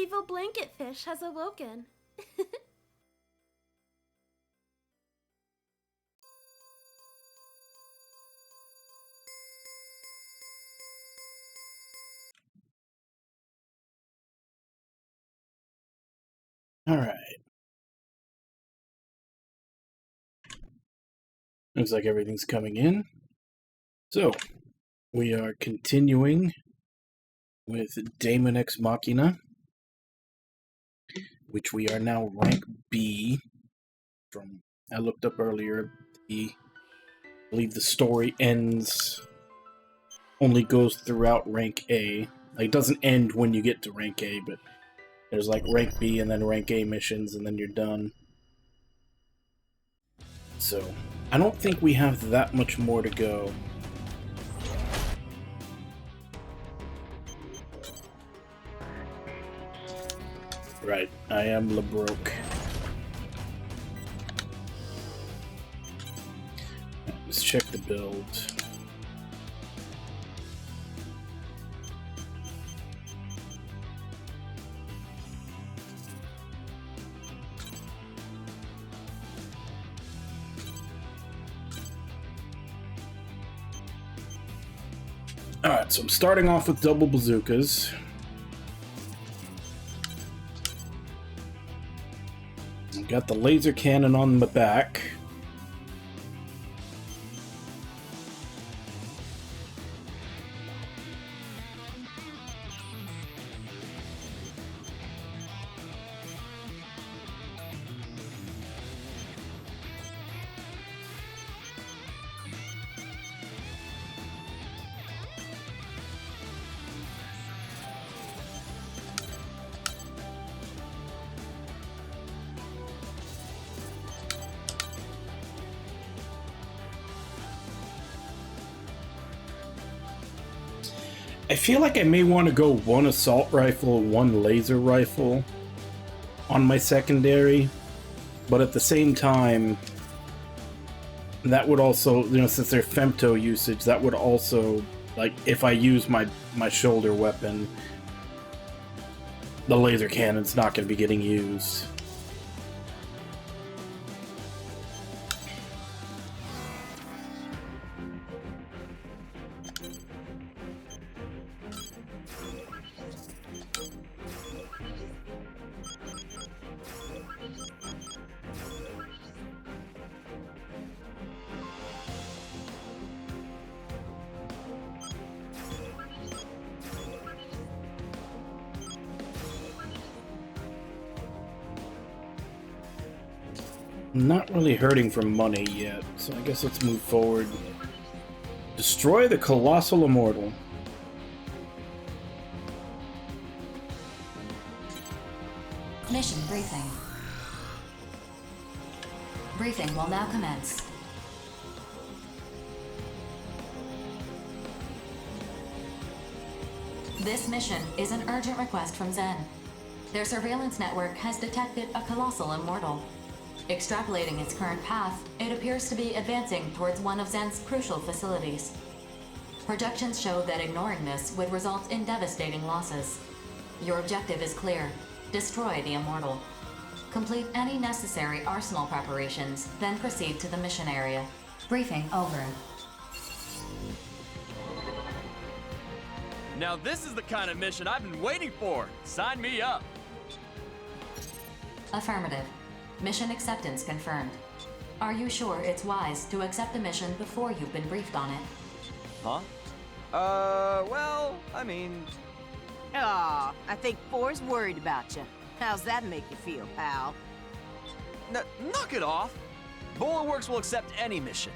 evil blanket fish has awoken. All right. Looks like everything's coming in. So, we are continuing with Daemon X Machina, which we are now rank B. From I looked up earlier, I believe the story only goes throughout rank A. Like, it doesn't end when you get to rank A, but there's like rank B and then rank A missions, and then you're done. So, I don't think we have that much more to go. Right, I am LeBroke. Let's check the build. Alright, so I'm starting off with double bazookas. I've got the laser cannon on the back. I feel like I may want to go one assault rifle, one laser rifle on my secondary, but at the same time, that would also, since they're femto usage, that would also, like, if I use my shoulder weapon, the laser cannon's not going to be getting used. I'm not really hurting for money yet, so I guess let's move forward. Destroy the Colossal Immortal. Mission briefing. Briefing will now commence. This mission is an urgent request from Zen. Their surveillance network has detected a colossal immortal. Extrapolating its current path, it appears to be advancing towards one of Zen's crucial facilities. Projections show that ignoring this would result in devastating losses. Your objective is clear. Destroy the immortal. Complete any necessary arsenal preparations, then proceed to the mission area. Briefing over. Now this is the kind of mission I've been waiting for. Sign me up. Affirmative. Mission acceptance confirmed. Are you sure it's wise to accept the mission before you've been briefed on it? Huh? Well, I mean... Aw, I think Four's worried about you. How's that make you feel, pal? Knock it off! Bulwarworks will accept any mission,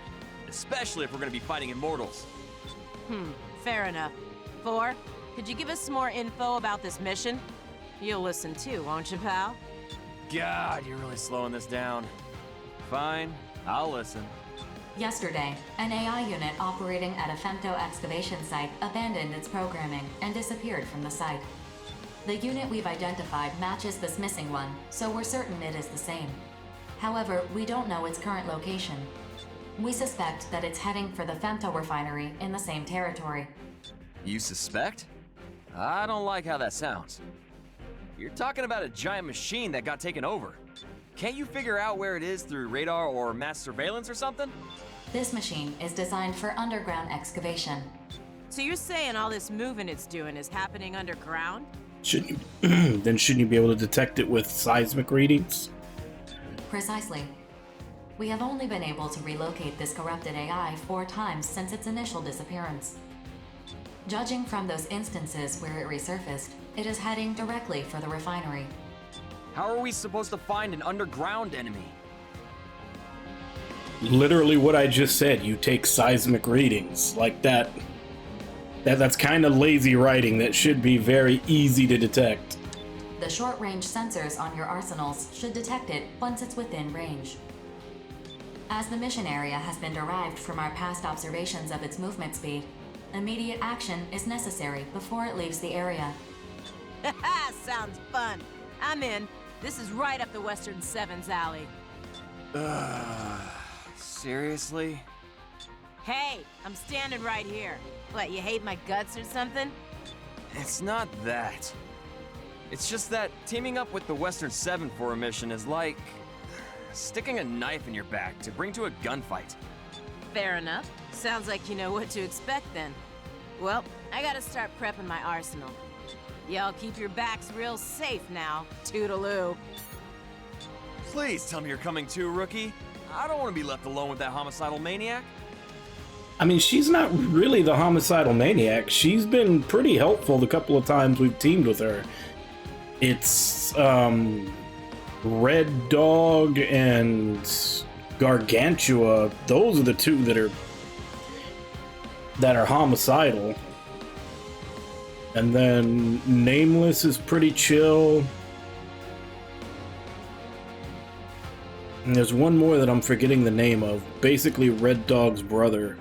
especially if we're gonna be fighting immortals. Fair enough. Four, could you give us some more info about this mission? You'll listen too, won't you, pal? God, you're really slowing this down. Fine, I'll listen. Yesterday, an AI unit operating at a femto excavation site abandoned its programming and disappeared from the site. The unit we've identified matches this missing one, so we're certain it is the same. However, we don't know its current location. We suspect that it's heading for the femto refinery in the same territory. You suspect? I don't like how that sounds. You're talking about a giant machine that got taken over. Can't you figure out where it is through radar or mass surveillance or something? This machine is designed for underground excavation. So you're saying all this moving it's doing is happening underground? Shouldn't you, then shouldn't you be able to detect it with seismic readings? Precisely. We have only been able to relocate this corrupted AI 4 times since its initial disappearance. Judging from those instances where it resurfaced, it is heading directly for the refinery. How are we supposed to find an underground enemy? Literally what I just said. You take seismic readings like that. That's kind of lazy writing. That should be very easy to detect. The short-range sensors on your arsenals should detect it once it's within range. As the mission area has been derived from our past observations of its movement speed, immediate action is necessary before it leaves the area. Sounds fun. I'm in. This is right up the Western Seven's alley. Seriously? Hey, I'm standing right here. What, you hate my guts or something? It's not that. It's just that teaming up with the Western Seven for a mission is like sticking a knife in your back to bring to a gunfight. Fair enough. Sounds like you know what to expect then. Well, I gotta start prepping my arsenal. Y'all keep your backs real safe now. Toodaloo. Please tell me you're coming too, Rookie. I don't want to be left alone with that homicidal maniac. I mean, she's not really the homicidal maniac. She's been pretty helpful the couple of times we've teamed with her. It's, Red Dog and Gargantua. Those are the two that are homicidal. And then Nameless is pretty chill. And there's one more that I'm forgetting the name of. Basically Red Dog's brother.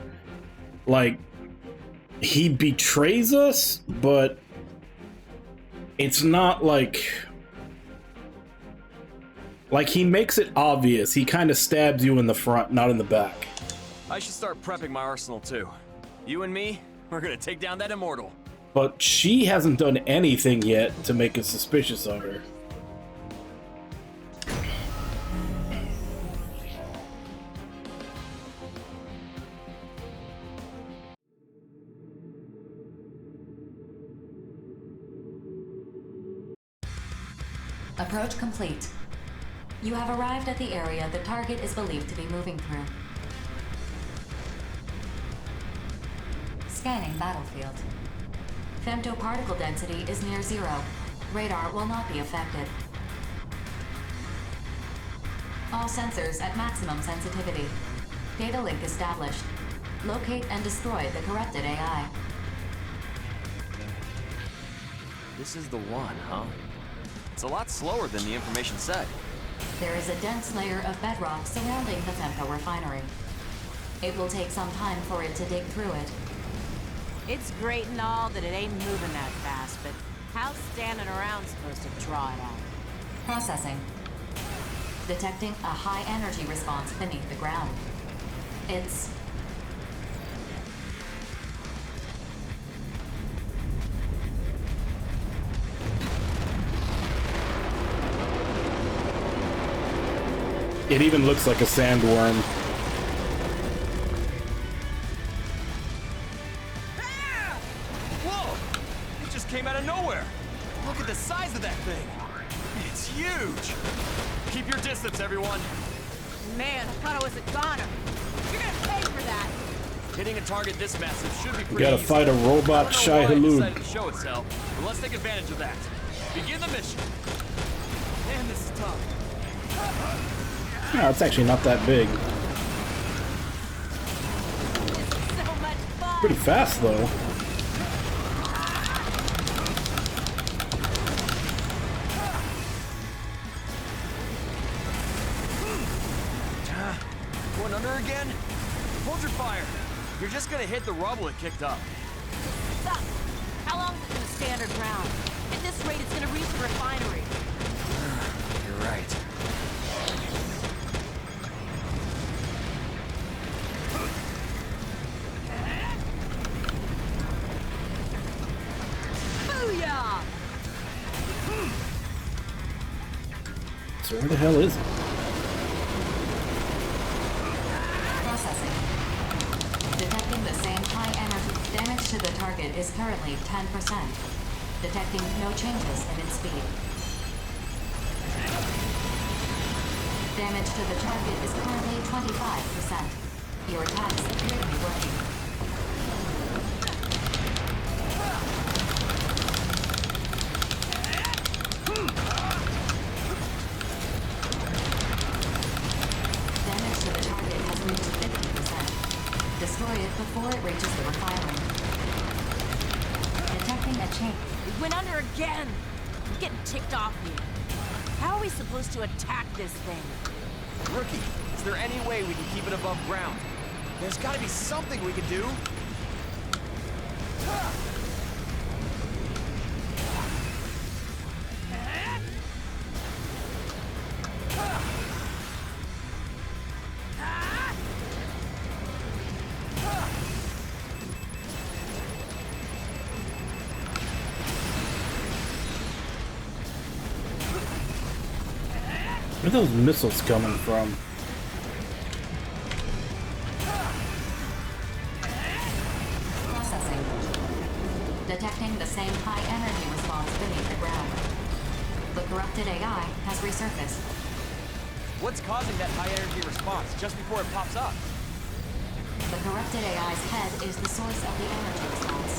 Like, he betrays us, but it's not like he makes it obvious. He kind of stabs you in the front, not in the back. I should start prepping my arsenal too. You and me, we're gonna take down that immortal. But she hasn't done anything yet to make us suspicious of her. Approach complete. You have arrived at the area the target is believed to be moving through. Scanning battlefield. Femtoparticle density is near 0. Radar will not be affected. All sensors at maximum sensitivity. Data link established. Locate and destroy the corrupted AI. This is the one, huh? It's a lot slower than the information said. There is a dense layer of bedrock surrounding the femto refinery. It will take some time for it to dig through it. It's great and all that it ain't moving that fast, but how's standing around supposed to draw it out? Processing. Detecting a high energy response beneath the ground. It's... It even looks like a sandworm. Ah! Whoa! It just came out of nowhere. Look at the size of that thing. It's huge. Keep your distance, everyone. Man, I thought I was a goner. You're gonna pay for that. Hitting a target this massive should be We pretty gotta easy. fight a robot I Shai don't know why it decided Halud. to show itself, but let's take advantage of that. Begin the mission. Man, this is tough. No, it's actually not that big. This is so much fun. Pretty fast though. Going under again? Hold your fire. You're just gonna hit the rubble it kicked up. Stop. How long is it in the standard round? At this rate, it's gonna reach the refinery. You're right. Booyah! So where the hell is it? Processing. Detecting the same high energy. Damage to the target is currently 10%. Detecting no changes in its speed. Damage to the target is currently 25%. Your attacks appear to be working. Damage to the target has reached 50%. Destroy it before it reaches the refinery. Detecting a change. We went under again! I'm getting ticked off here. How are we supposed to attack this thing? Rookie, is there any way we can keep it above ground? There's gotta be something we can do. Where are those missiles coming from? Processing. Detecting the same high energy response beneath the ground. The corrupted AI has resurfaced. What's causing that high energy response just before it pops up? The corrupted AI's head is the source of the energy response.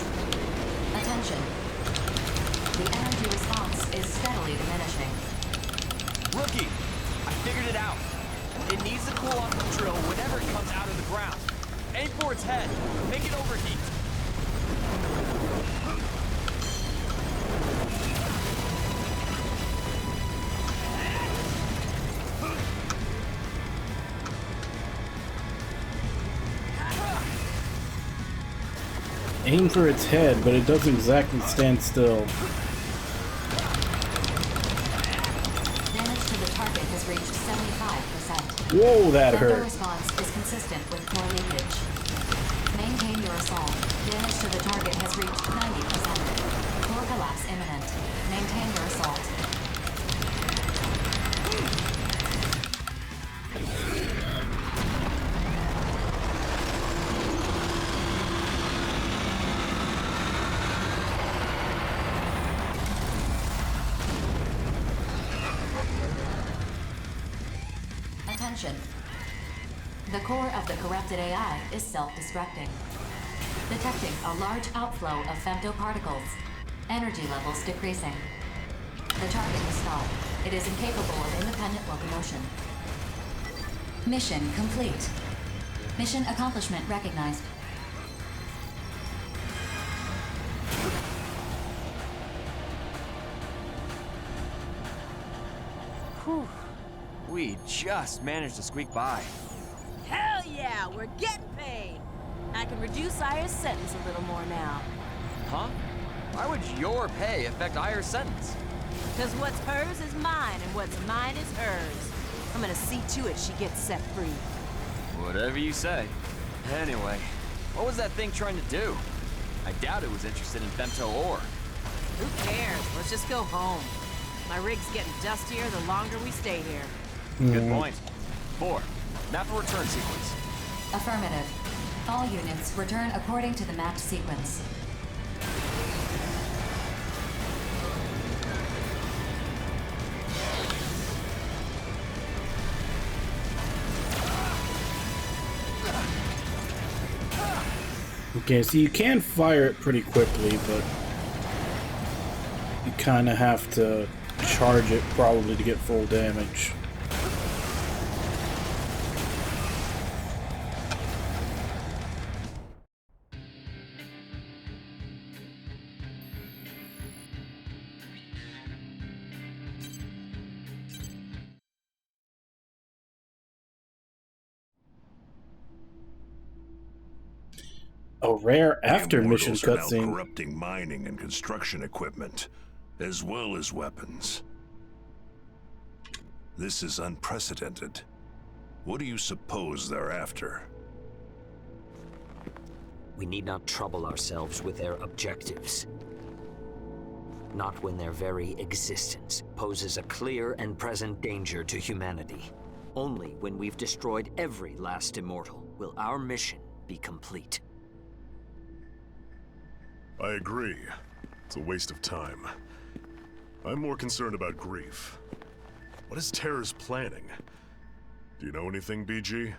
Attention. The energy response is steadily diminishing. Rookie, I figured it out. It needs to cool off the drill whenever it comes out of the ground. Aim for its head. Make it overheat. Aim for its head, but it doesn't exactly stand still. Damage to the target has reached 75%. Whoa, that The hurt. response is consistent with core leakage. Maintain your assault. Damage to the target has reached 90%. Core collapse imminent. Maintain your assault. Attention. The core of the corrupted AI is self-destructing. Detecting a large outflow of femtoparticles. Energy levels decreasing. The target is stalled. It is incapable of independent locomotion. Mission complete. Mission accomplishment recognized. Whew. We just managed to squeak by. Hell yeah, we're getting paid! I can reduce Aya's sentence a little more now. Huh? Why would your pay affect Ayer's sentence? Because what's hers is mine, and what's mine is hers. I'm gonna see to it she gets set free. Whatever you say. Anyway, what was that thing trying to do? I doubt it was interested in femto ore. Who cares? Let's just go home. My rig's getting dustier the longer we stay here. Good point. 4. Map a return sequence. Affirmative. All units return according to the mapped sequence. Okay, so you can fire it pretty quickly, but you kind of have to charge it probably to get full damage. A rare after mission The Immortals are now cutscene. corrupting mining and construction equipment, as well as weapons. This is unprecedented. What do you suppose they're after? We need not trouble ourselves with their objectives. not when their very existence poses a clear and present danger to humanity. Only when we've destroyed every last immortal will our mission be complete. I agree. It's a waste of time. I'm more concerned about grief. What is Terror's planning? Do you know anything, BG?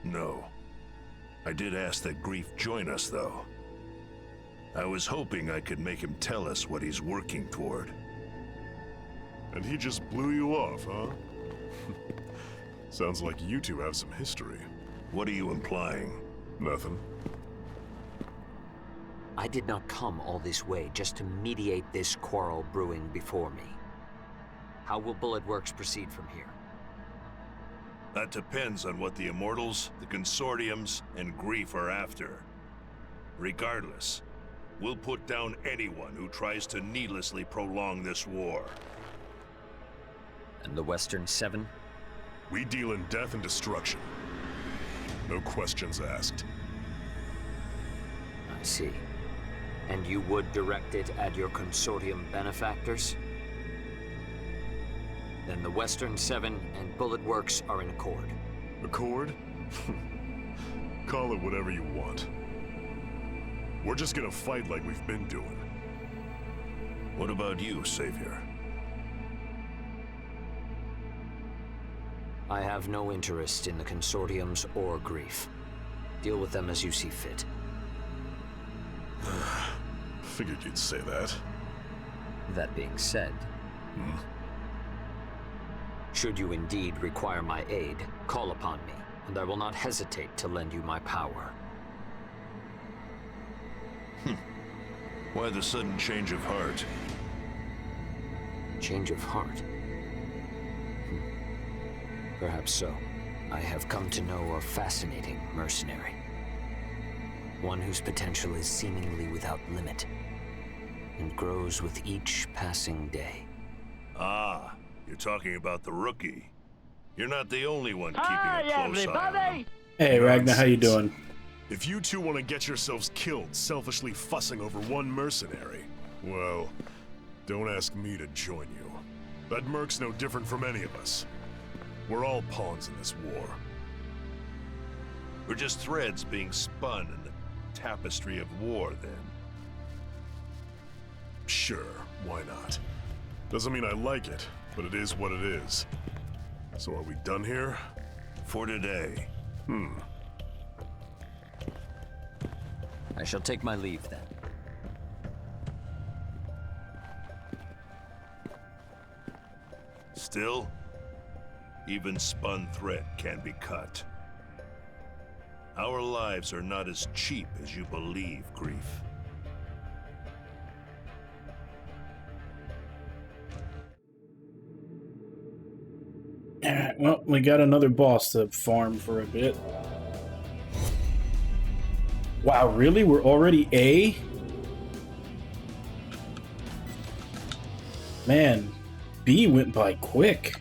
No. I did ask that Grief join us, though. I was hoping I could make him tell us what he's working toward. And he just blew you off, huh? Sounds like you two have some history. What are you implying? Nothing. I did not come all this way just to mediate this quarrel brewing before me. How will Bullet Works proceed from here? That depends on what the Immortals, the Consortiums, and Grief are after. Regardless, we'll put down anyone who tries to needlessly prolong this war. And the Western Seven? We deal in death and destruction. No questions asked. I see. And you would direct it at your Consortium benefactors? Then the Western Seven and Bullet Works are in accord. Accord? Call it whatever you want. We're just gonna fight like we've been doing. What about you, Savior? I have no interest in the Consortiums or Grief. Deal with them as you see fit. Figured you'd say that. That being said, should you indeed require my aid, call upon me, and I will not hesitate to lend you my power. Why the sudden change of heart? Change of heart? Perhaps so. I have come to know a fascinating mercenary. One whose potential is seemingly without limit, and grows with each passing day. Ah, you're talking about the rookie. You're not the only one keeping a close eye on him. Hey, Ragnar, how you doing? If you two want to get yourselves killed selfishly fussing over one mercenary, well, don't ask me to join you. That merc's no different from any of us. We're all pawns in this war. We're just threads being spun in the tapestry of war, then. Sure, why not? Doesn't mean I like it, but it is what it is. So are we done here? For today. I shall take my leave then. Still, even spun thread can be cut. Our lives are not as cheap as you believe, Grief. Alright, well, we got another boss to farm for a bit. Wow, really? We're already A? Man, B went by quick.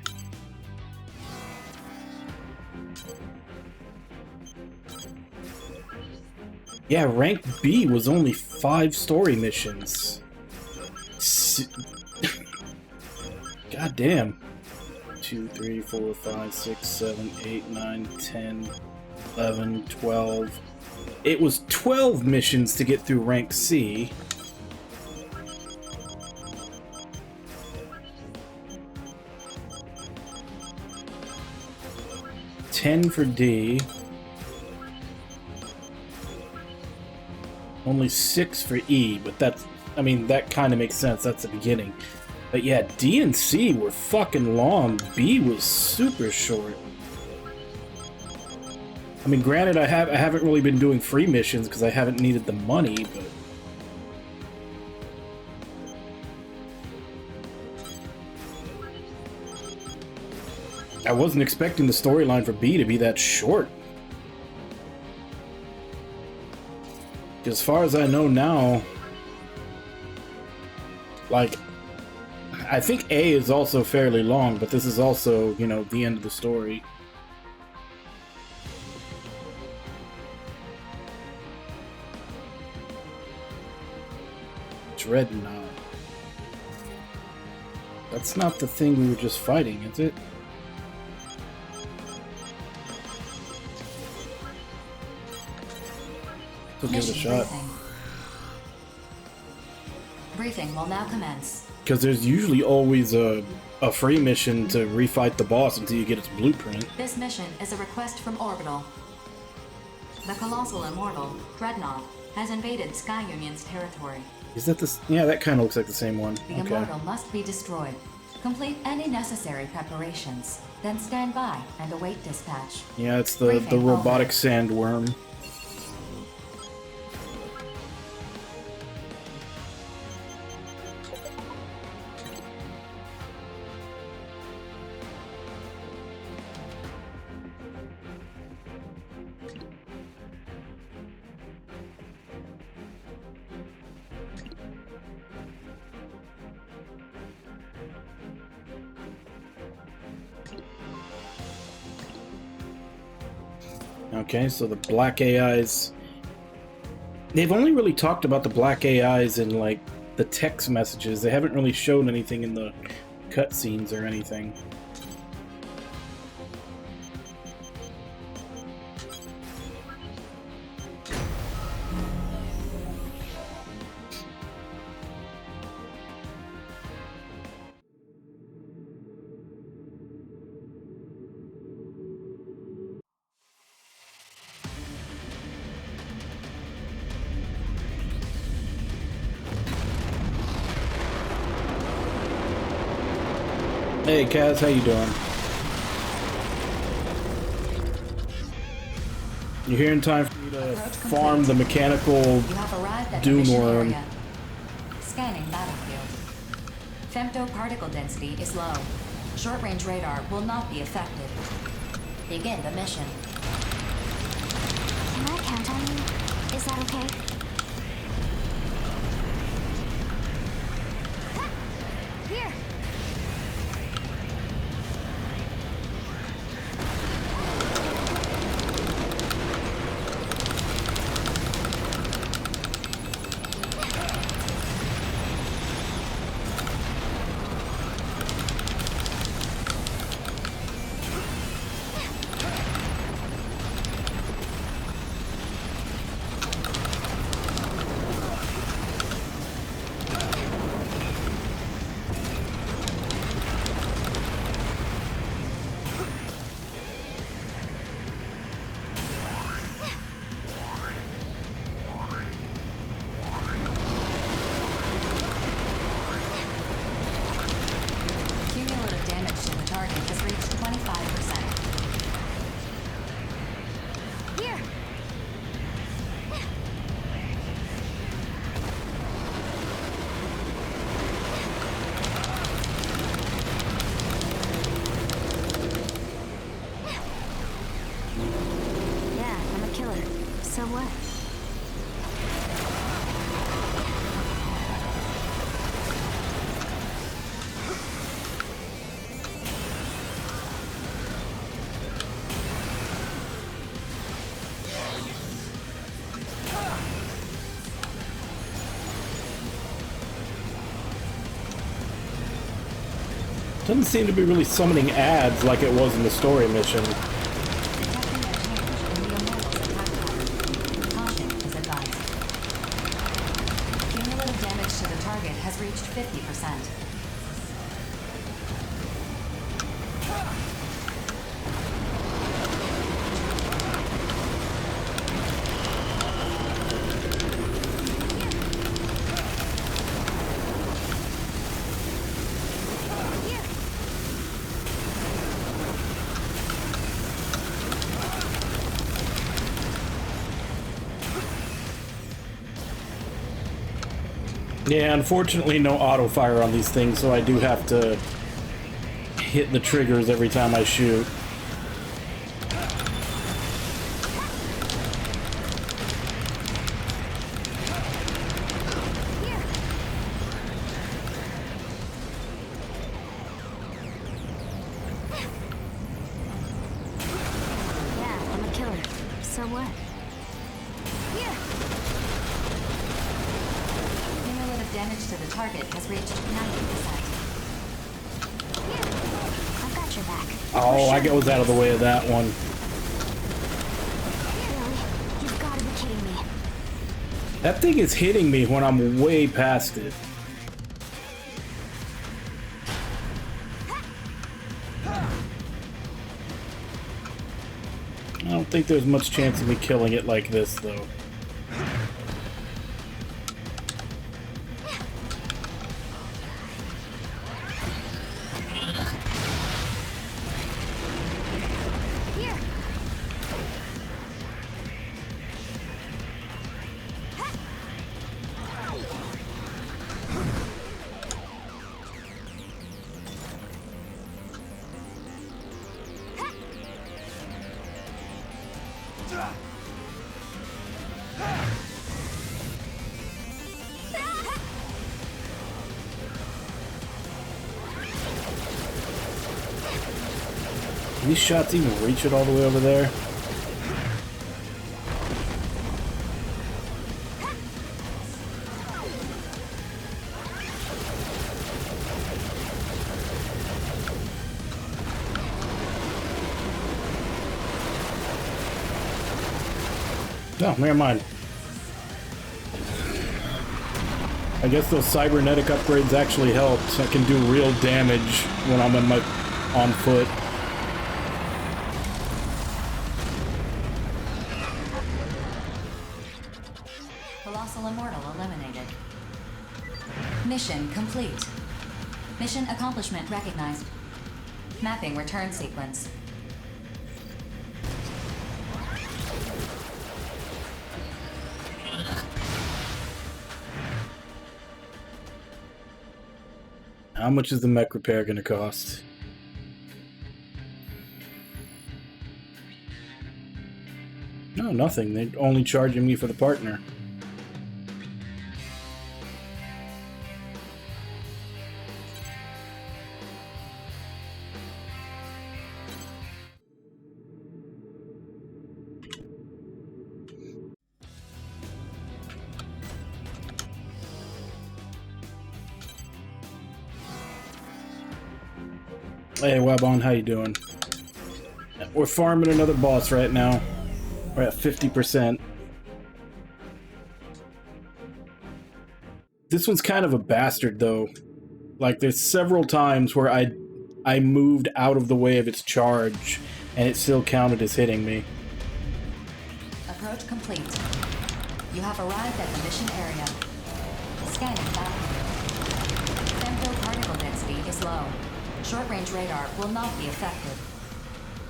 Yeah, rank B was only 5 story missions. God damn. 2, 3, 4, 5, 6, 7, 8, 9, 10, 11, 12. It was 12 missions to get through rank C. $10 for D. Only 6 for E, but that's, I mean, that kind of makes sense. That's the beginning. But yeah, D and C were fucking long. B was super short. I mean, granted, I haven't really been doing free missions because I haven't needed the money, but I wasn't expecting the storyline for B to be that short. As far as I know now, like, I think A is also fairly long, but this is also, you know, the end of the story. Dreadnought. That's not the thing we were just fighting, is it? We'll give it a shot. Briefing will now commence. Because there's usually always a free mission to refight the boss until you get its blueprint. This mission is a request from Orbital. The colossal immortal, Dreadnought, has invaded Sky Union's territory. Is that this? Yeah, that kind of looks like the same one. The immortal must be destroyed. Complete any necessary preparations, then stand by and await dispatch. Yeah, it's the robotic sandworm. Okay, so the black AIs... They've only really talked about the black AIs in, like, the text messages. They haven't really shown anything in the cutscenes or anything. Hey Kaz, how you doing? You're here in time for me to farm the mechanical Dune worm. Scanning battlefield. Femtoparticle density is low. Short-range radar will not be affected. Begin the mission. Can I count on you? Is that okay? Here! So what? Doesn't seem to be really summoning ads like it was in the story mission. Has reached 50%. Yeah, unfortunately no auto fire on these things, so I do have to hit the triggers every time I shoot. Yeah, I'm a killer. So what? damage to the target has reached 90%. Here, I've got your back. Oh, I was out of the way of that one. Really? You've got to be kidding me. That thing is hitting me when I'm way past it. I don't think there's much chance of me killing it like this, though. Here. Can these shots even reach it all the way over there? No, never mind. I guess those cybernetic upgrades actually helped. I can do real damage when I'm on foot. Colossal Immortal eliminated. Mission complete. Mission accomplishment recognized. Mapping return sequence. How much is the mech repair going to cost? No, nothing. They're only charging me for the partner. Hey, Wabon, how you doing? We're farming another boss right now. We're at 50%. This one's kind of a bastard, though. Like, there's several times where I moved out of the way of its charge, and it still counted as hitting me. Approach complete. You have arrived at the mission area. Scanning battlefield. Femto particle density is low. Short-range radar will not be affected.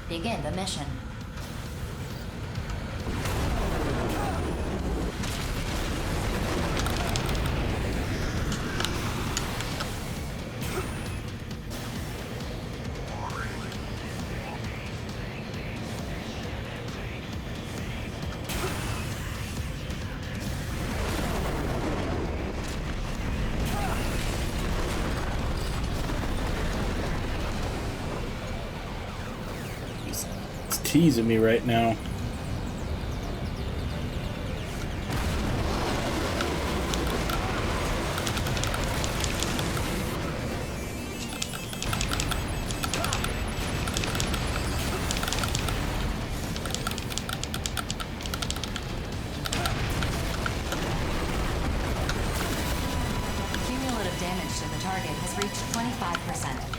Begin the mission. It's teasing me right now. Cumulative damage to the target has reached 25%.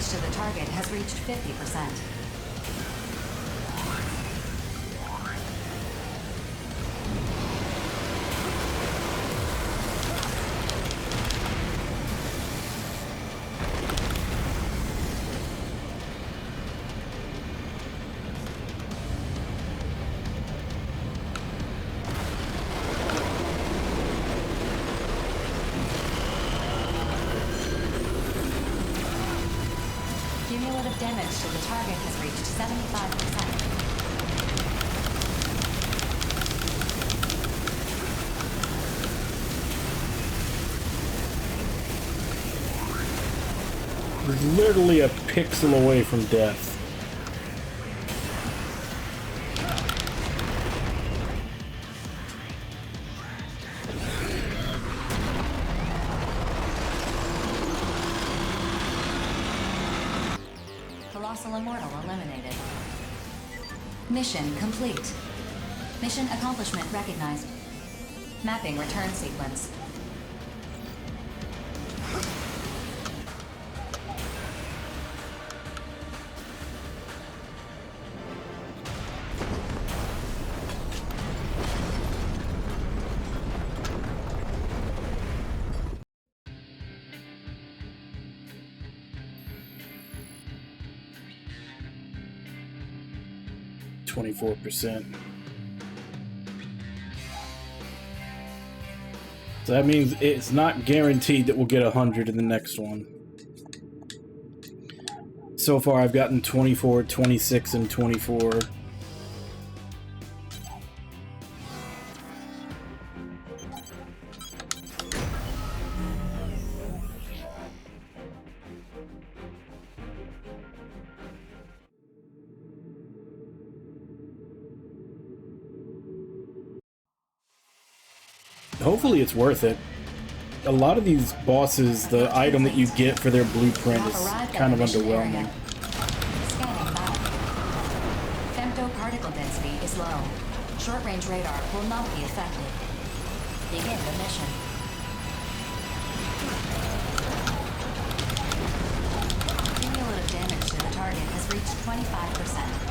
damage to the target has reached 50%. Cumulative damage to the target has reached 75%. We're literally a pixel away from death. Colossal Immortal eliminated. Mission complete. Mission accomplishment recognized. Mapping return sequence. %. So that means it's not guaranteed that we'll get 100 in the next one. So far I've gotten 24, 26, and 24. Hopefully it's worth it. A lot of these bosses, the item that you get for their blueprint is kind of underwhelming. Scanning map. Femtoparticle density is low. Short-range radar will not be affected. Begin the mission. Cumulative damage to the target has reached 25%.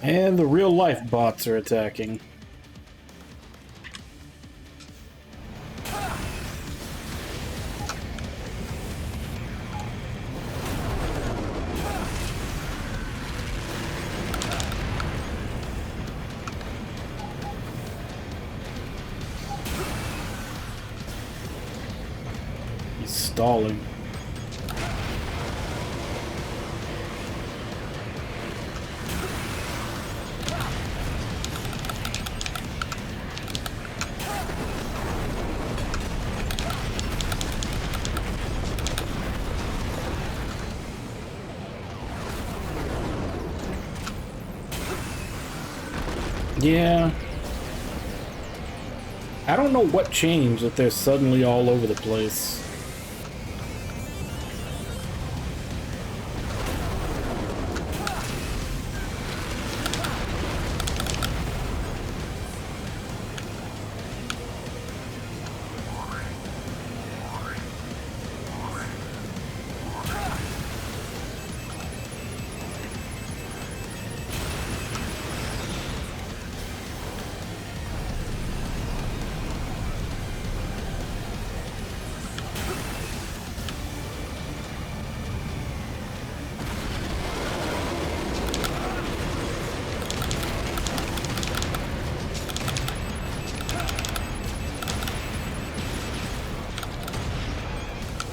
And the real-life bots are attacking. He's stalling. Yeah. I don't know what changed that they're suddenly all over the place.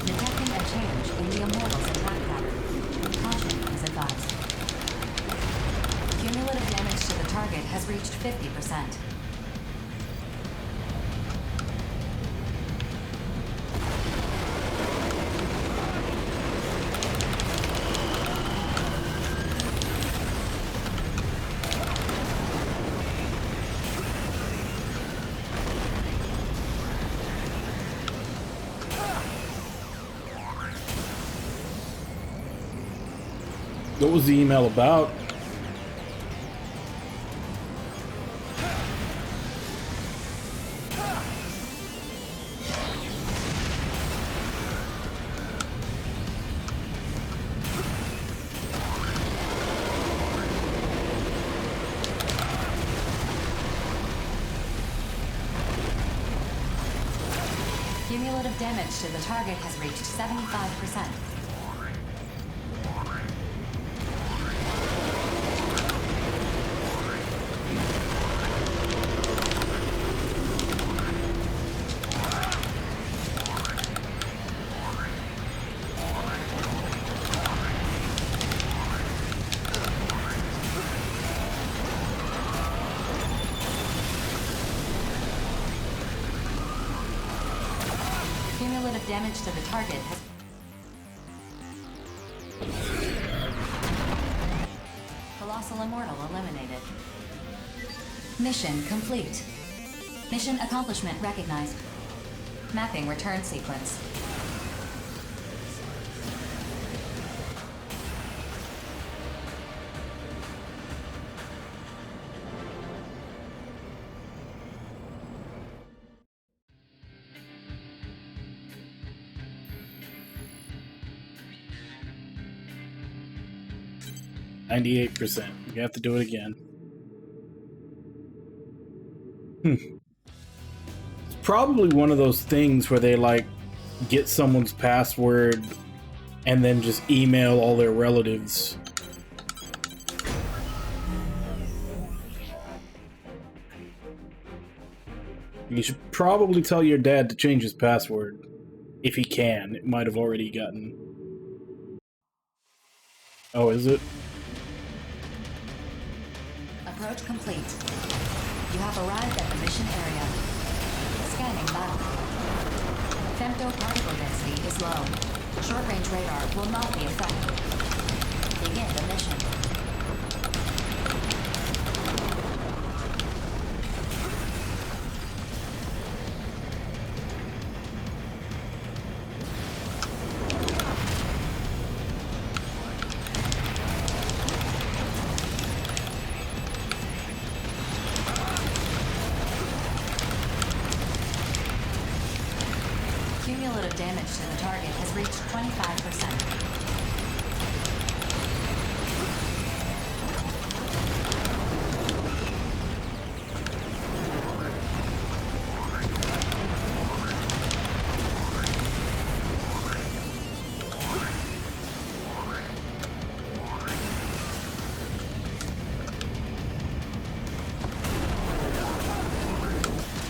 Detecting a change in the Immortal's attack pattern. Caution is advised. Cumulative damage to the target has reached 50%. What was the email about? Cumulative damage to the target has reached 75%. Cumulative damage to the target has... Colossal Immortal eliminated. Mission complete. Mission accomplishment recognized. Mapping return sequence. %. You have to do it again. It's probably one of those things where they like get someone's password and then just email all their relatives. You should probably tell your dad to change his password. If he can. It might have already gotten... Oh, is it? Approach complete. You have arrived at the mission area. Scanning battle. Femto-particle density is low. Short-range radar will not be affected. Begin the mission. Cumulative damage to the target has reached 25%.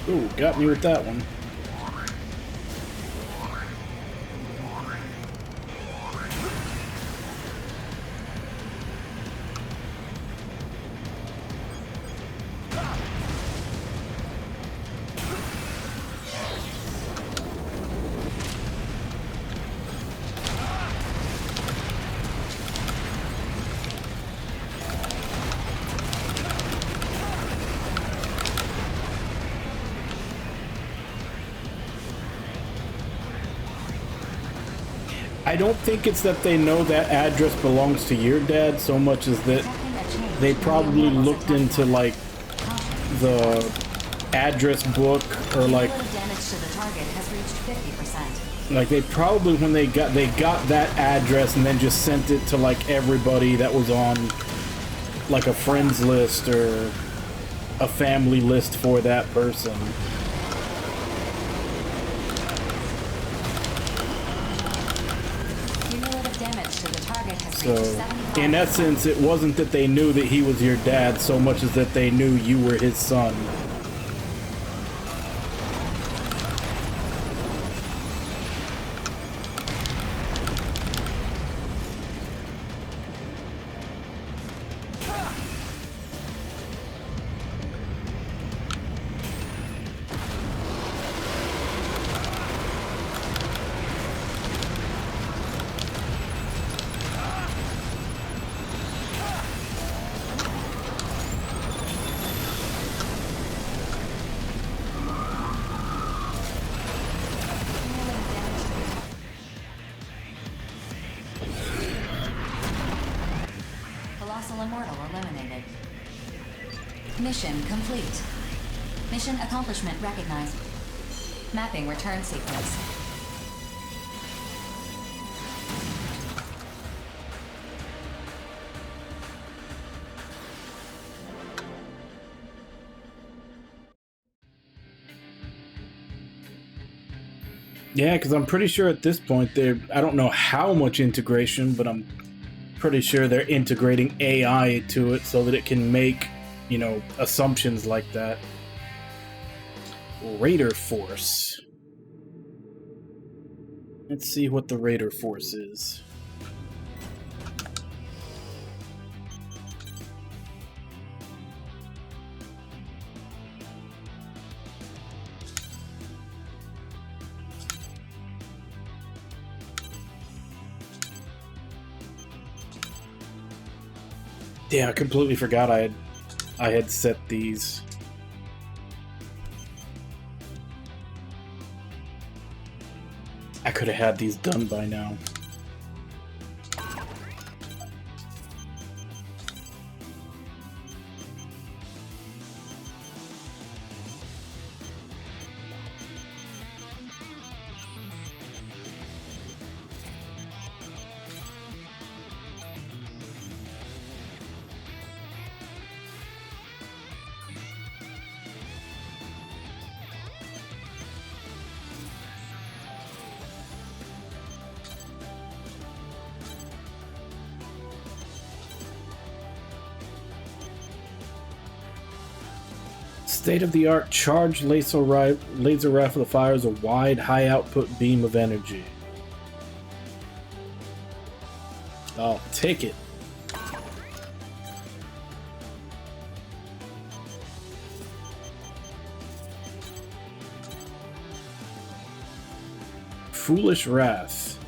Ooh, got me with that one. I don't think it's that they know that address belongs to your dad so much as that they probably looked into like the address book or like they probably when they got that address and then just sent it to like everybody that was on like a friends list or a family list for that person. So, in essence, it wasn't that they knew that he was your dad so much as that they knew you were his son. Colossal Immortal eliminated. Mission complete. Mission accomplishment recognized. Mapping return sequence. Yeah, because I'm pretty sure at this point I don't know how much integration, but I'm pretty sure they're integrating AI to it so that it can make, you know, assumptions like that. Raider Force. Let's see what the Raider Force is. Yeah, I completely forgot I had set these. I could have had these done by now. State-of-the-art charged laser rifle that fires a wide, high-output beam of energy. I'll take it. Foolish Wrath.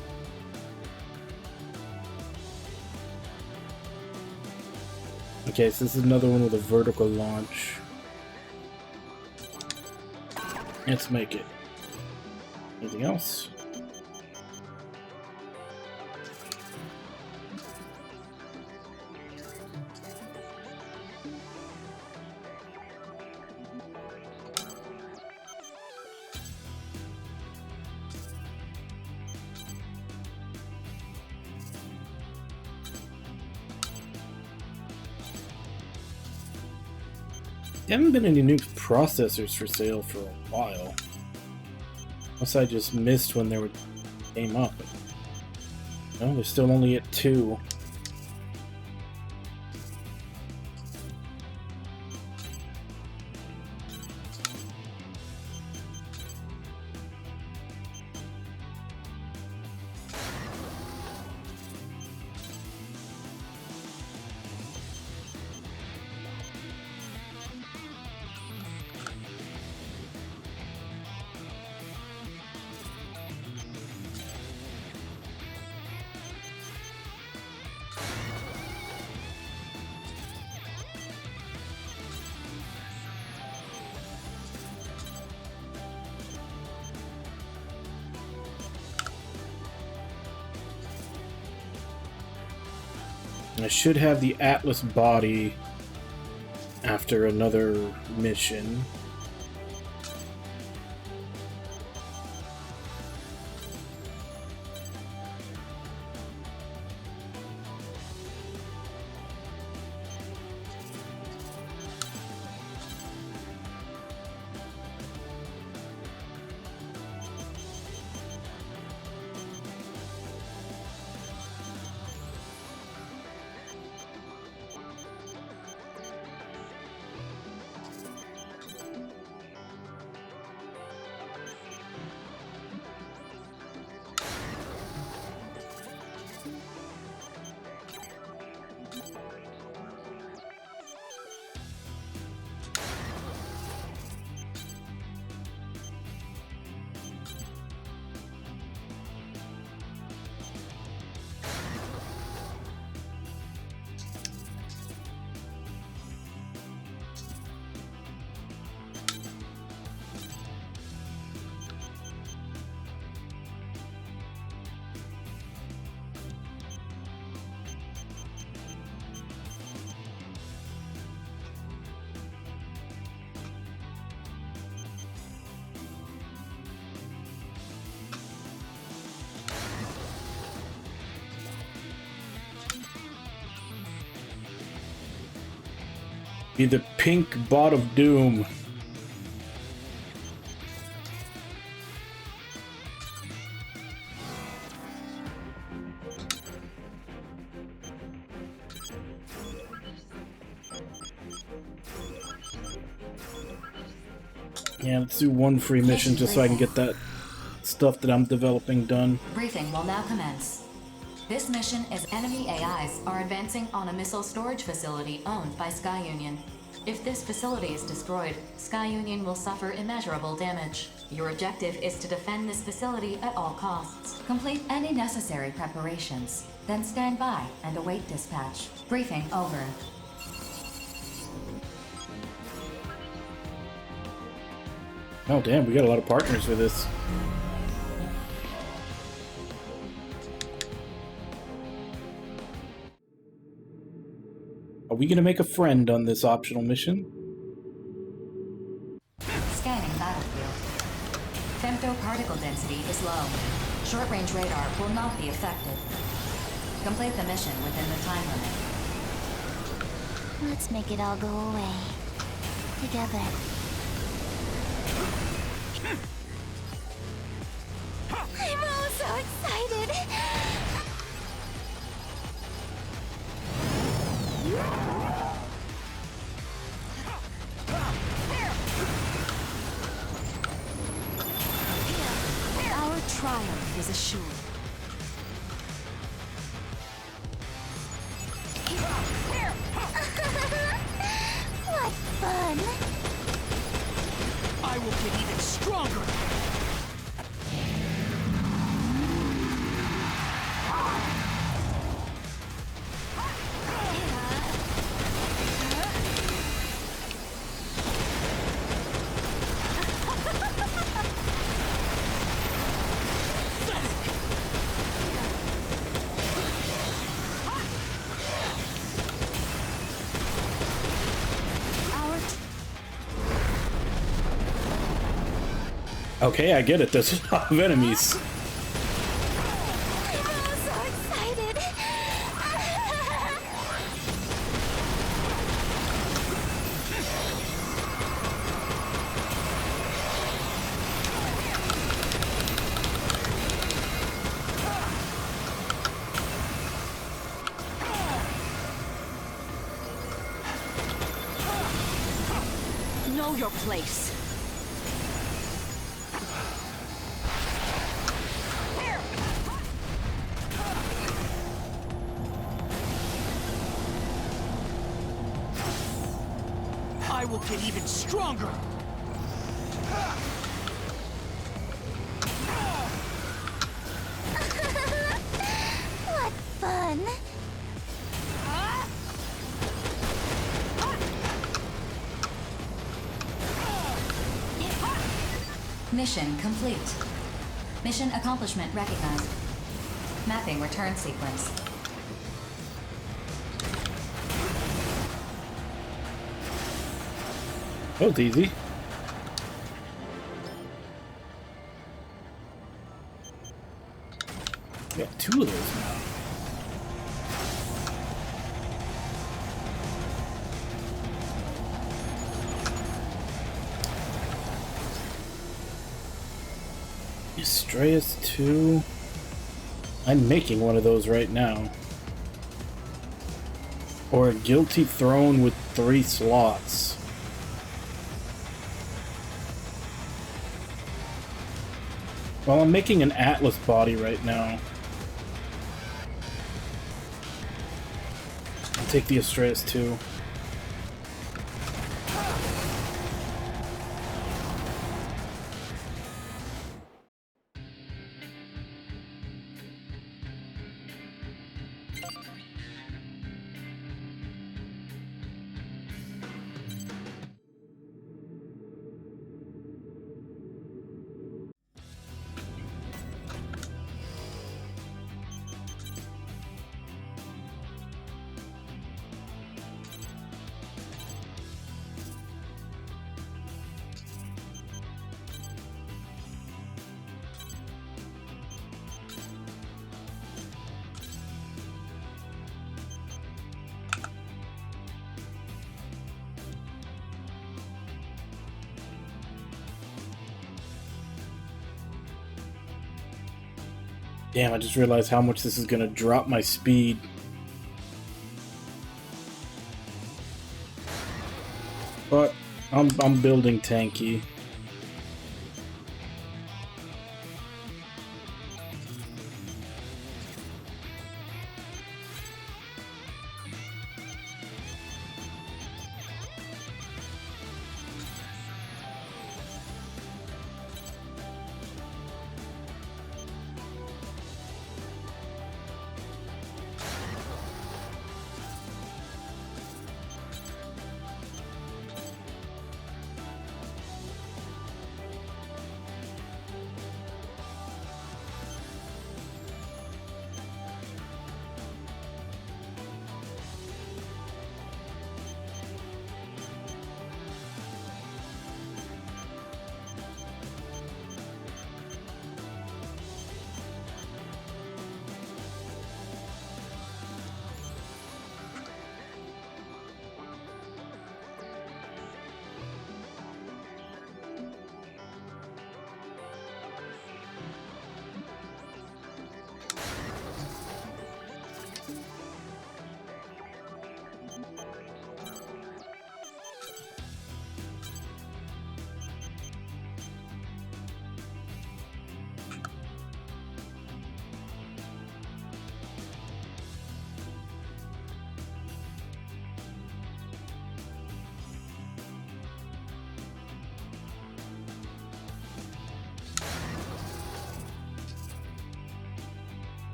Okay, so this is another one with a vertical launch. Let's make it. Anything else? There haven't been any new processors for sale for a while. Unless I just missed when they came up. No, they're still only at 2. I should have the Atlas body after another mission. Be the pink bot of doom. Yeah, let's do one free mission just so I can get that stuff that I'm developing done. Briefing will now commence. This mission is enemy AIs are advancing on a missile storage facility owned by Sky Union. If this facility is destroyed, Sky Union will suffer immeasurable damage. Your objective is to defend this facility at all costs. Complete any necessary preparations, then stand by and await dispatch. Briefing over. Oh damn, we got a lot of partners for this. Are we gonna make a friend on this optional mission? Scanning battlefield. Femto particle density is low. Short-range radar will not be affected. Complete the mission within the time limit. Let's make it all go away. Together. I'm all so excited! Our triumph is assured. What fun! I will get even stronger! Okay, I get it. There's a lot of enemies. I'm all so excited! Know your place. I will get even stronger! What fun! Mission complete. Mission accomplishment recognized. Mapping return sequence. Oh, it's easy. We got two of those now. Estrellas 2. I'm making one of those right now. Or a guilty throne with 3 slots. Well, I'm making an Atlas body right now. I'll take the Estrellas 2. Damn, I just realized how much this is gonna drop my speed. But I'm building tanky.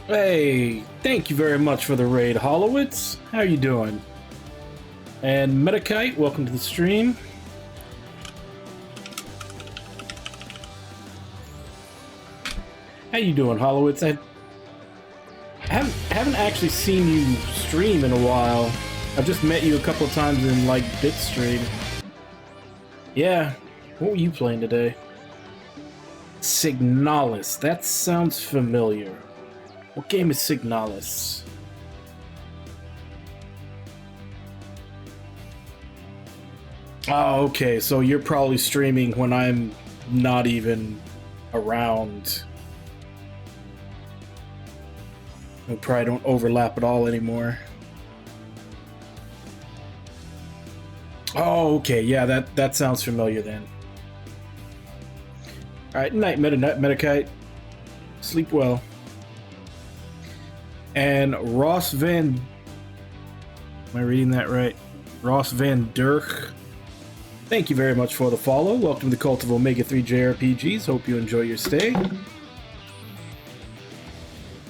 Hey, thank you very much for the raid, Hollowitz. How you doing? And Metakite, welcome to the stream. How you doing, Hollowitz? I haven't actually seen you stream in a while. I've just met you a couple of times in, like, Bitstream. Yeah, what were you playing today? Signalis, that sounds familiar. What game is Signalis? Oh, okay, so you're probably streaming when I'm not even around. We probably don't overlap at all anymore. Oh, okay, yeah, that sounds familiar then. Alright, night, Metakite. Sleep well. And Ross Van... Am I reading that right? Ross Van Dirk. Thank you very much for the follow. Welcome to the Cult of Omega 3 JRPGs. Hope you enjoy your stay.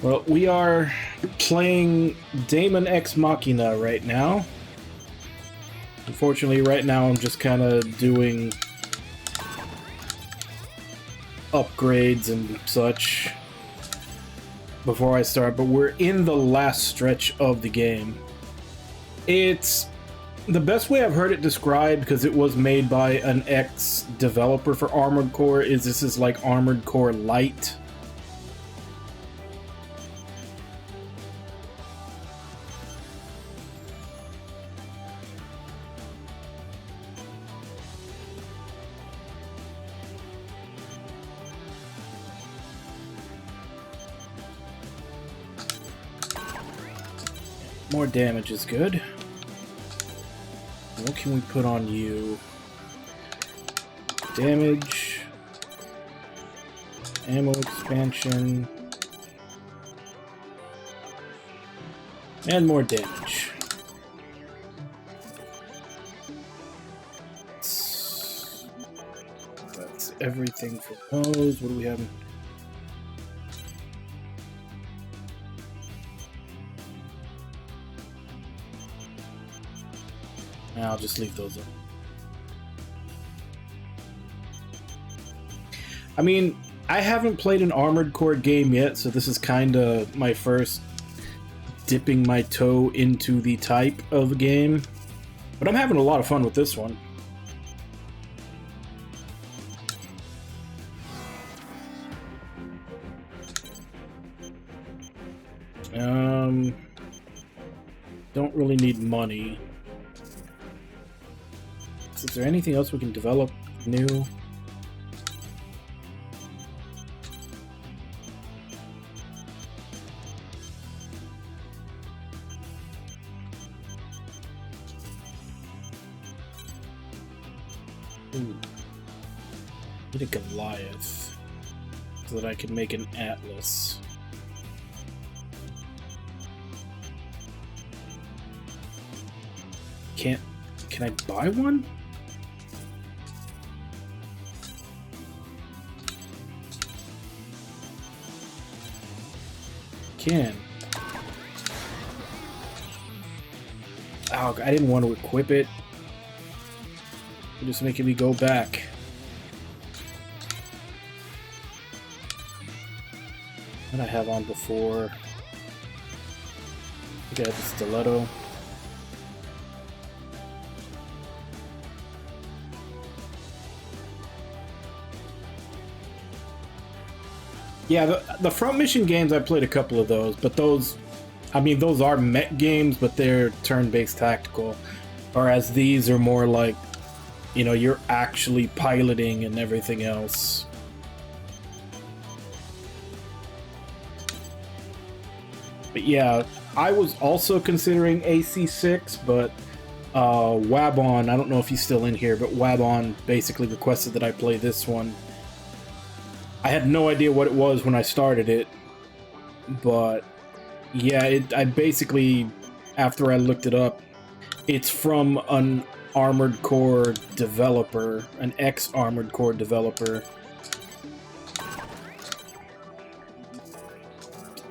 Well, we are playing Daemon X Machina right now. Unfortunately, right now I'm just kind of doing upgrades and such before I start, but we're in the last stretch of the game. It's the best way I've heard it described, because it was made by an ex-developer for Armored Core, is this is like Armored Core Lite. More damage is good. What can we put on you? Damage. ammo expansion. And more damage. That's everything for those. What do we have? I'll just leave those up. I mean, I haven't played an Armored Core game yet, so this is kind of my first dipping my toe into the type of game. But I'm having a lot of fun with this one. Don't really need money. Is there anything else we can develop new? Ooh. Need a Goliath so that I can make an Atlas. Can I buy one? Can. Oh, I didn't want to equip it. You're just making me go back. What did I have on before? I think I had the stiletto. Yeah, the front mission games, I played a couple of those, but those, I mean, those are mech games, but they're turn-based tactical. Whereas these are more like, you know, you're actually piloting and everything else. But yeah, I was also considering AC6, but Wabon, I don't know if he's still in here, but Wabon basically requested that I play this one. I had no idea what it was when I started it, but yeah, I basically, after I looked it up, it's from an Armored Core developer, an ex-Armored Core developer.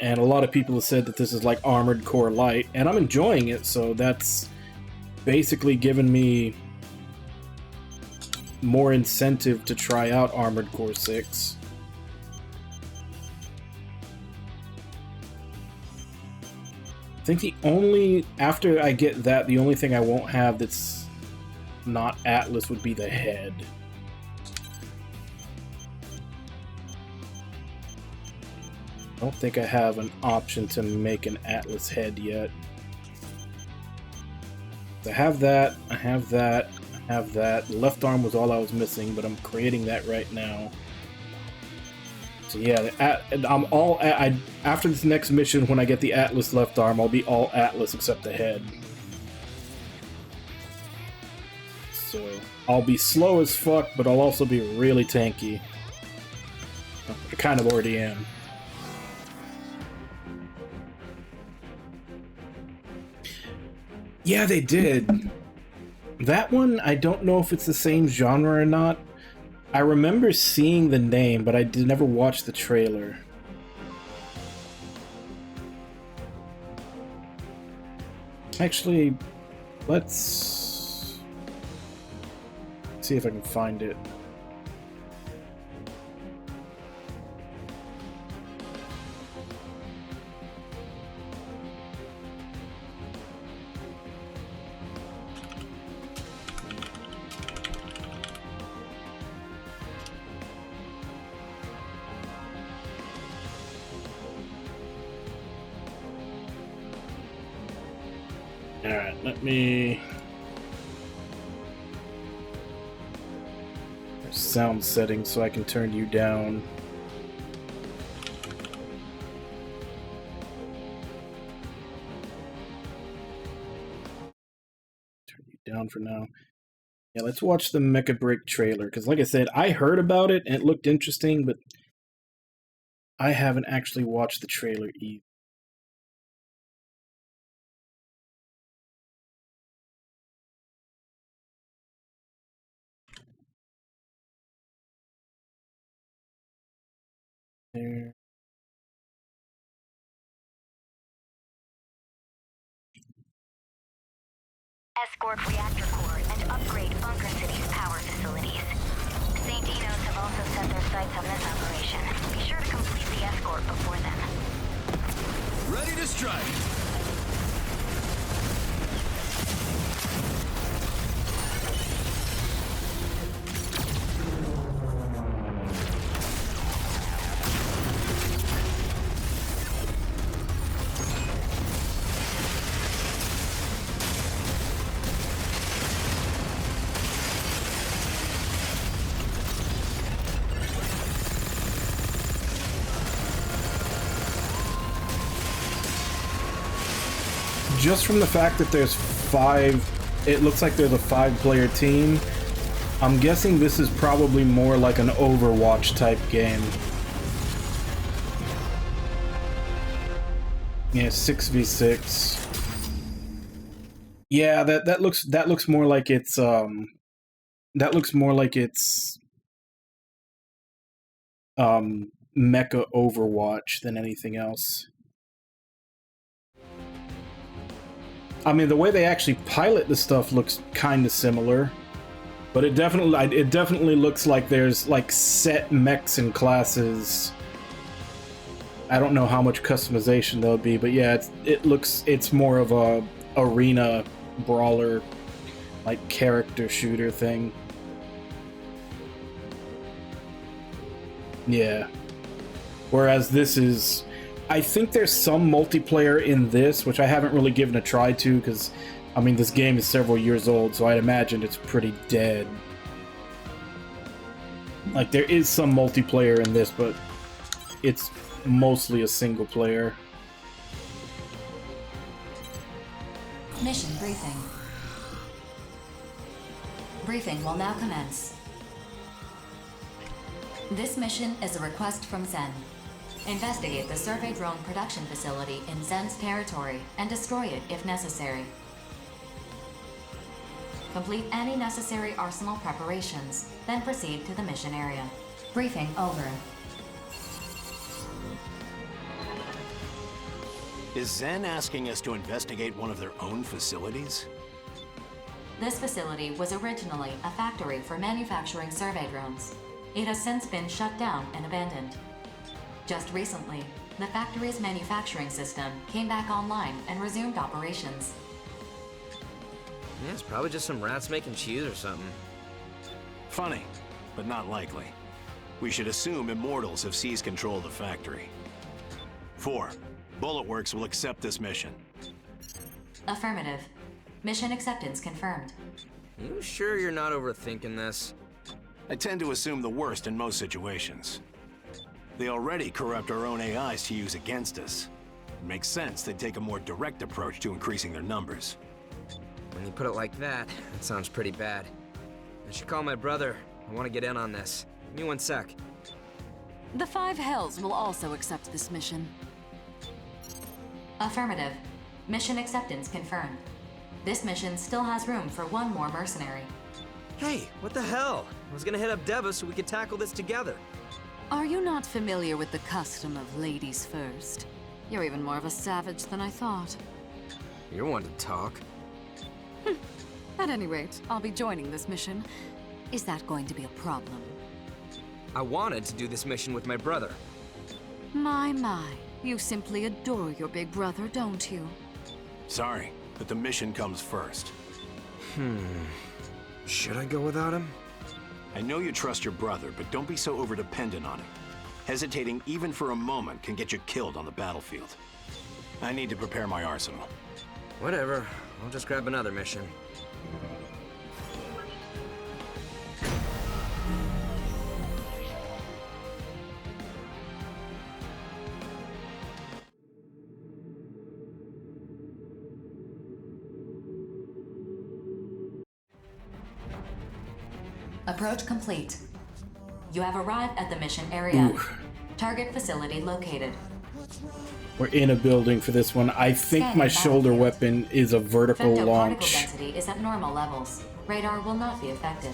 And a lot of people have said that this is like Armored Core Light, and I'm enjoying it, so that's basically given me more incentive to try out Armored Core 6. I think the only, after I get that, the only thing I won't have that's not Atlas would be the head. I don't think I have an option to make an Atlas head yet. So I have that, I have that, I have that. The left arm was all I was missing, but I'm creating that right now. So yeah, I'm all after this next mission, when I get the Atlas left arm, I'll be all Atlas except the head. So I'll be slow as fuck, but I'll also be really tanky. I kind of already am. Yeah, they did. That one, I don't know if it's the same genre or not. I remember seeing the name, but I did never watch the trailer. Actually, let's see if I can find it. Alright, let me... sound settings so I can turn you down. Turn you down for now. Yeah, let's watch the Mecha Break trailer, because like I said, I heard about it and it looked interesting, but I haven't actually watched the trailer either. There. Escort reactor core and upgrade Bunker City's power facilities. St. Dino's have also set their sights on this operation. Be sure to complete the escort before then. Ready to strike. Just from the fact that there's 5, it looks like there's a 5-player team. I'm guessing this is probably more like an Overwatch type game. Yeah, 6v6. Yeah, that looks more like it's mecha Overwatch than anything else. I mean, the way they actually pilot the stuff looks kind of similar, but it definitely looks like there's like set mechs and classes. I don't know how much customization there'll be, but yeah, it's more of a arena brawler, like character shooter thing. Yeah. Whereas this is, I think there's some multiplayer in this, which I haven't really given a try to, because, I mean, this game is several years old, so I'd imagine it's pretty dead. Like, there is some multiplayer in this, but it's mostly a single player. Mission briefing. Briefing will now commence. This mission is a request from Zen. Investigate the survey drone production facility in Zen's territory and destroy it if necessary. Complete any necessary arsenal preparations, then proceed to the mission area. Briefing over. Is Zen asking us to investigate one of their own facilities? This facility was originally a factory for manufacturing survey drones. It has since been shut down and abandoned. Just recently, the factory's manufacturing system came back online and resumed operations. Yeah, it's probably just some rats making cheese or something. Funny, but not likely. We should assume Immortals have seized control of the factory. 4. Bullet Works will accept this mission. Affirmative. Mission acceptance confirmed. You sure you're not overthinking this? I tend to assume the worst in most situations. They already corrupt our own AIs to use against us. It makes sense they take a more direct approach to increasing their numbers. When you put it like that, that sounds pretty bad. I should call my brother. I want to get in on this. Give me 1 sec. The 5 Hells will also accept this mission. Affirmative. Mission acceptance confirmed. This mission still has room for 1 more mercenary. Hey, what the hell? I was gonna hit up Deva so we could tackle this together. Are you not familiar with the custom of ladies first? You're even more of a savage than I thought. You're one to talk. At any rate, I'll be joining this mission. Is that going to be a problem? I wanted to do this mission with my brother. My. You simply adore your big brother, don't you? Sorry, but the mission comes first. Should I go without him? I know you trust your brother, but don't be so overdependent on him. Hesitating even for a moment can get you killed on the battlefield. I need to prepare my arsenal. Whatever. I'll just grab another mission. Approach complete. You have arrived at the mission area. Target facility located. We're in a building for this one. I think Scanning my shoulder battlefield. weapon is a vertical Femto particle launch. density is at normal levels. Radar will not be affected.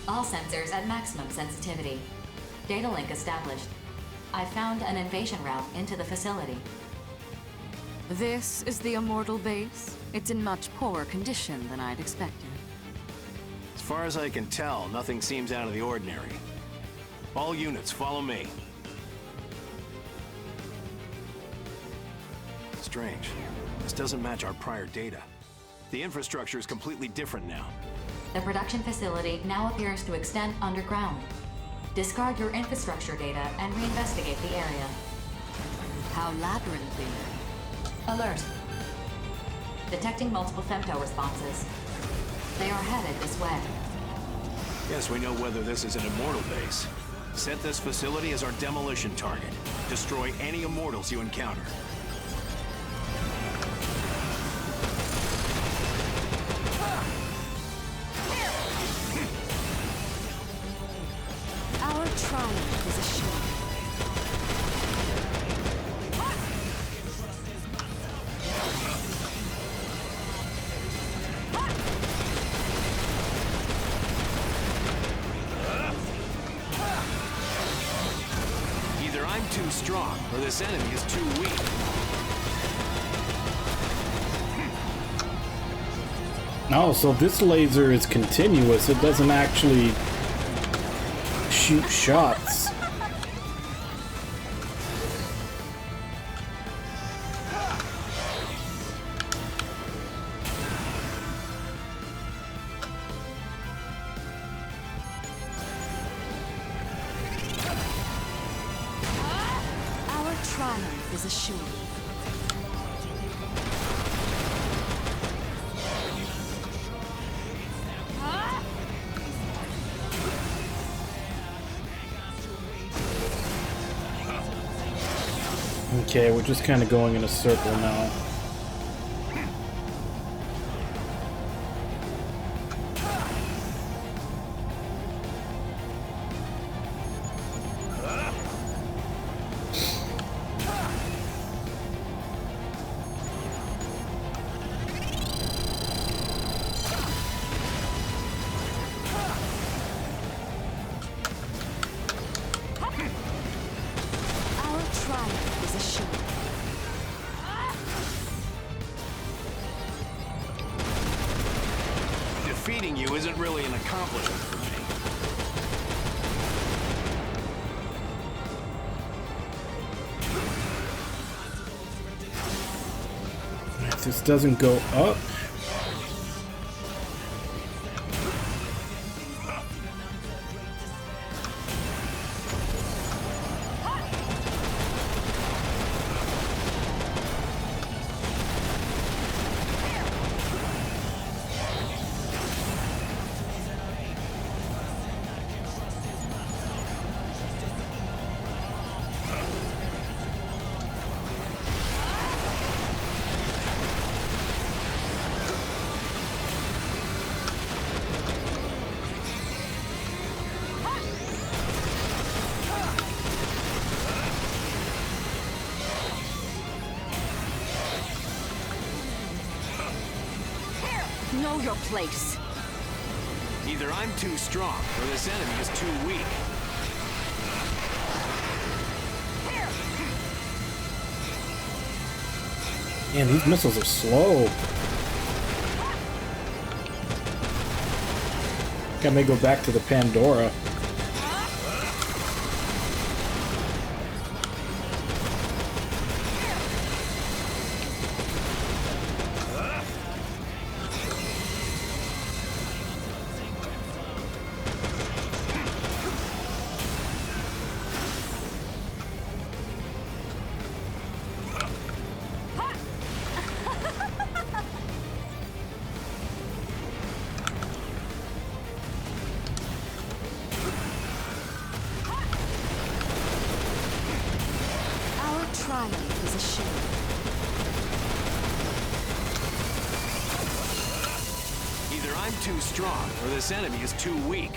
All sensors at maximum sensitivity. Data link established. I found an invasion route into the facility. This is the Immortal base. It's in much poorer condition than I'd expected. As far as I can tell, nothing seems out of the ordinary. All units, follow me. Strange. This doesn't match our prior data. The infrastructure is completely different now. The production facility now appears to extend underground. Discard your infrastructure data and reinvestigate the area. How labyrinthy. Alert. Detecting multiple femto responses. They are headed this way. Yes, we know whether this is an Immortal base. Set this facility as our demolition target. Destroy any Immortals you encounter. Our triumph is assured. Either I'm too strong, or this enemy is too weak. Oh, so this laser is continuous. It doesn't actually shoot shots. Our triumph is assured. Okay, we're just kind of going in a circle now. Our triumph is assured. Defeating you isn't really an accomplishment for me. If this doesn't go up. Know your place. Either I'm too strong, or this enemy is too weak. Man, these missiles are slow. I may go back to the Pandora. Our triumph is assured. Either I'm too strong, or this enemy is too weak.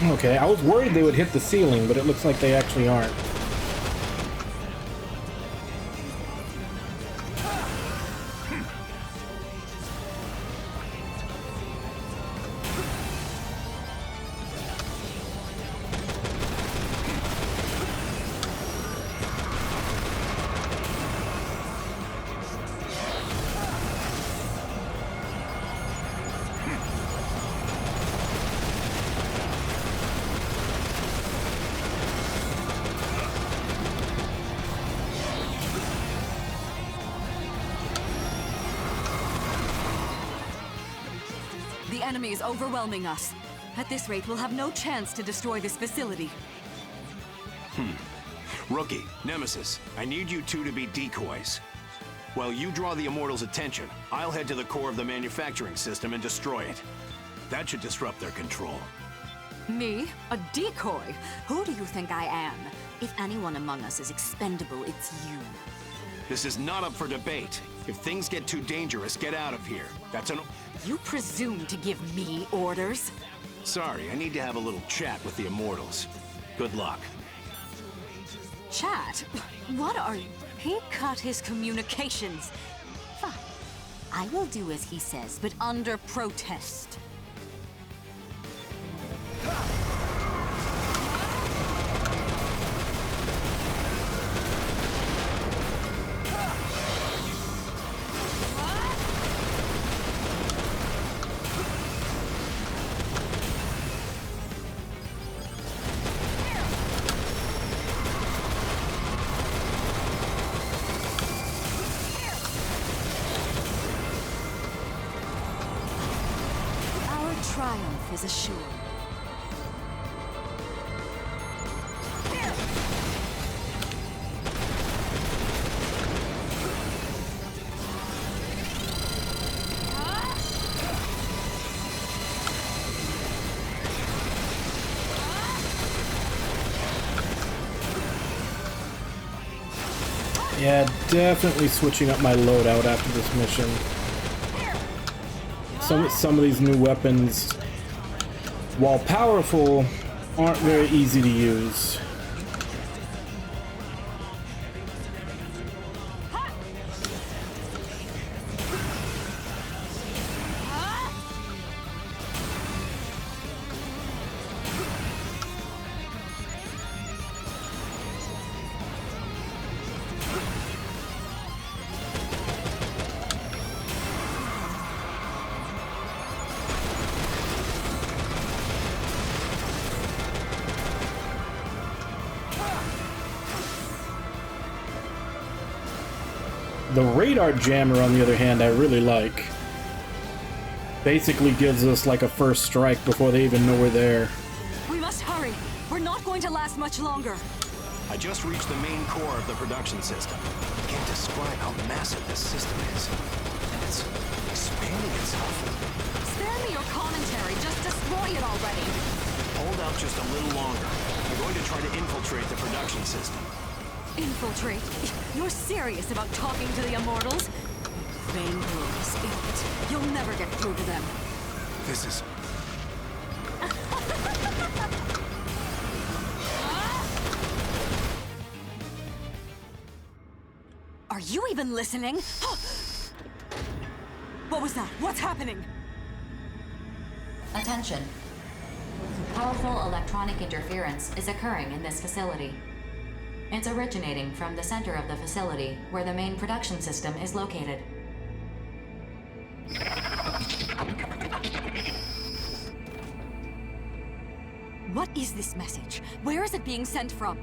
Okay, I was worried they would hit the ceiling, but it looks like they actually aren't. The enemy is overwhelming us. At this rate, we'll have no chance to destroy this facility. Rookie, Nemesis, I need you two to be decoys. While you draw the Immortals' attention, I'll head to the core of the manufacturing system and destroy it. That should disrupt their control. Me? A decoy? Who do you think I am? If anyone among us is expendable, it's you. This is not up for debate. If things get too dangerous, get out of here. That's an... You presume to give me orders? Sorry, I need to have a little chat with the Immortals. Good luck. Chat? What are you? He cut his communications. Fine. I will do as he says, but under protest. Triumph is assured. Yeah, definitely switching up my loadout after this mission. Some of these new weapons, while powerful, aren't very easy to use. The radar jammer, on the other hand, I really like. Basically gives us like a first strike before they even know we're there. We must hurry. We're not going to last much longer. I just reached the main core of the production system. I can't describe how massive this system is. And it's expanding itself. Spare me your commentary. Just destroy it already. Hold out just a little longer. I'm going to try to infiltrate the production system. Infiltrate? You're serious about talking to the Immortals? Vainglorious idiot. You'll never get through to them. This is... Are you even listening? What was that? What's happening? Attention. Powerful electronic interference is occurring in this facility. It's originating from the center of the facility, where the main production system is located. What is this message? Where is it being sent from?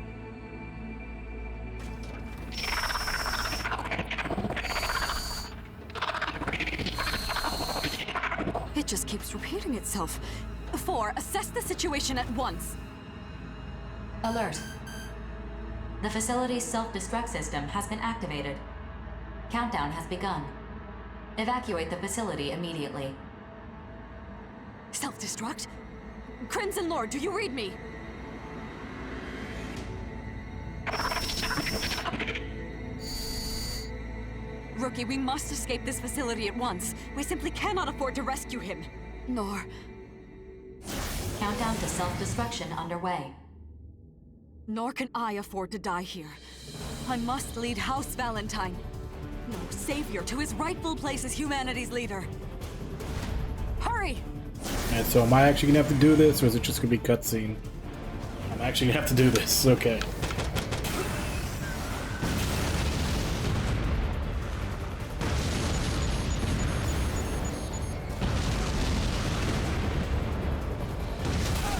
It just keeps repeating itself. 4, assess the situation at once. Alert. The facility's self-destruct system has been activated. Countdown has begun. Evacuate the facility immediately. Self-destruct? Crimson Lord, do you read me? Rookie, we must escape this facility at once. We simply cannot afford to rescue him. Nor... Countdown to self-destruction underway. Nor can I afford to die here. I must lead House Valentine. No savior to his rightful place as humanity's leader. Hurry! And so am I actually gonna have to do this, or is it just gonna be cutscene? I'm actually gonna have to do this, okay.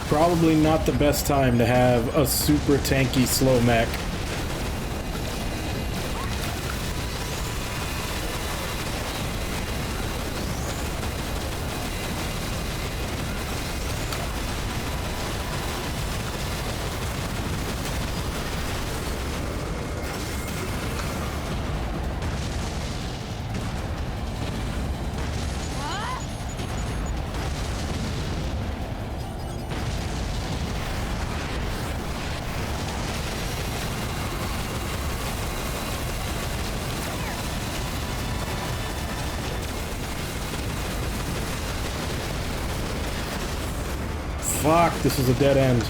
Probably not the best time to have a super tanky slow mech. Fuck, this is a dead end.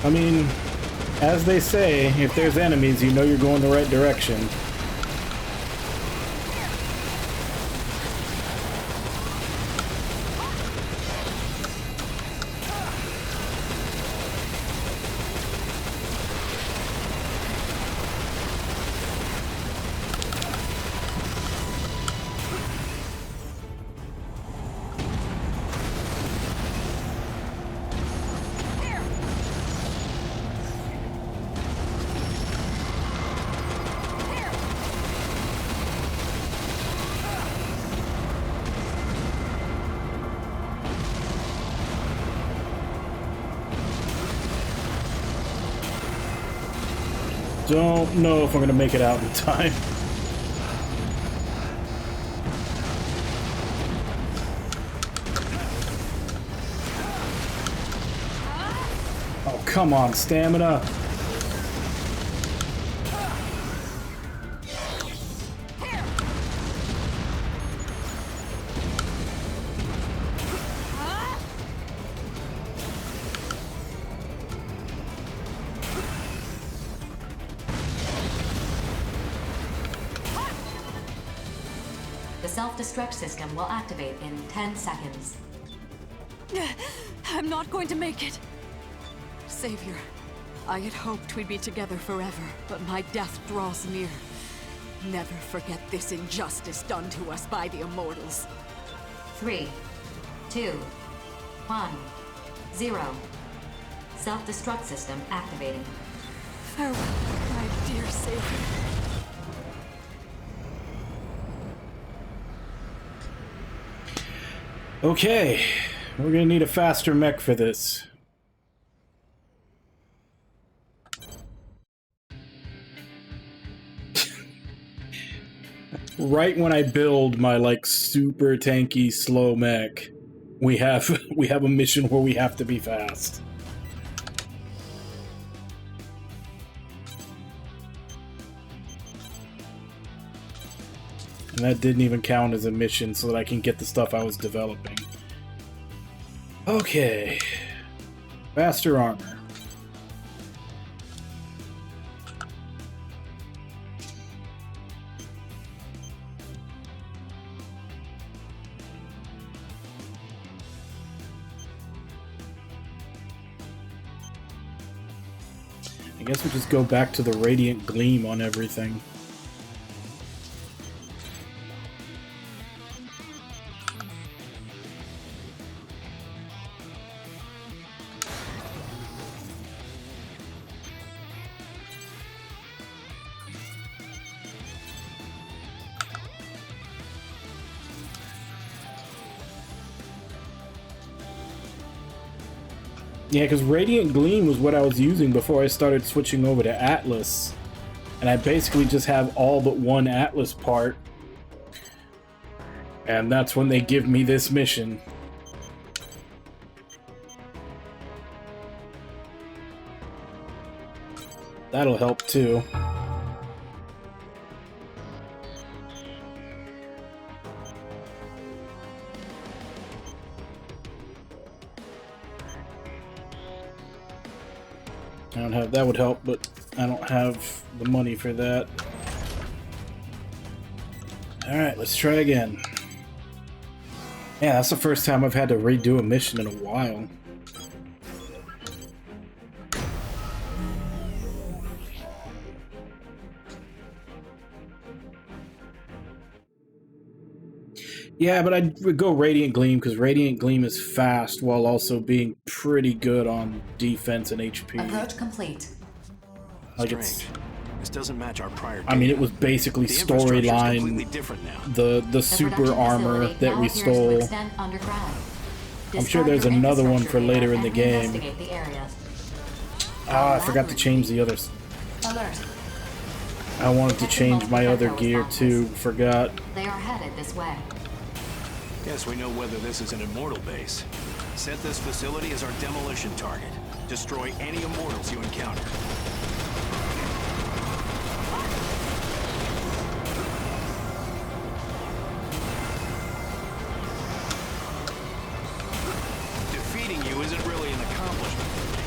I mean, as they say, if there's enemies, you know you're going the right direction. Don't know if I'm gonna make it out in time. Oh, come on, stamina. The self-destruct system will activate in 10 seconds. I'm not going to make it. Savior, I had hoped we'd be together forever, but my death draws near. Never forget this injustice done to us by the Immortals. 3, 2, 1, 0. Self-destruct system activating. Farewell, my dear Savior. Okay, we're gonna need a faster mech for this. Right when I build my like super tanky slow mech, we have a mission where we have to be fast. And that didn't even count as a mission so that I can get the stuff I was developing. Okay. Faster armor. I guess we just go back to the radiant gleam on everything. Yeah, because Radiant Gleam was what I was using before I started switching over to Atlas. And I basically just have all but one Atlas part. And that's when they give me this mission. That'll help too. I don't have, that would help, but I don't have the money for that. Alright, let's try again. Yeah, that's the first time I've had to redo a mission in a while. Yeah, but I would go Radiant Gleam because Radiant Gleam is fast while also being pretty good on defense and HP. Approach complete. Like Strange. This doesn't match our prior data. I mean, it was basically storyline. The super armor that we stole. I'm sure there's another one for later in the game. Ah, I forgot to change the others. Alert. I wanted to change my other gear too. Forgot. They are headed this way. Guess we know whether this is an immortal base. Set this facility as our demolition target. Destroy any immortals you encounter. Defeating you isn't really an accomplishment for me.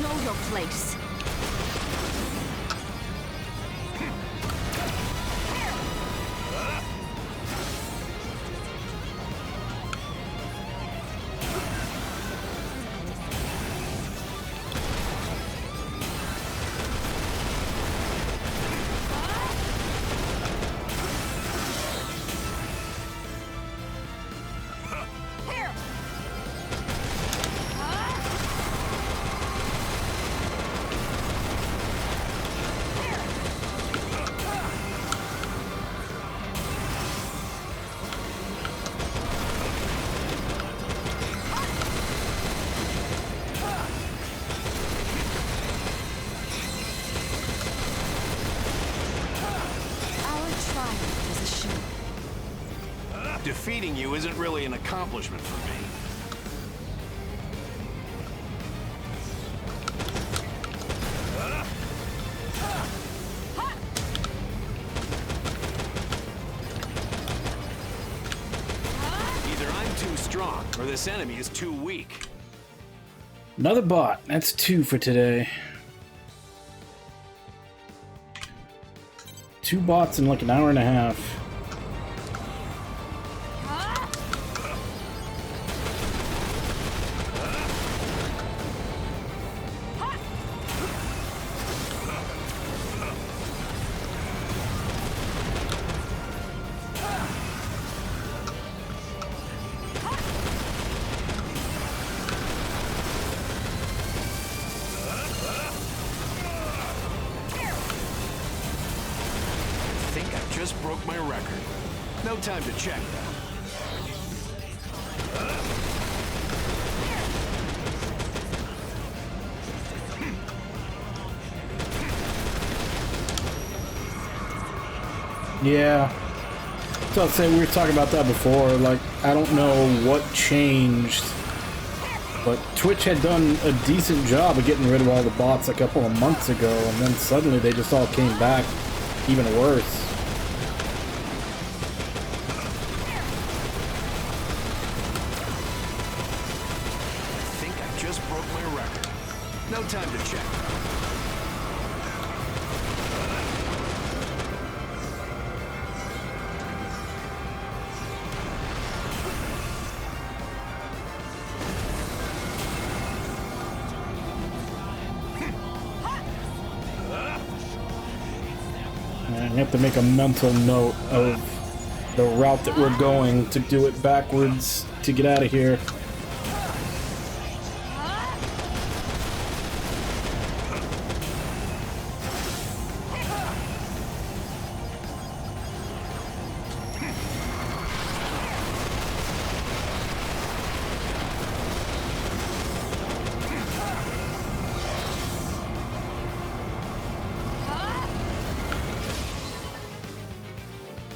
Know your place. Defeating you isn't really an accomplishment for me. Either I'm too strong, or this enemy is too weak. Another bot. That's 2 for today. 2 bots in like an hour and a half. Just broke my record. No time to check, though. Yeah. So I'd say we were talking about that before. Like, I don't know what changed, but Twitch had done a decent job of getting rid of all the bots a couple of months ago, and then suddenly they just all came back even worse. No time to check. I have to make a mental note of the route that we're going to do it backwards to get out of here.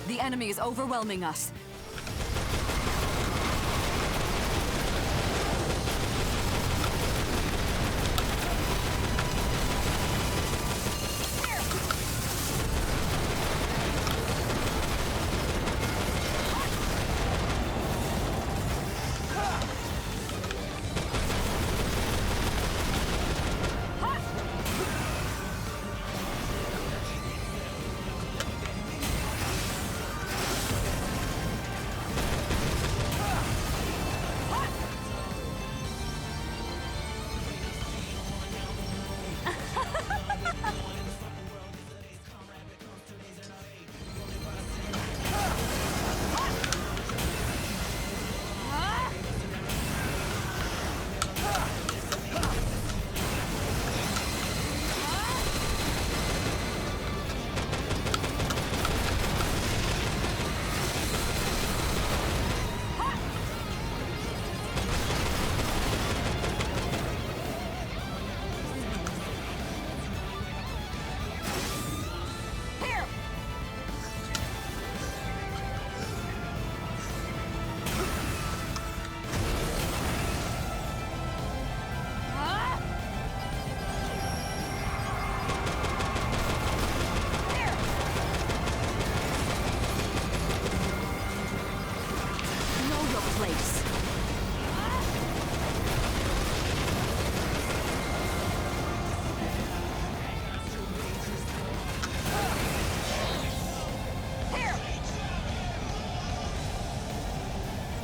The enemy is overwhelming us.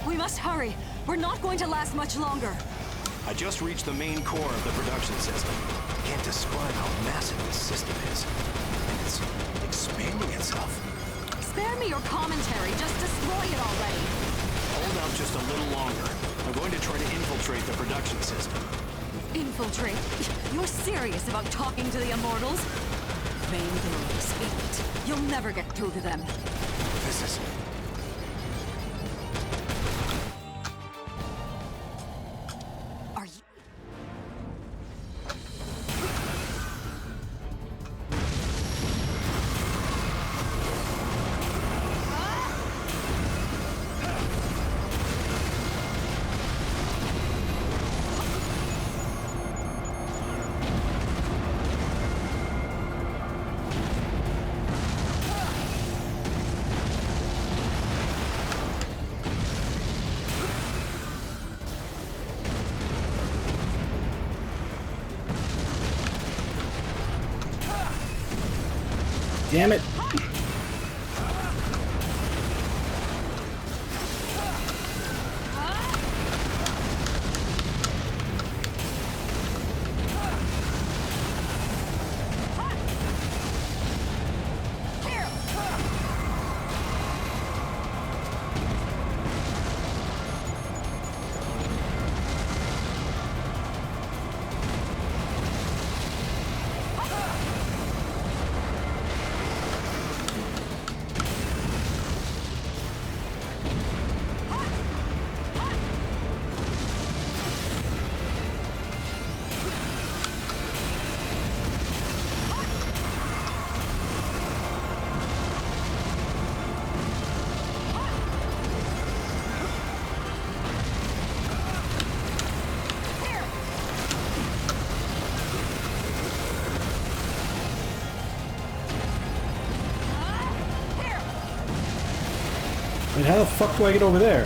We must hurry. We're not going to last much longer. I just reached the main core of the production system. Can't describe how massive this system is. And it's expanding itself. Spare me your commentary. Just destroy it already. Hold out just a little longer. I'm going to try to infiltrate the production system. Infiltrate? You're serious about talking to the Immortals? Vainglorious idiot. You'll never get through to them. This is... Are you... Damn it. And how the fuck do I get over there?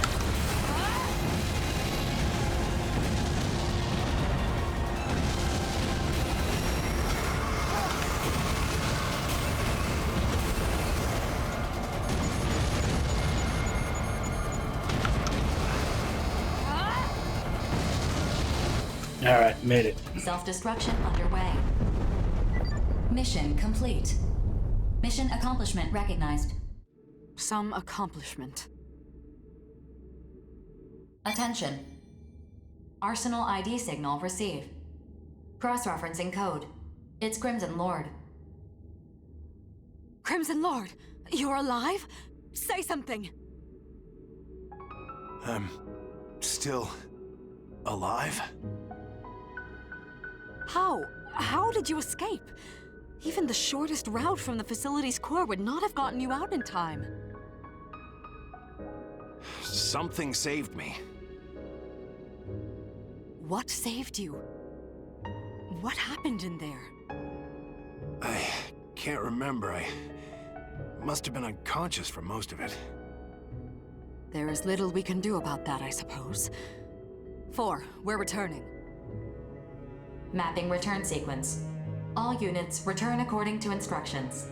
Alright, made it. Self-destruction underway. Mission complete. Mission accomplishment recognized. Some accomplishment. Attention. Arsenal ID signal received. Cross-referencing code. It's Crimson Lord. Crimson Lord, you're alive? Say something! I'm still alive? How? How did you escape? Even the shortest route from the facility's core would not have gotten you out in time. Something saved me. What saved you? What happened in there? I can't remember. I must have been unconscious for most of it. There is little we can do about that, I suppose. 4, we're returning. Mapping return sequence. All units return according to instructions.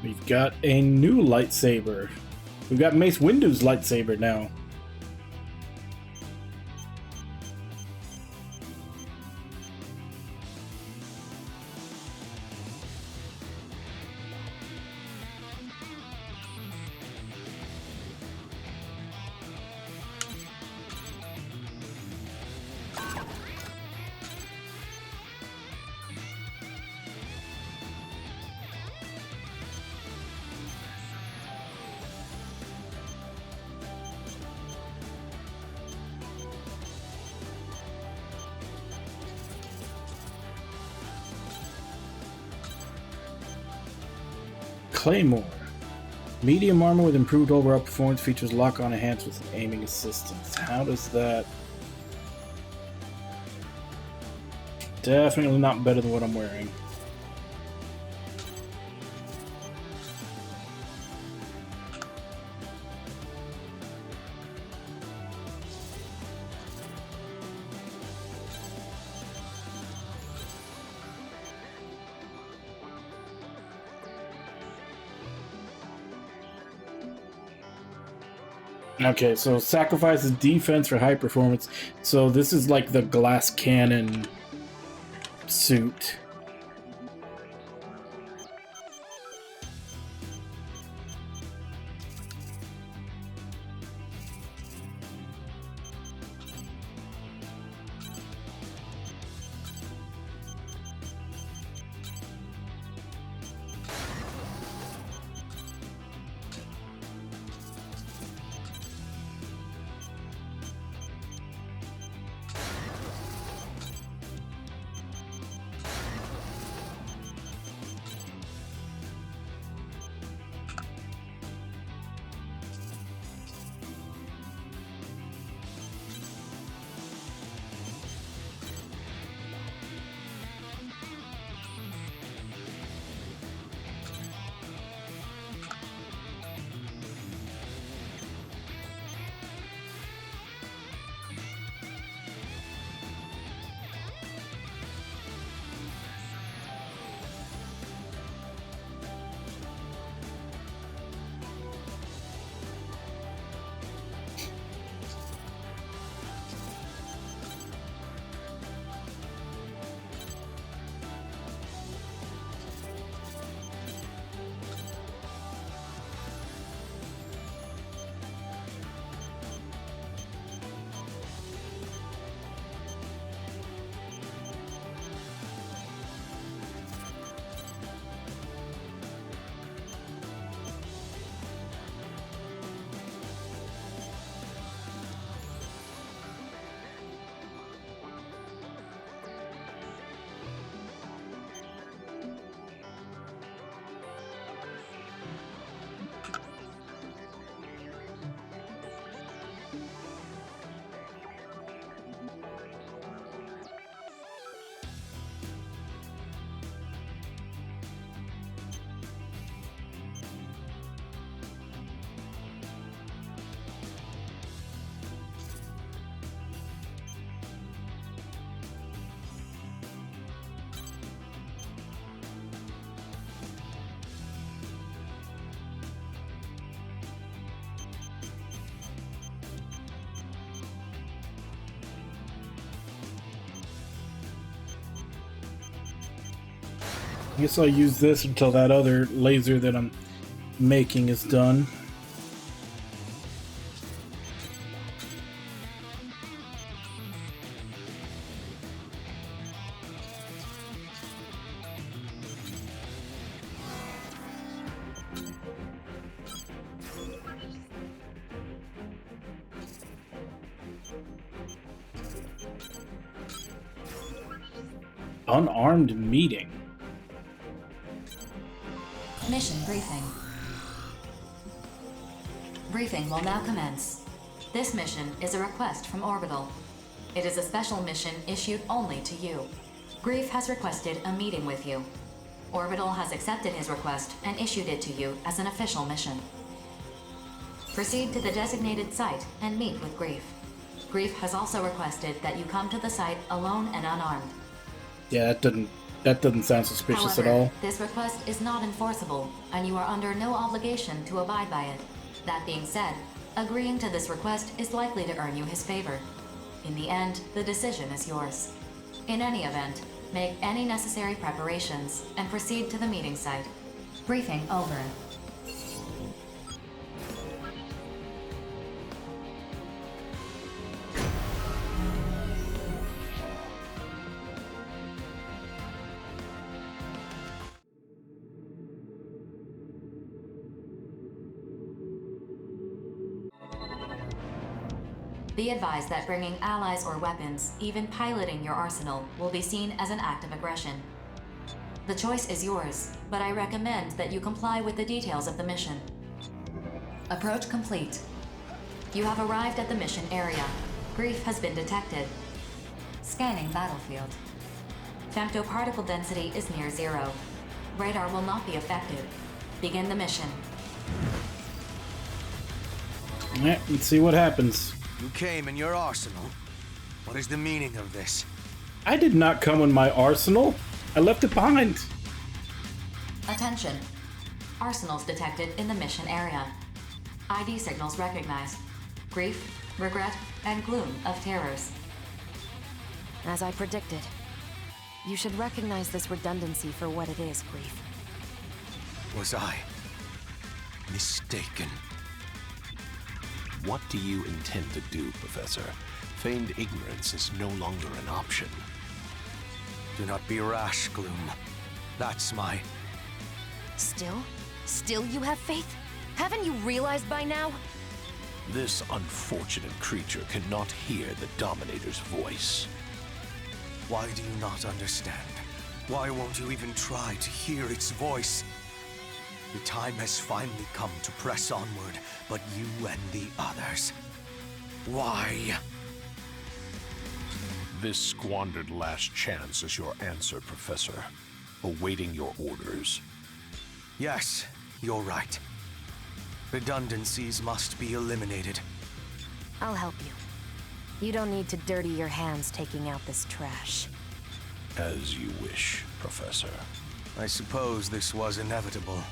We've got a new lightsaber. We've got Mace Windu's lightsaber now. Claymore. Medium armor with improved overall performance, features lock-on enhancements and aiming assistance. How does that... Definitely not better than what I'm wearing. Okay, so sacrifices defense for high performance. So this is like the glass cannon suit. I guess I'll use this until that other laser that I'm making is done. Unarmed meeting. Mission briefing. Briefing will now commence. This mission is a request from Orbital. It is a special mission issued only to you. Grief has requested a meeting with you. Orbital has accepted his request and issued it to you as an official mission. Proceed to the designated site and meet with Grief. Grief has also requested that you come to the site alone and unarmed. Yeah, that doesn't sound suspicious However, at all. this request is not enforceable, and you are under no obligation to abide by it. That being said, agreeing to this request is likely to earn you his favor. In the end, the decision is yours. In any event, make any necessary preparations and proceed to the meeting site. Briefing over. Be advised that bringing allies or weapons, even piloting your arsenal, will be seen as an act of aggression. The choice is yours, but I recommend that you comply with the details of the mission. Approach complete. You have arrived at the mission area. Grief has been detected. Scanning battlefield. Femtoparticle density is near zero. Radar will not be affected. Begin the mission. Yeah, let's see what happens. You came in your arsenal. What is the meaning of this? I did not come in my arsenal. I left it behind. Attention. Arsenals detected in the mission area. ID signals recognized. Grief, regret, and gloom of terrors. As I predicted. You should recognize this redundancy for what it is, Grief. Was I mistaken? What do you intend to do, Professor? Feigned ignorance is no longer an option. Do not be rash, Gloom. That's my... Still? Still you have faith? Haven't you realized by now? This unfortunate creature cannot hear the Dominator's voice. Why do you not understand? Why won't you even try to hear its voice? The time has finally come to press onward, but you and the others. Why? This squandered last chance is your answer, Professor. Awaiting your orders. Yes, you're right. Redundancies must be eliminated. I'll help you. You don't need to dirty your hands taking out this trash. As you wish, Professor. I suppose this was inevitable.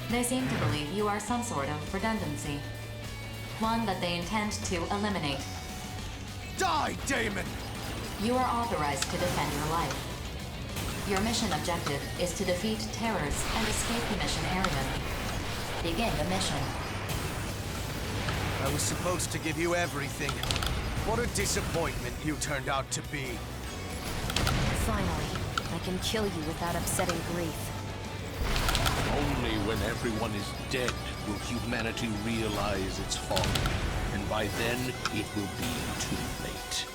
They seem to believe you are some sort of redundancy. One that they intend to eliminate. Die, Daemon! You are authorized to defend your life. Your mission objective is to defeat terrors and escape the mission area. Begin the mission. I was supposed to give you everything. What a disappointment you turned out to be. Finally, I can kill you without upsetting Grief. Only when everyone is dead will humanity realize its fall. And by then, it will be too late.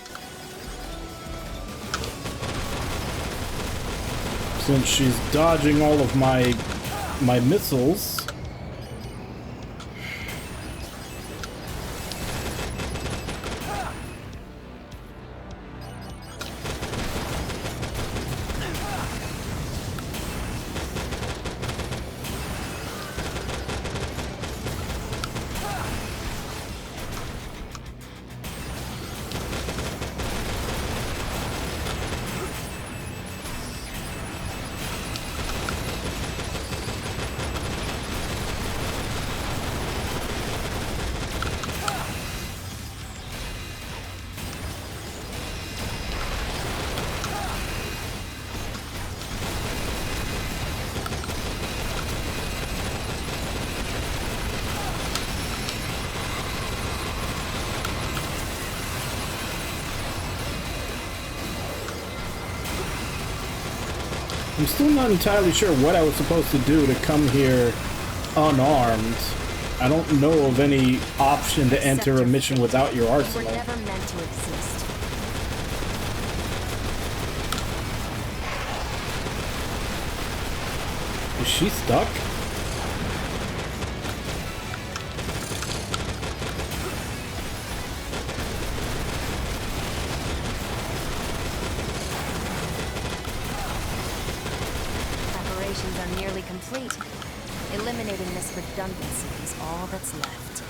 Since she's dodging all of my missiles. I'm still not entirely sure what I was supposed to do to come here unarmed. I don't know of any option to enter a mission without your arsenal. We're never meant to exist. Is she stuck? Preparations are nearly complete. Eliminating this redundancy is all that's left.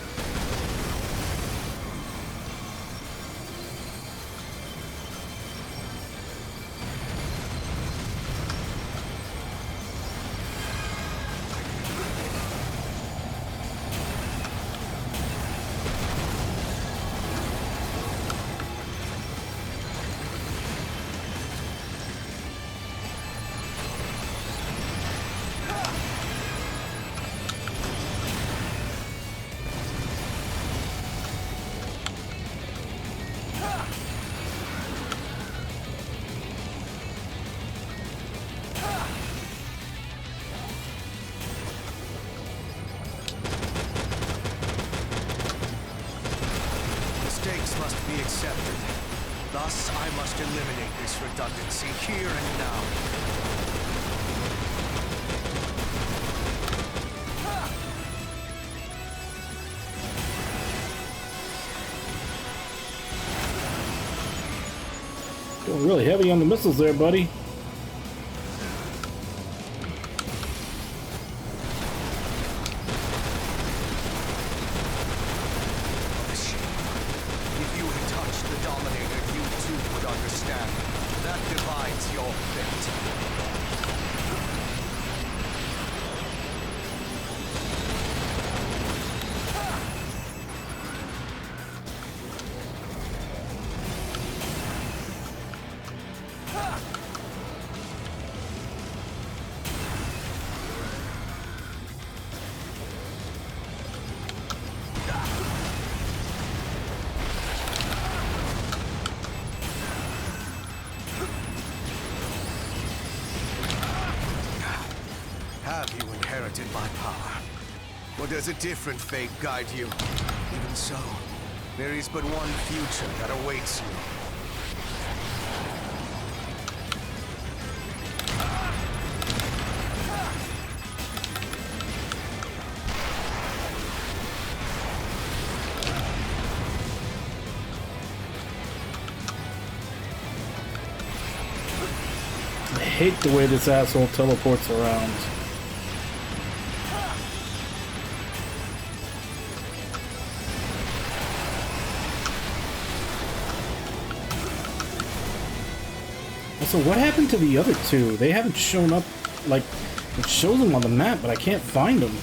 Mistakes must be accepted. Thus, I must eliminate this redundancy here and now. Going really heavy on the missiles there, buddy. If you had touched the Dominator, you too would understand. That divides your fate. Have you inherited my power? Or does a different fate guide you? Even so, there is but one future that awaits you. I hate the way this asshole teleports around. So what happened to the other two? They haven't shown up, like, it shows them on the map, but I can't find them.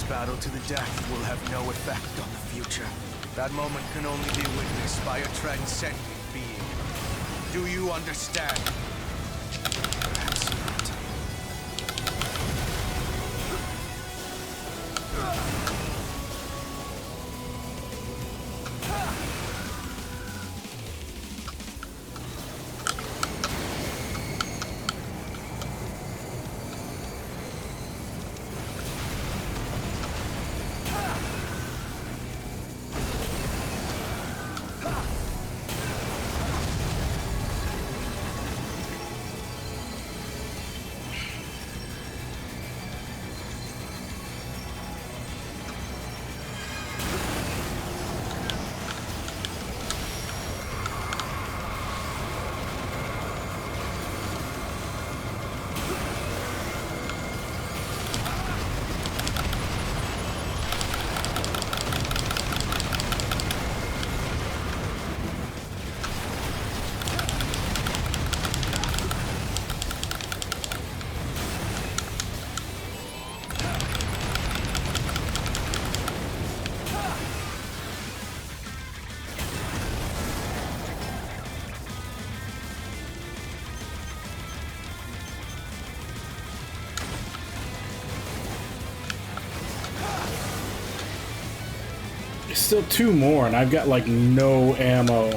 Battle to the death will have no effect on the future. That moment can only be witnessed by a transcendent being. Do you understand? Perhaps not. still 2 more, and I've got like no ammo.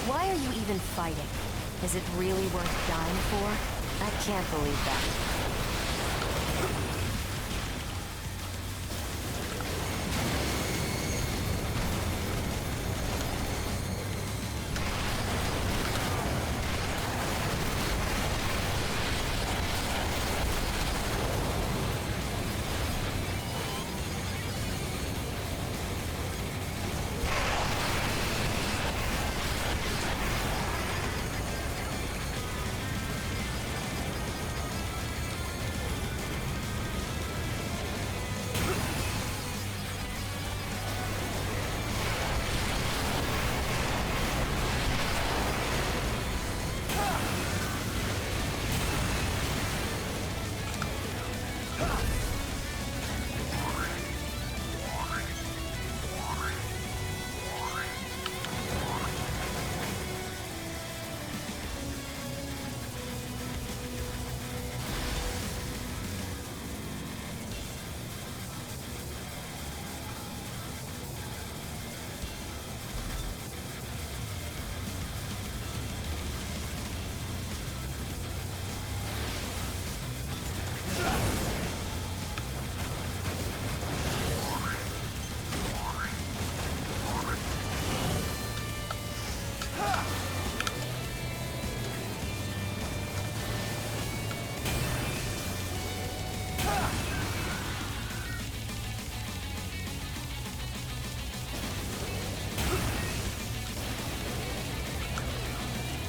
Why are you even fighting? Is it really worth dying for? I can't believe that.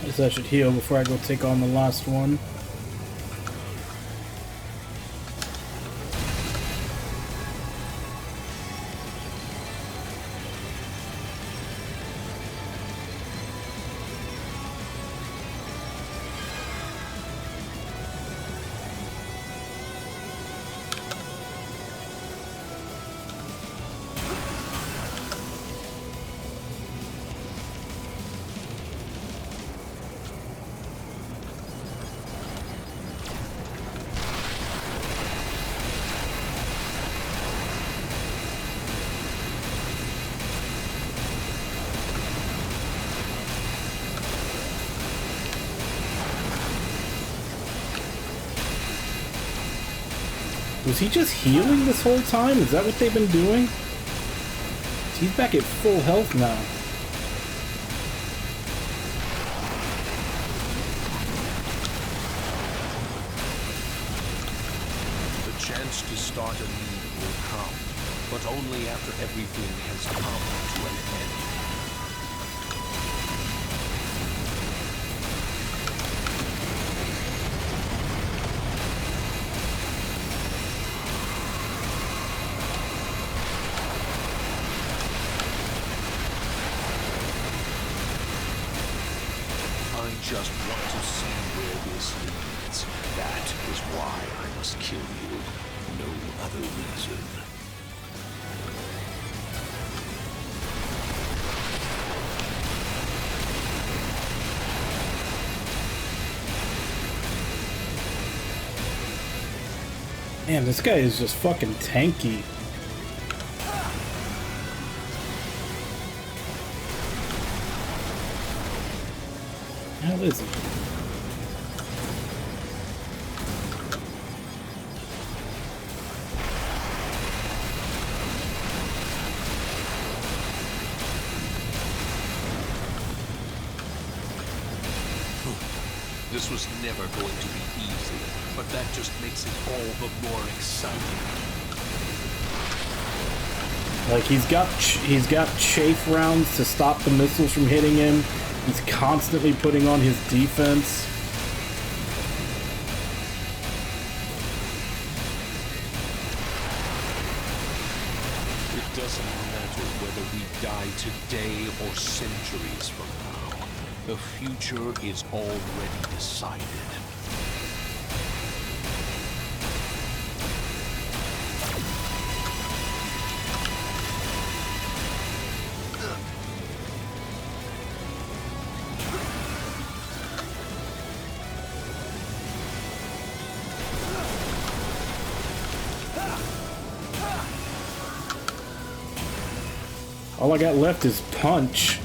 I guess I should heal before I go take on the last one. Was he just healing this whole time? Is that what they've been doing? He's back at full health now. The chance to start anew will come, but only after everything has come to an end. just want to see where this leads. That is why I must kill you. No other reason. Man, this guy is just fucking tanky. How is he? This was never going to be easy, but that just makes it all the more exciting. Like he's got chafe rounds to stop the missiles from hitting him. He's constantly putting on his defense. It doesn't matter whether we die today or centuries from now. The future is already decided. All I got left is punch.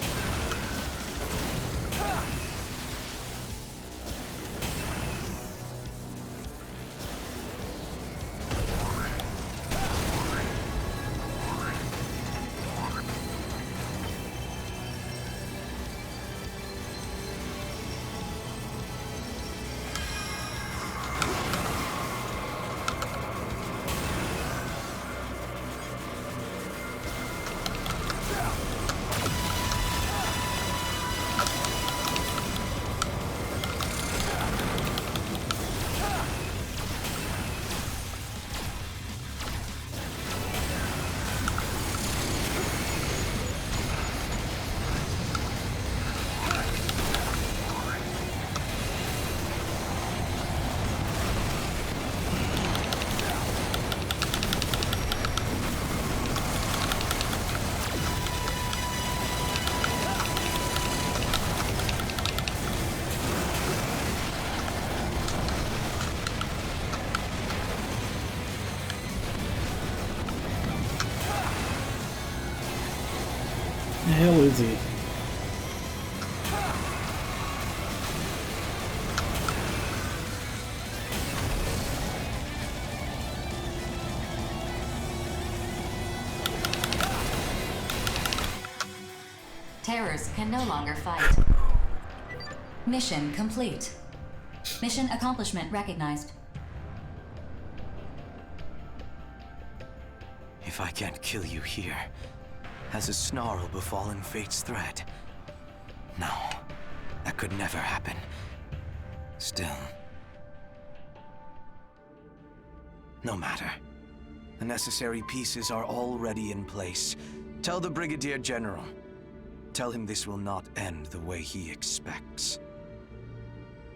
The hell is he? Terrors can no longer fight. Mission complete. Mission accomplishment recognized. If I can't kill you here, has a snarl befallen fate's threat? No, that could never happen. Still, no matter. The necessary pieces are already in place. Tell the Brigadier General. Tell him this will not end the way he expects.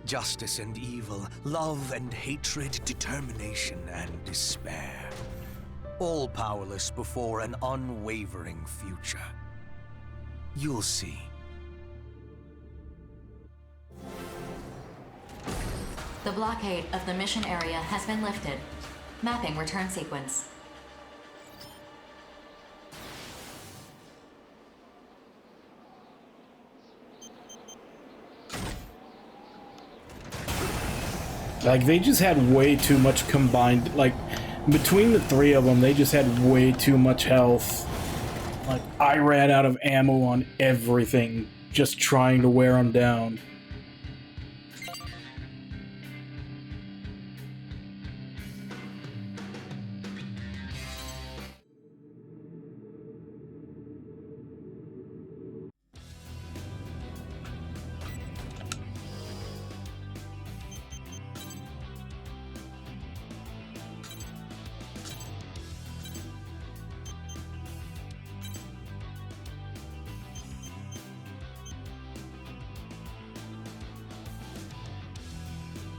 Justice and evil, love and hatred, determination and despair. All powerless before an unwavering future. You'll see. The blockade of the mission area has been lifted. Mapping return sequence. Like, they just had way too much combined, like, between the three of them, they just had way too much health. Like, I ran out of ammo on everything, just trying to wear them down.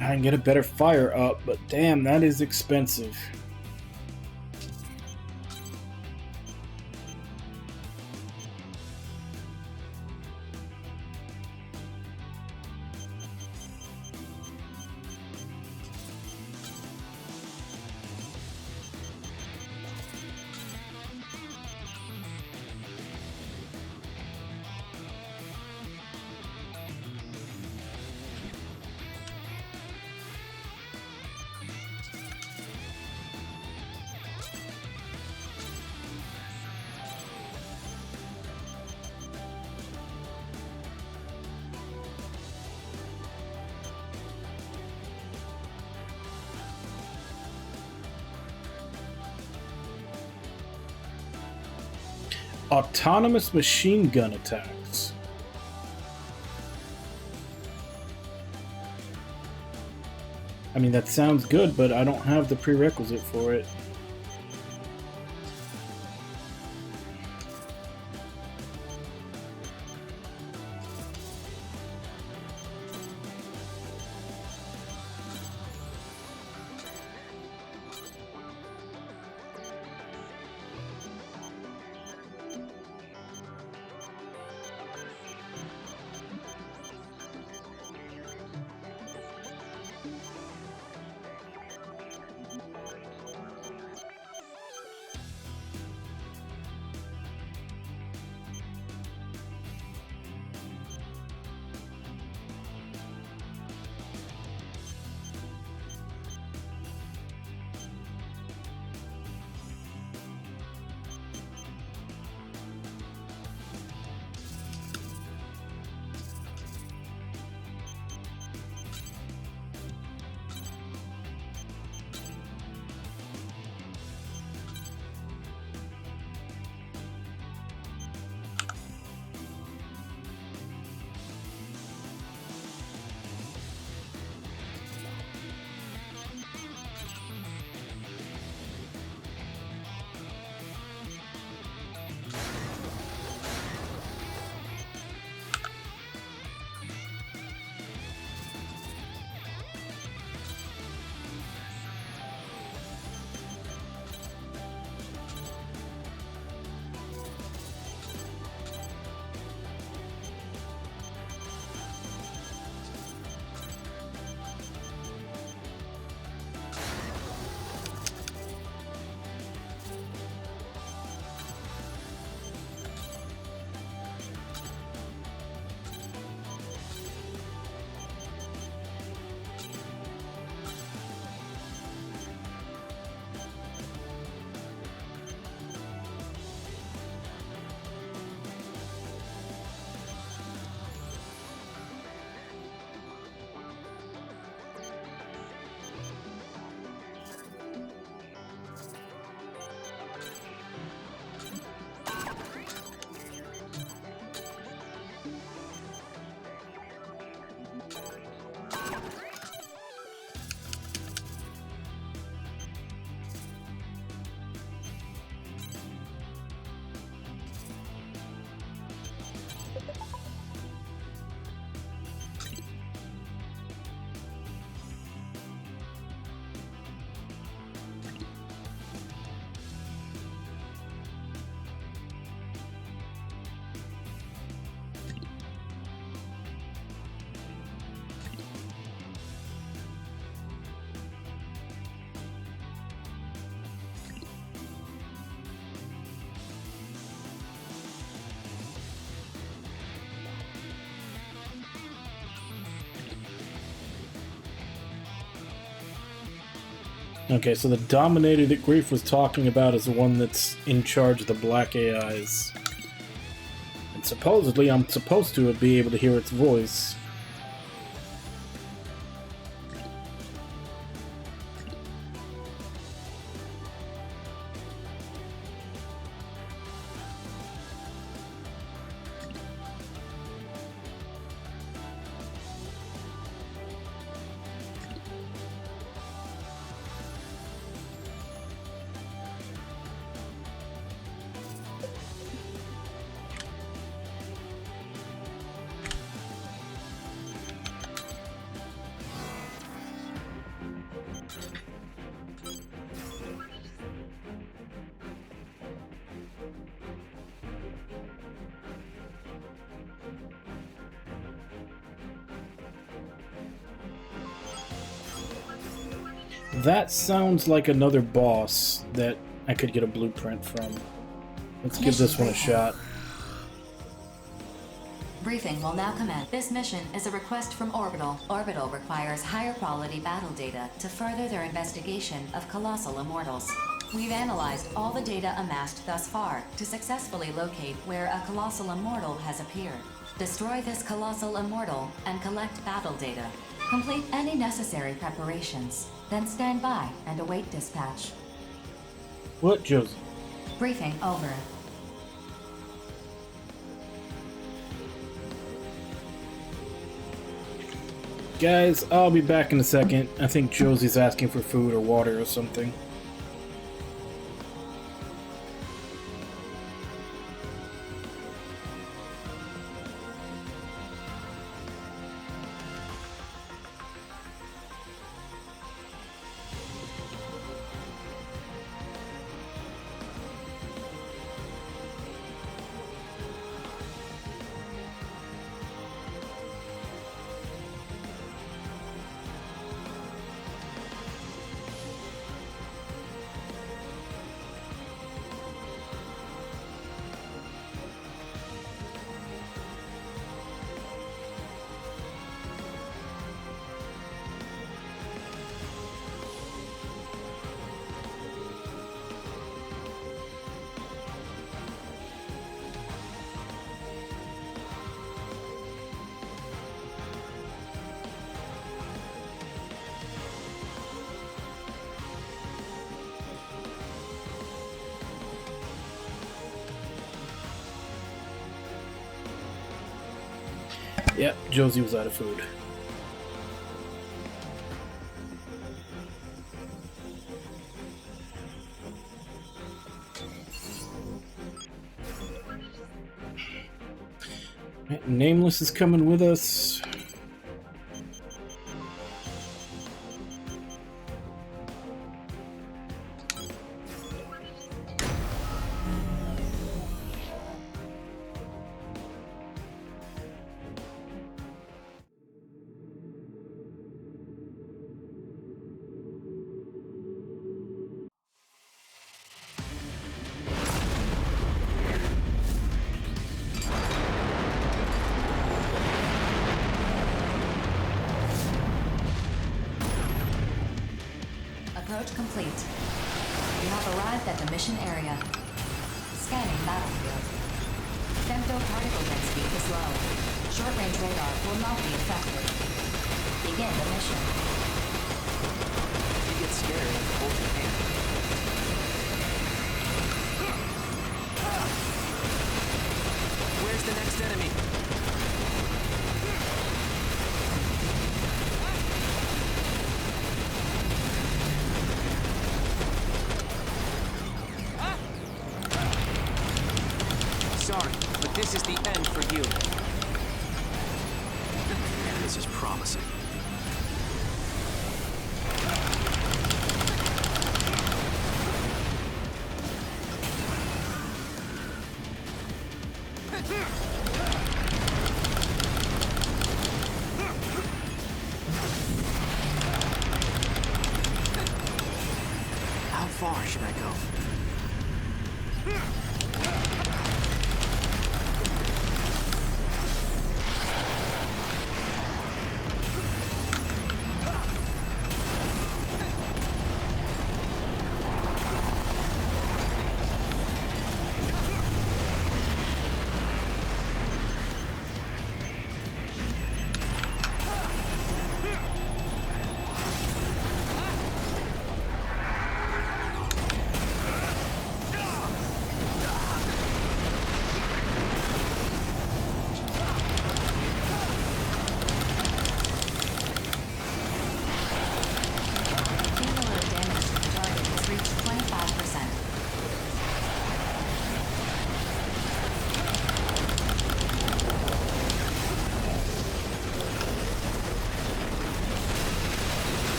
I can get a better fire up, but damn, that is expensive. Autonomous machine gun attacks. I mean, that sounds good, but I don't have the prerequisite for it. Okay, so the Dominator that Grief was talking about is the one that's in charge of the black AIs. And supposedly I'm supposed to be able to hear its voice. That sounds like another boss that I could get a blueprint from. Let's give this one a shot. Briefing will now commence. This mission is a request from Orbital. Orbital requires higher quality battle data to further their investigation of colossal immortals. We've analyzed all the data amassed thus far to successfully locate where a colossal immortal has appeared. Destroy this colossal immortal and collect battle data. Complete any necessary preparations, then stand by and await dispatch. What, Josie? Briefing over. Guys, I'll be back in a second. I think Josie's asking for food or water or something. Yep, Josie was out of food. Nameless is coming with us. Approach complete. You have arrived at the mission area. Scanning battlefield. Femto particle density is low. Short-range radar will not be affected. Begin the mission. If you get scared, hold your hand. Where's the next enemy? Sorry, but this is the end for you. Man, this is promising. How far should I go?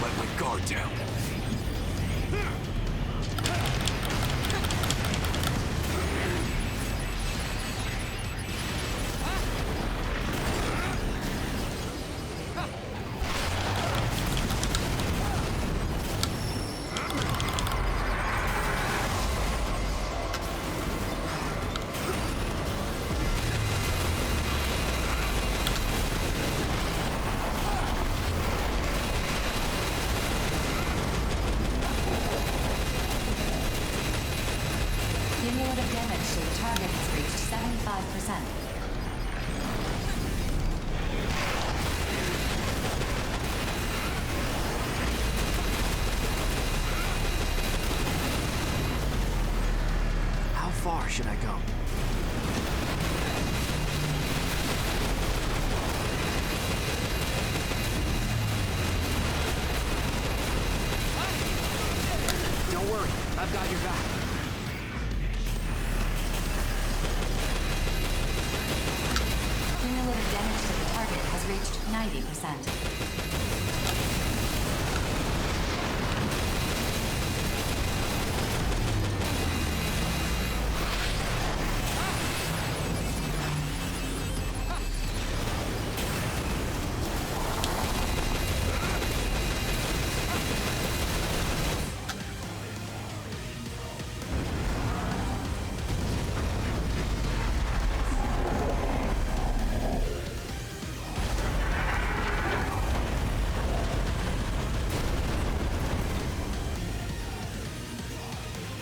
let my guard down. Cumulative damage to the target has reached 75%. How far should I go? Don't worry, I've got your back. Cumulative damage to the target has reached 90%.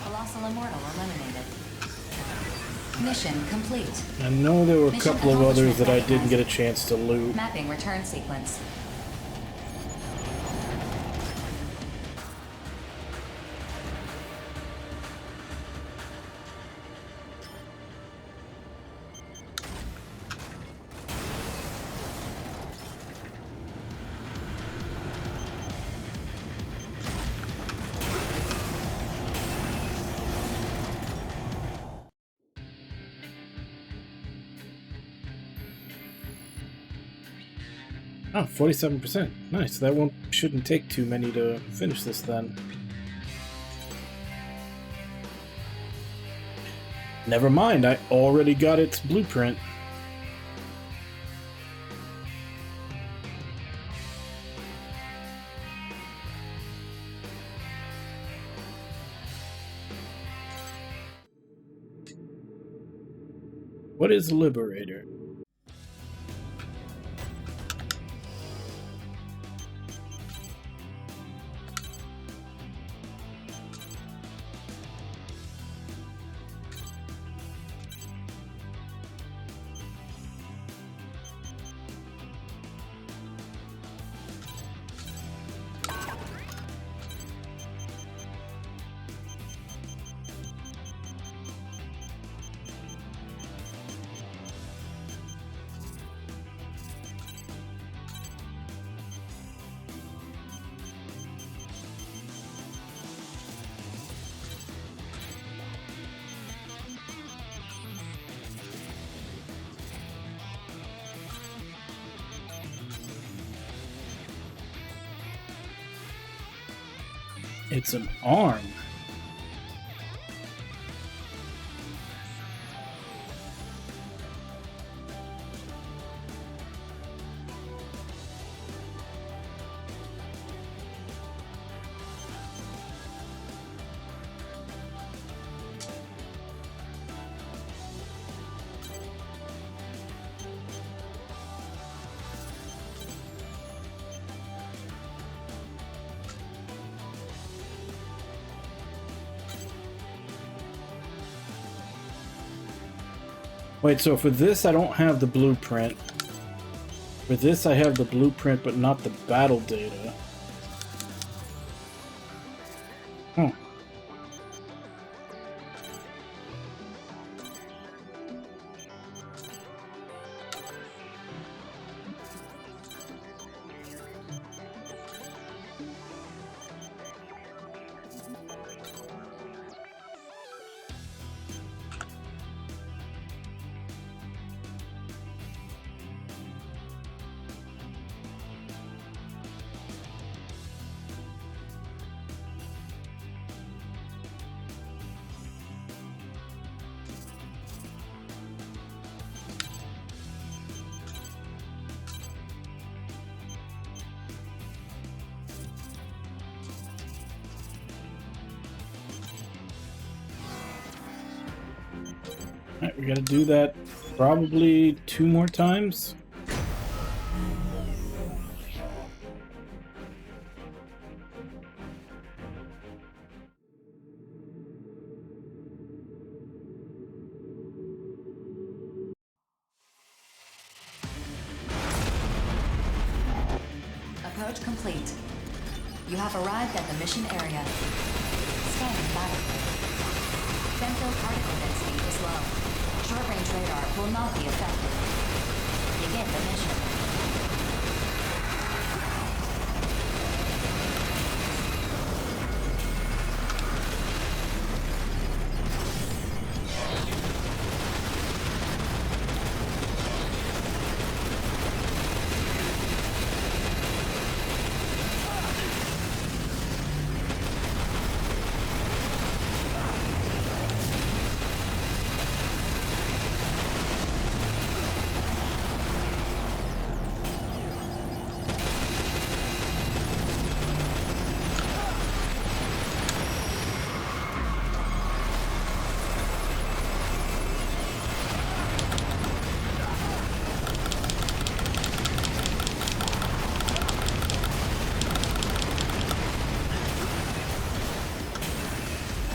Colossal Immortal eliminated. Mission complete. I know there were a Mission couple of others that I accomplishment didn't get a chance to loot. Mapping return sequence. Oh, 47%. Nice. That one shouldn't take too many to finish this then. Never mind, I already got its blueprint. What is Liberator? It's an arm. Wait, so for this I don't have the blueprint. For this I have the blueprint but not the battle data. Hmm. Alright, we gotta do that probably 2 more times. Approach complete. You have arrived at the mission area. Scanning battlefield. Femfield particle density is low. Short-range radar will not be affected. Begin the mission.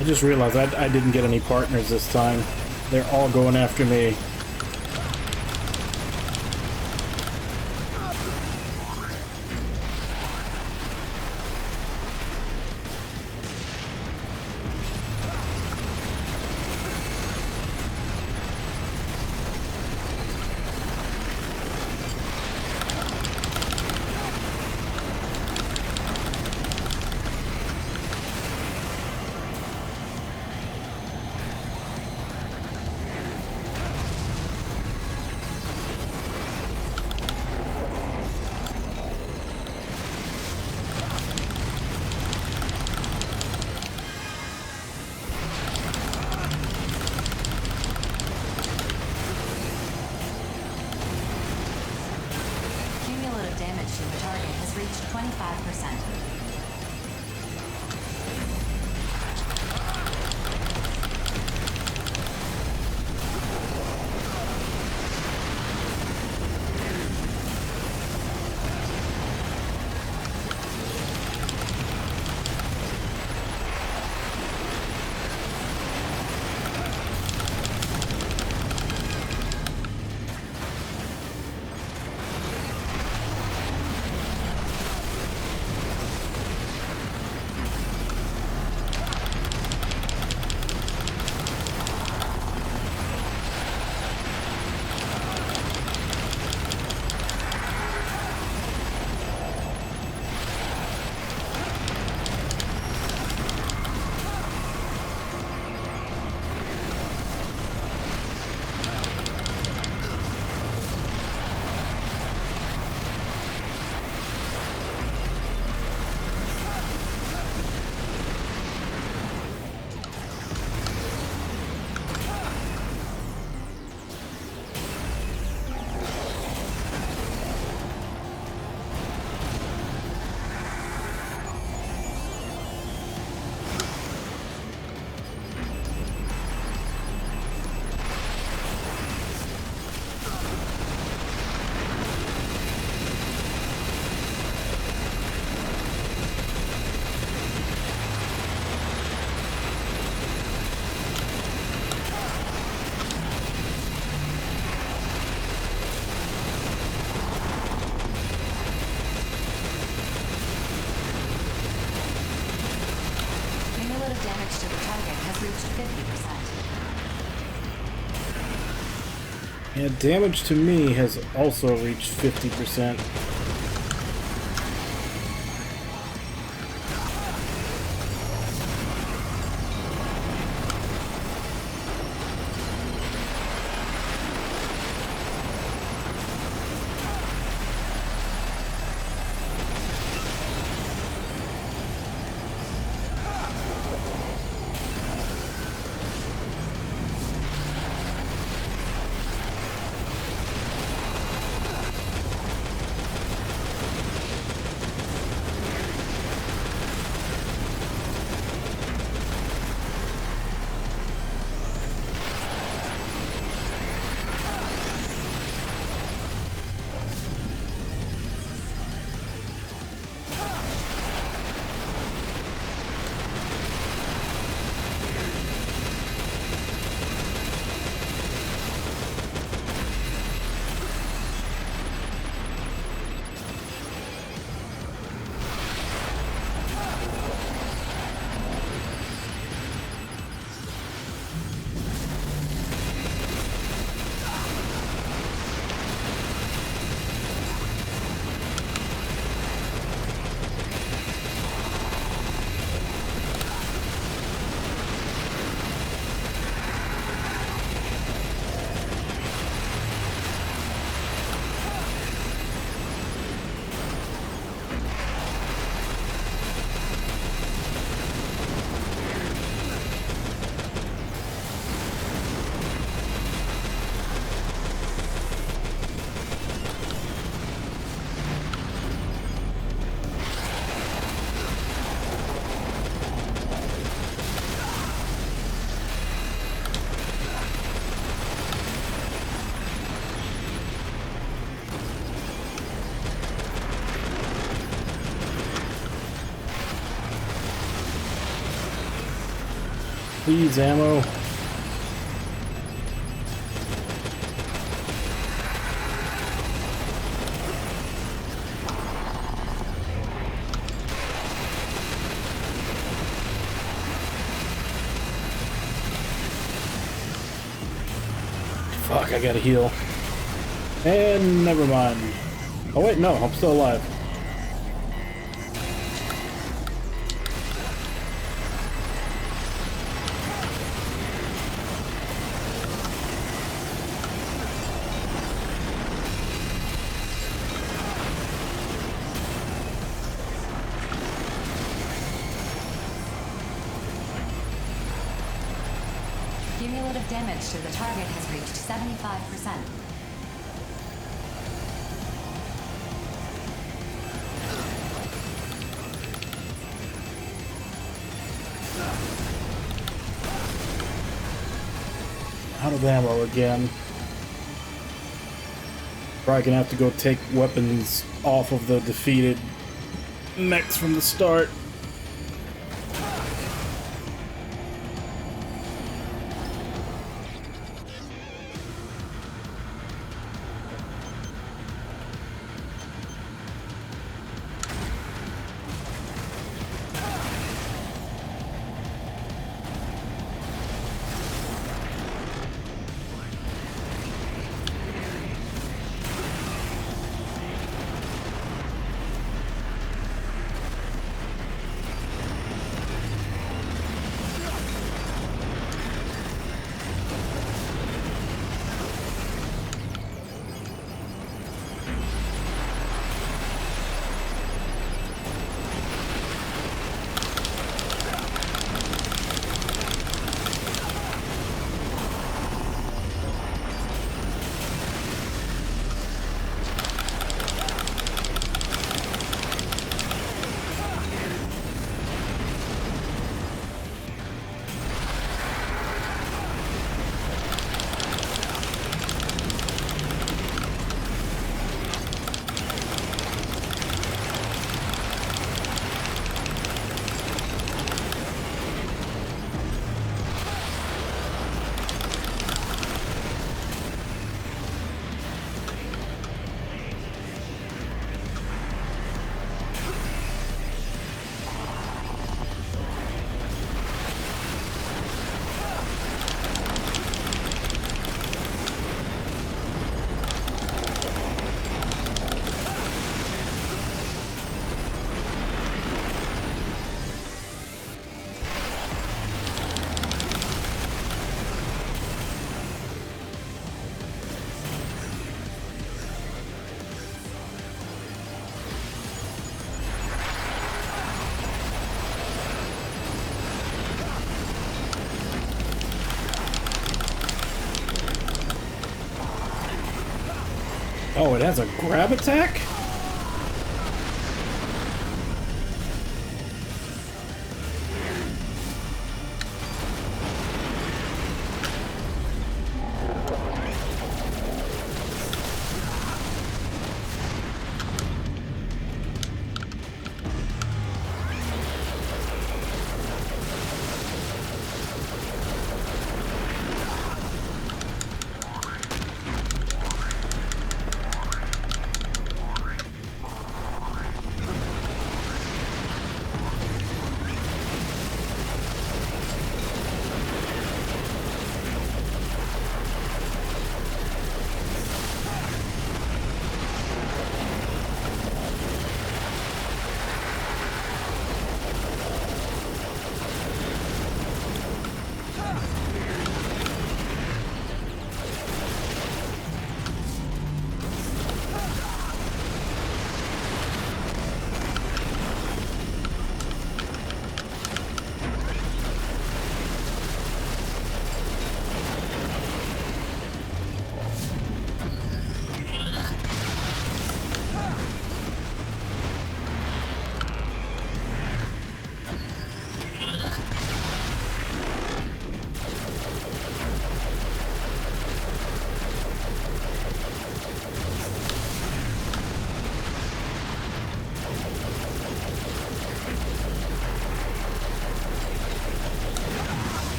I just realized I didn't get any partners this time. They're all going after me. Damage to the target has reached 25%. Damage to the target has reached 50%. Yeah, damage to me has also reached 50%. Please, ammo. Fuck, I gotta heal. And never mind. Oh wait, no, I'm still alive. Cumulative damage to the target has reached 75%. Out of ammo again. Probably gonna have to go take weapons off of the defeated mechs from the start. Oh, it has a grab attack?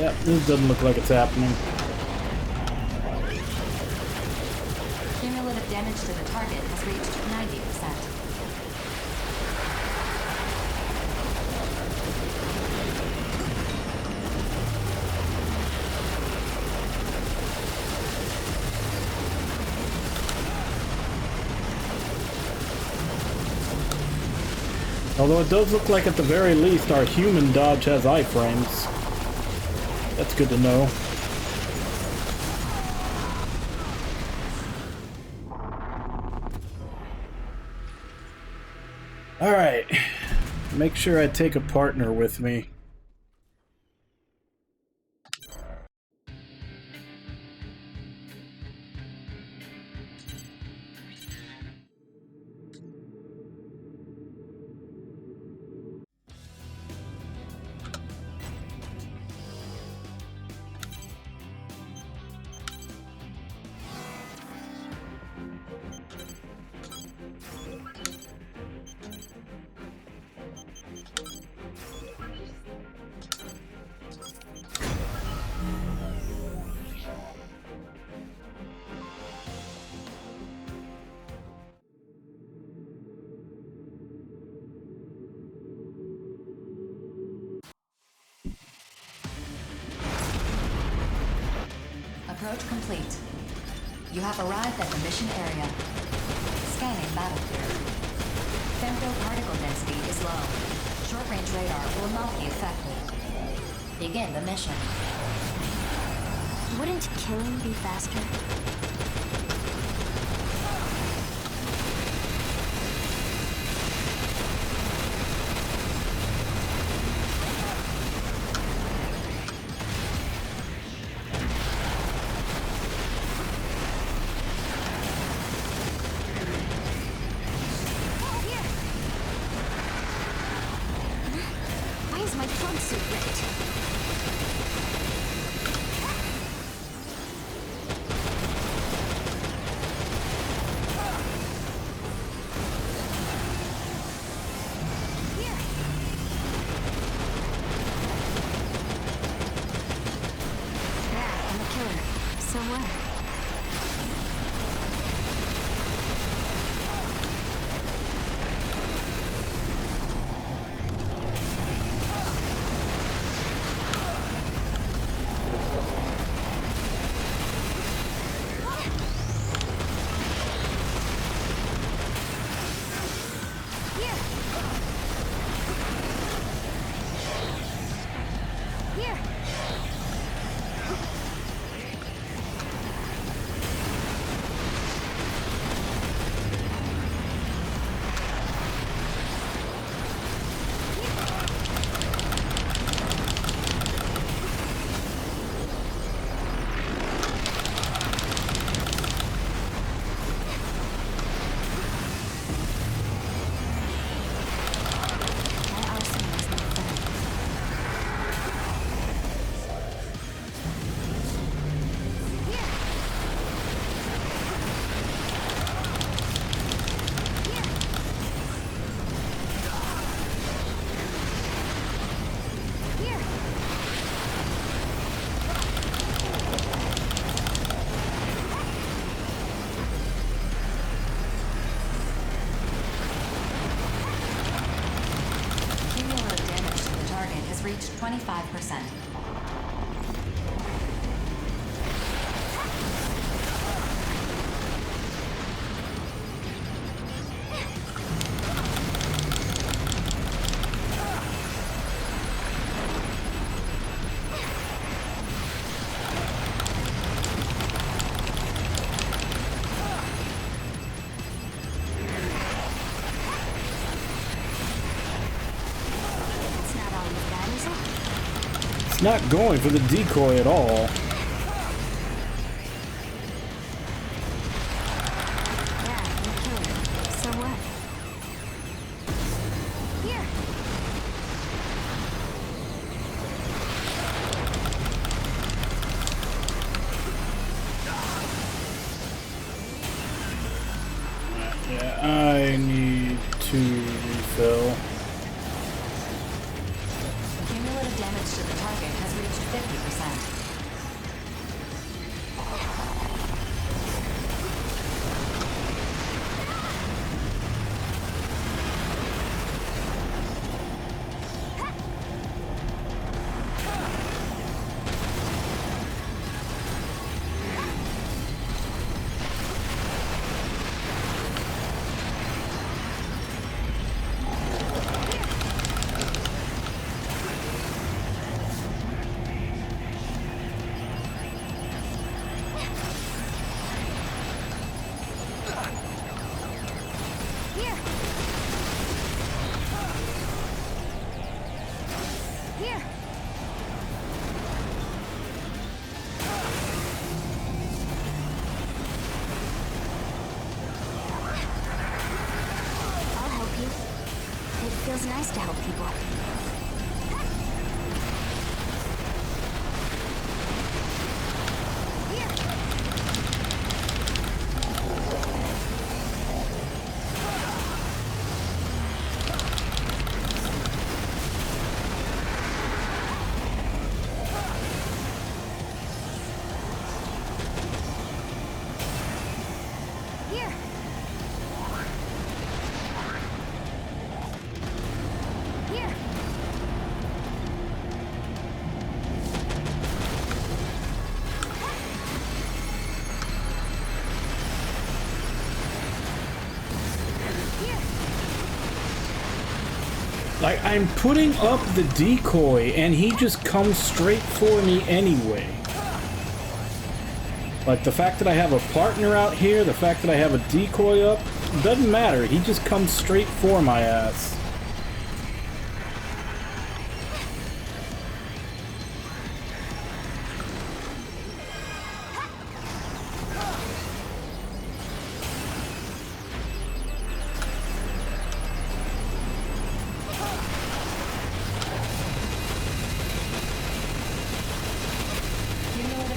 Yeah, this doesn't look like it's happening. Cumulative damage to the target has reached 90%. Although it does look like at the very least our human dodge has iframes. That's good to know. Alright. Make sure I take a partner with me. Approach complete. You have arrived at the mission area. Scanning battlefield. Femto-particle density is low. Short-range radar will not be affected. Begin the mission. Wouldn't killing be faster? Reached 25%. It's not going for the decoy at all. Yeah, I need to refill. Cumulative damage to the target has reached 50%. Feels nice to help people. Like, I'm putting up the decoy, and he just comes straight for me anyway. Like, the fact that I have a partner out here, the fact that I have a decoy up, doesn't matter. He just comes straight for my ass.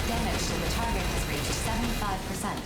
Damage to the target has reached 75%.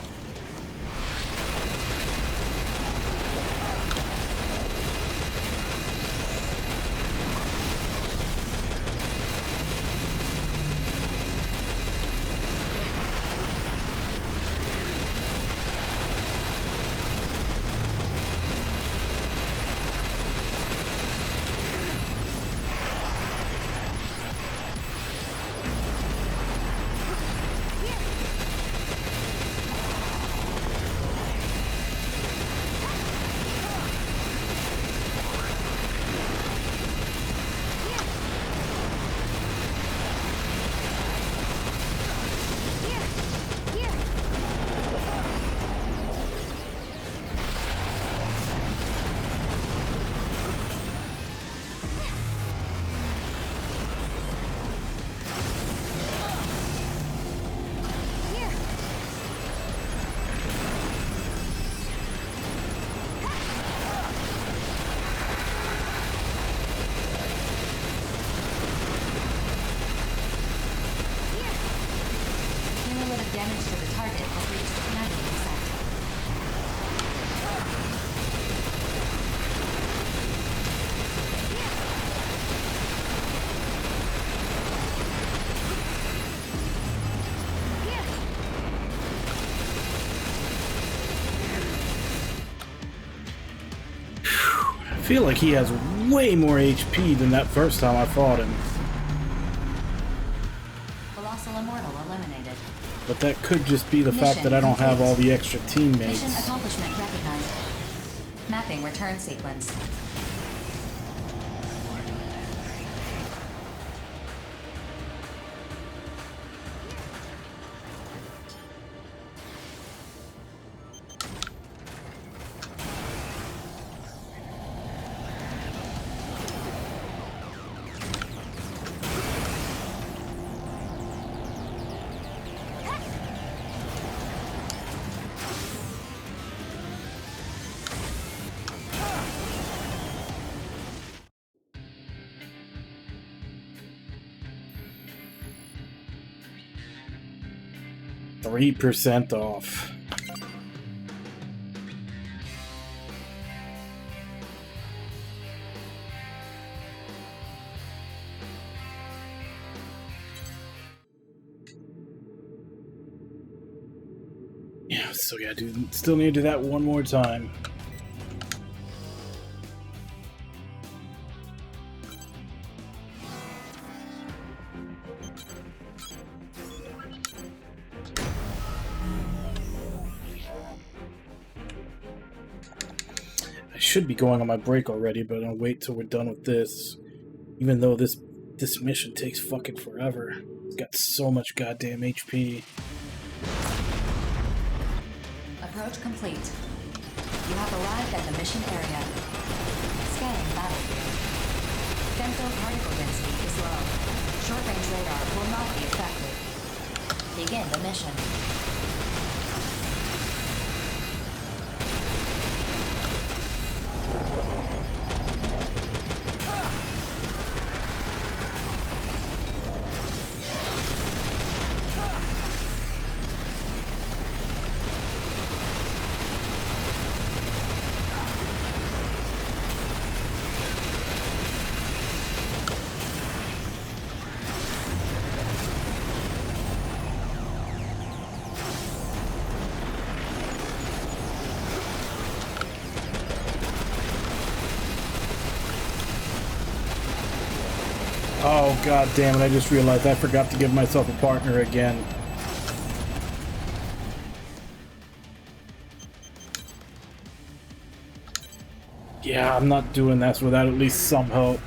Damage to the target has reached 90%. I feel like he has way more HP than that first time I fought him. Colossal Immortal eliminated. But that could just be the fact that I don't have all the extra teammates. Mission accomplishment recognized. Mapping return sequence. %3 off. Yeah, still need to do that one more time. Should be going on my break already, but I'll wait till we're done with this. Even though this mission takes fucking forever. It's got so much goddamn HP. Approach complete. You have arrived at the mission area. Scanning battlefield. Femto particle density is low. Short-range radar will not be affected. Begin the mission. Oh, god damn it, I just realized I forgot to give myself a partner again. Yeah, I'm not doing this without at least some help.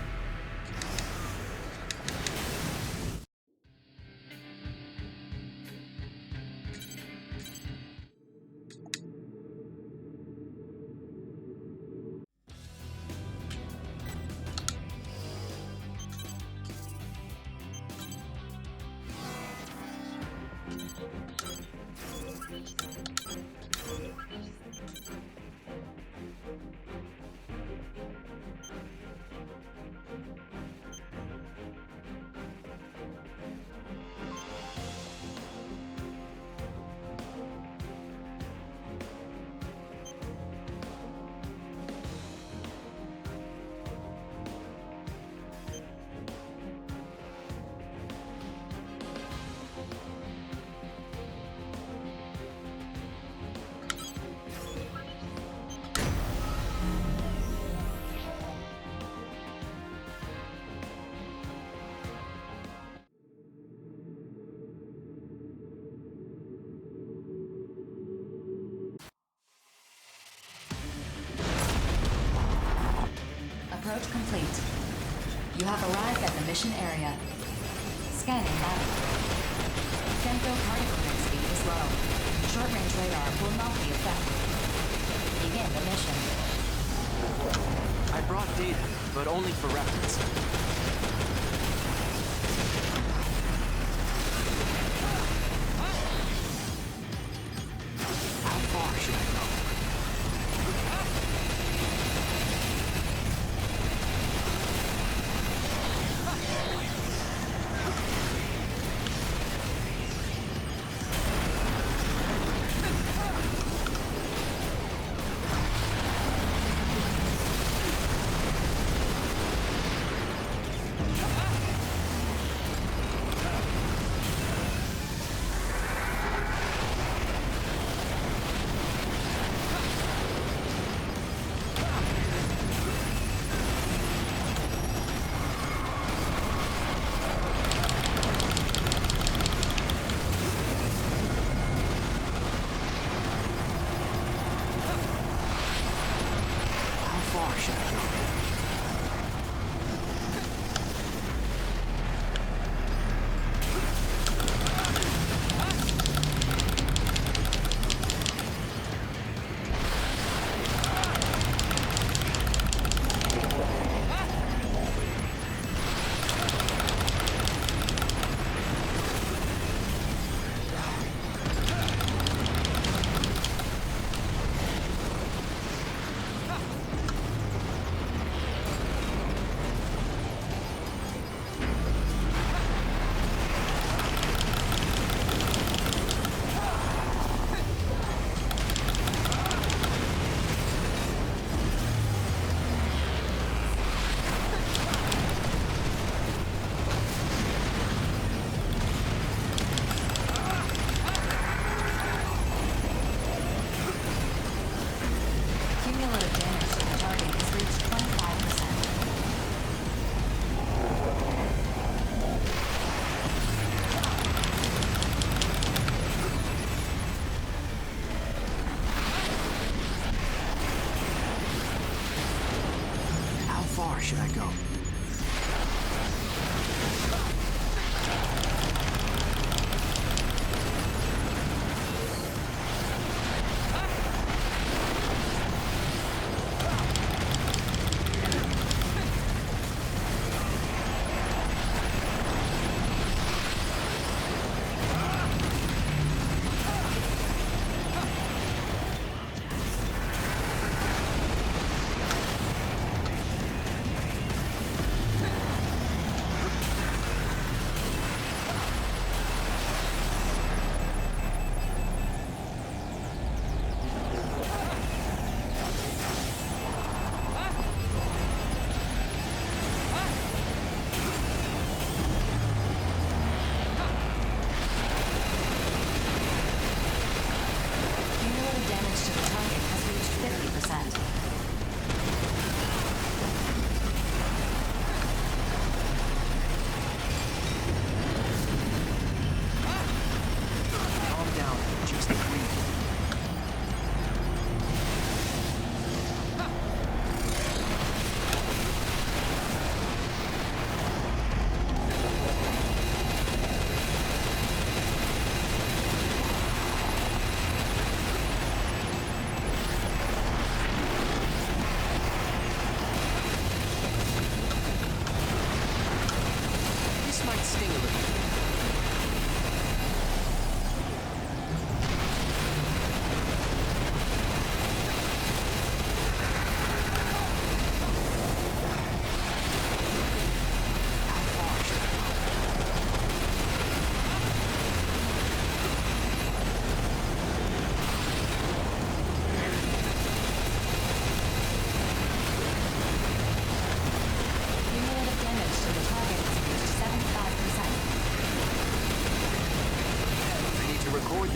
Approach complete. You have arrived at the mission area. Scanning battle. Femto particle ring speed is low. Short-range radar will not be effective. Begin the mission. I brought data, but only for reference. How far should I go? Should I go?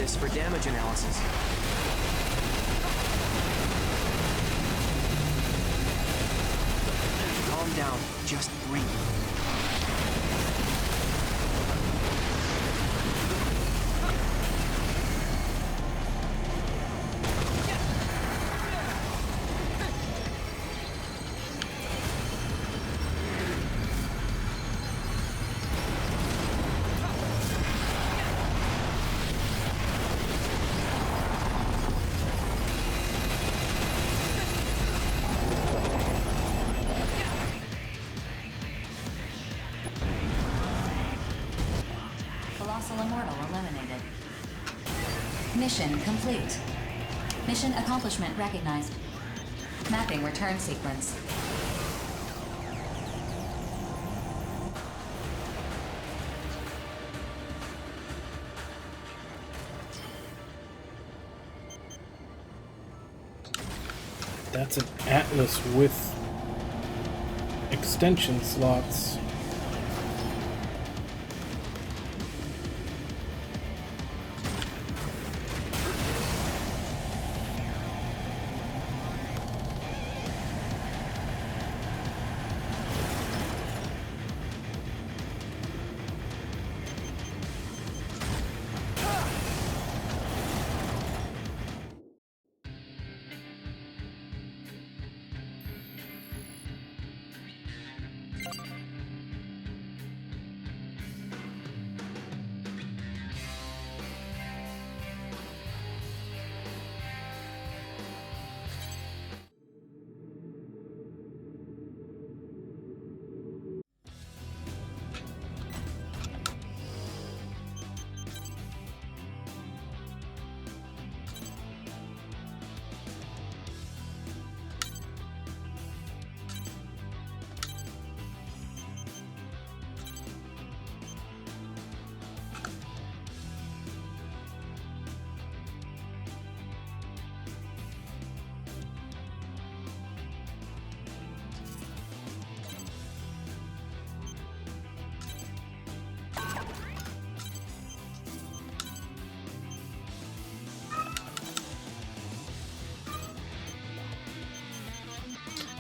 this for damage analysis. Calm down. Just breathe. Immortal eliminated. Mission complete. Mission accomplishment recognized. Mapping return sequence. That's an atlas with extension slots.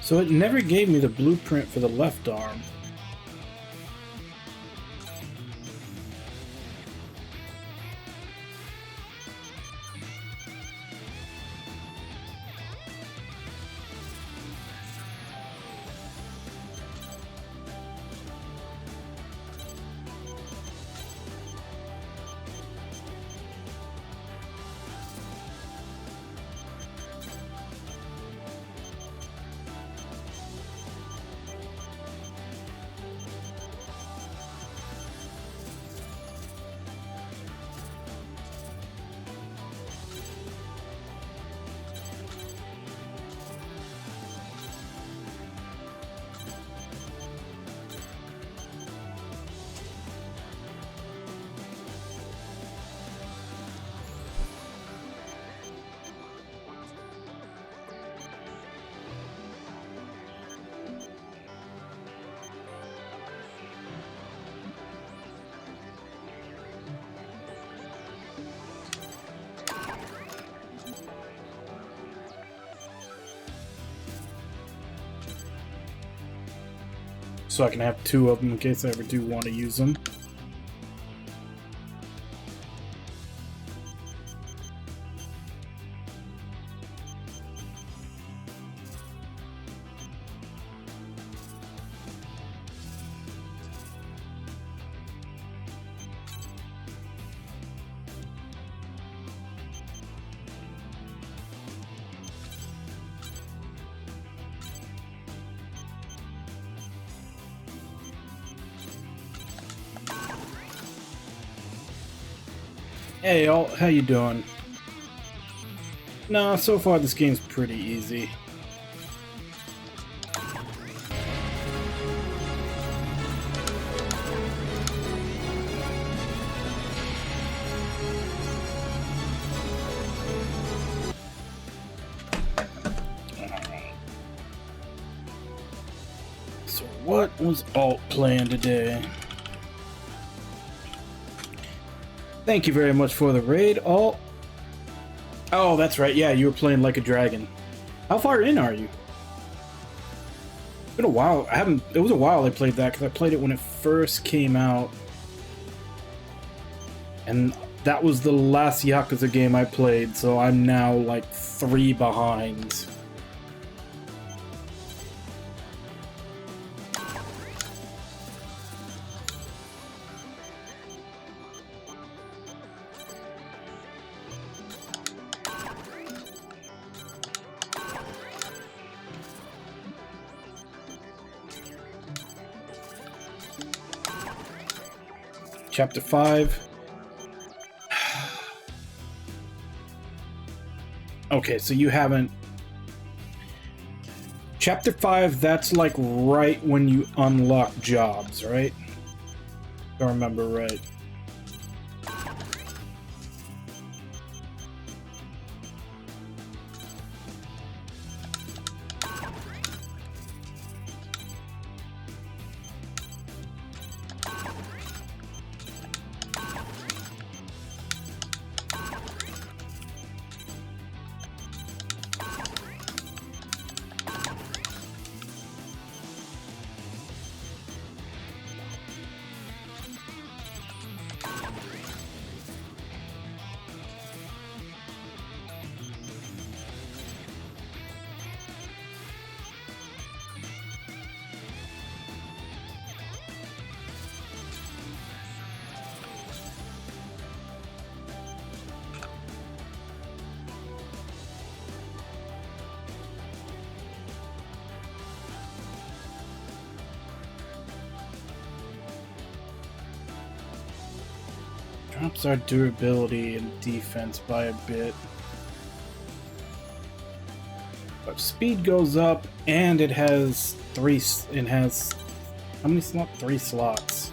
So it never gave me the blueprint for the left arm. So I can have two of them in case I ever do want to use them. Hey all, how you doing? Nah, so far this game's pretty easy. Alright. So what was Alt playing today? Thank you very much for the raid. Oh, that's right. Yeah, you were playing Like a Dragon. How far in are you? It's been a while. It was a while I played that because I played it when it first came out. And that was the last Yakuza game I played, so I'm now like 3 behind. Chapter 5. Okay, so you haven't... Chapter 5, that's like right when you unlock jobs, right? If I remember right. Drops our durability and defense by a bit. But speed goes up, and it has how many slots? 3 slots.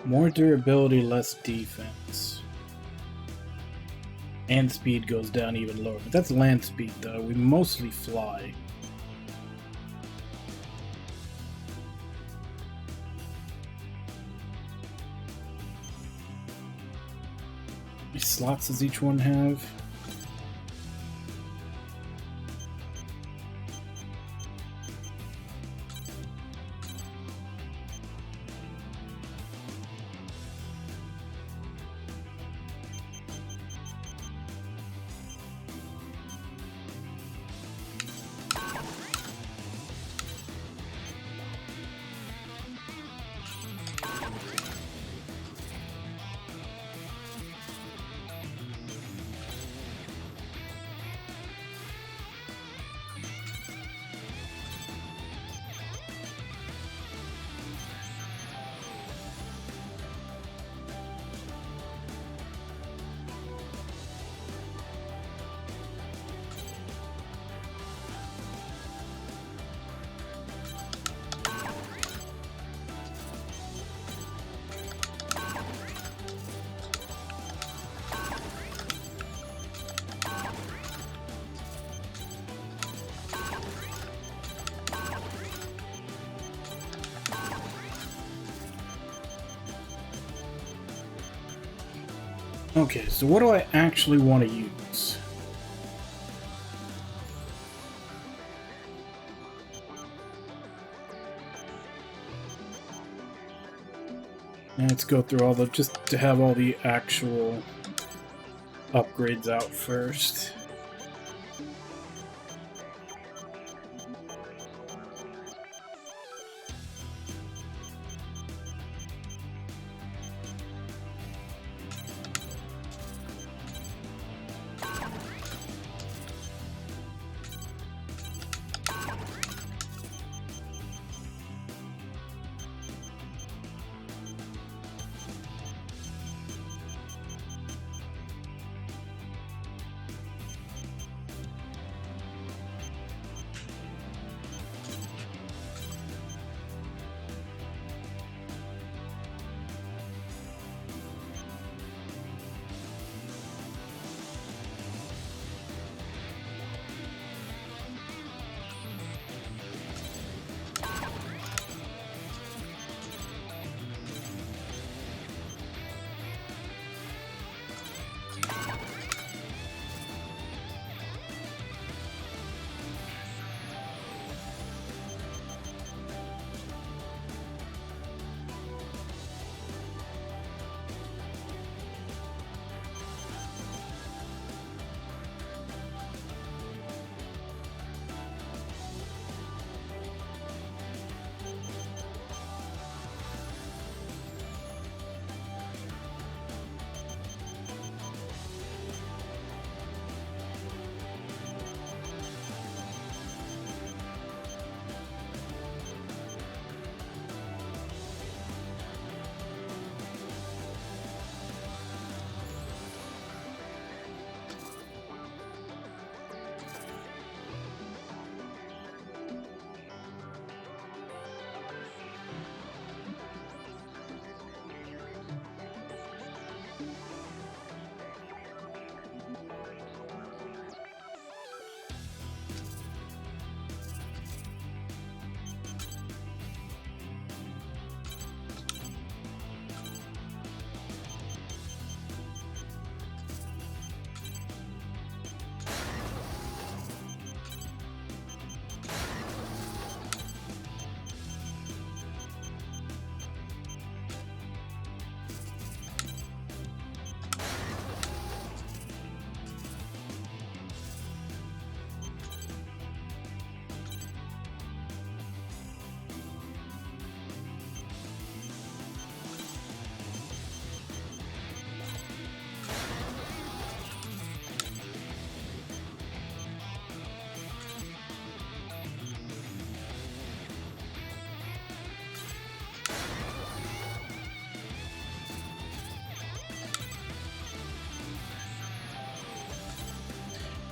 More durability, less defense. And speed goes down even lower. But that's land speed, though. We mostly fly. How many slots does each one have? Okay, so what do I actually want to use? Let's go through all the, just to have all the actual upgrades out first.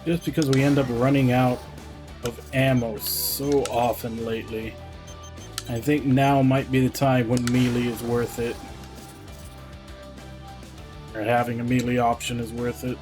Just because we end up running out of ammo so often lately. I think now might be the time when melee is worth it. Or having a melee option is worth it.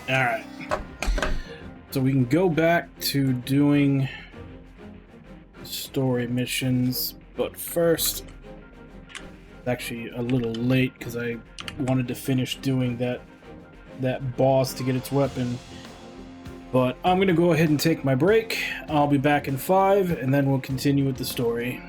Alright. So we can go back to doing story missions, but first, it's actually a little late because I wanted to finish doing that boss to get its weapon. But I'm gonna go ahead and take my break. I'll be back in 5, and then we'll continue with the story.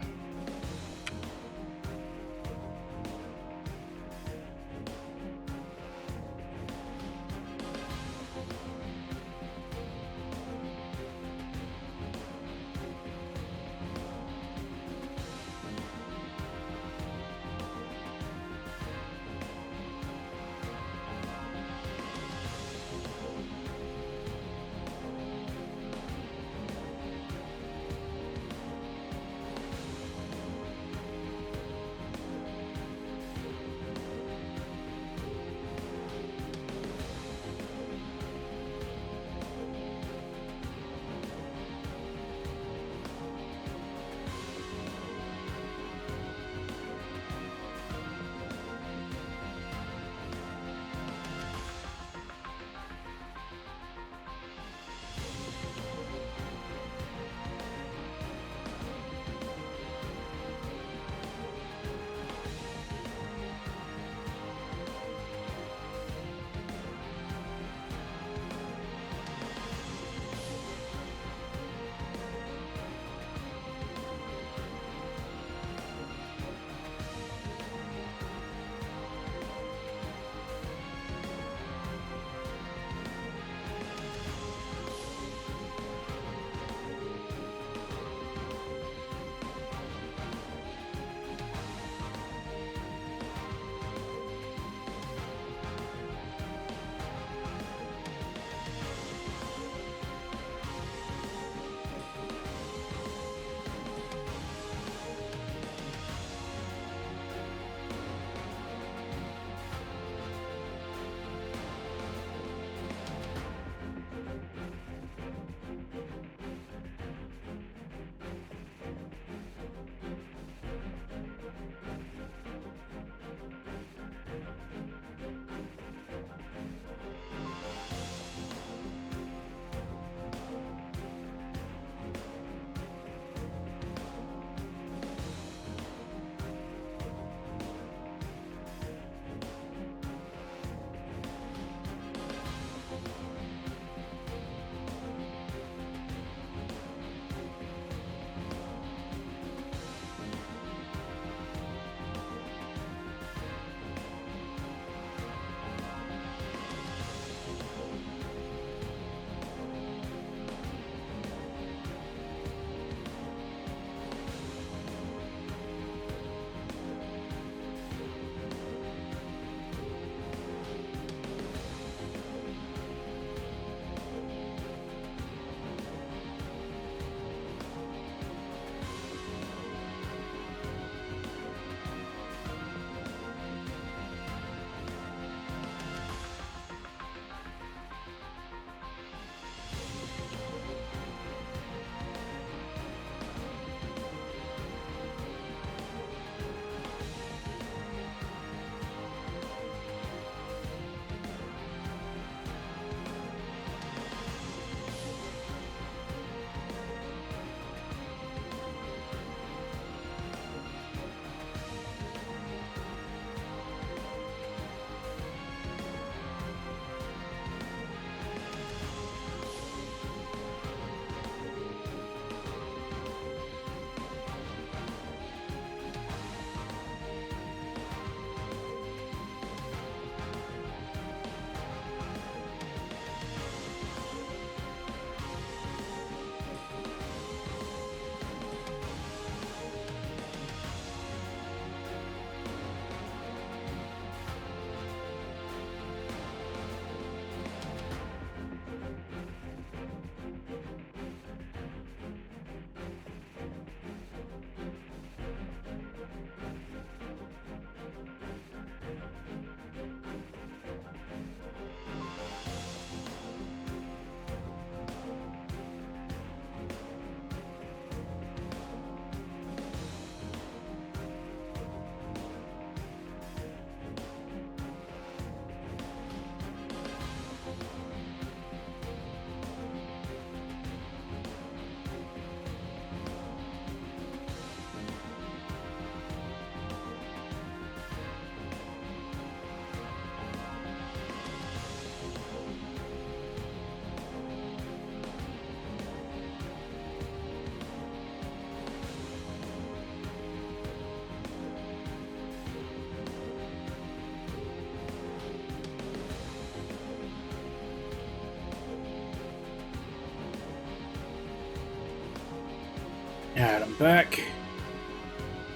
Alright, I'm back.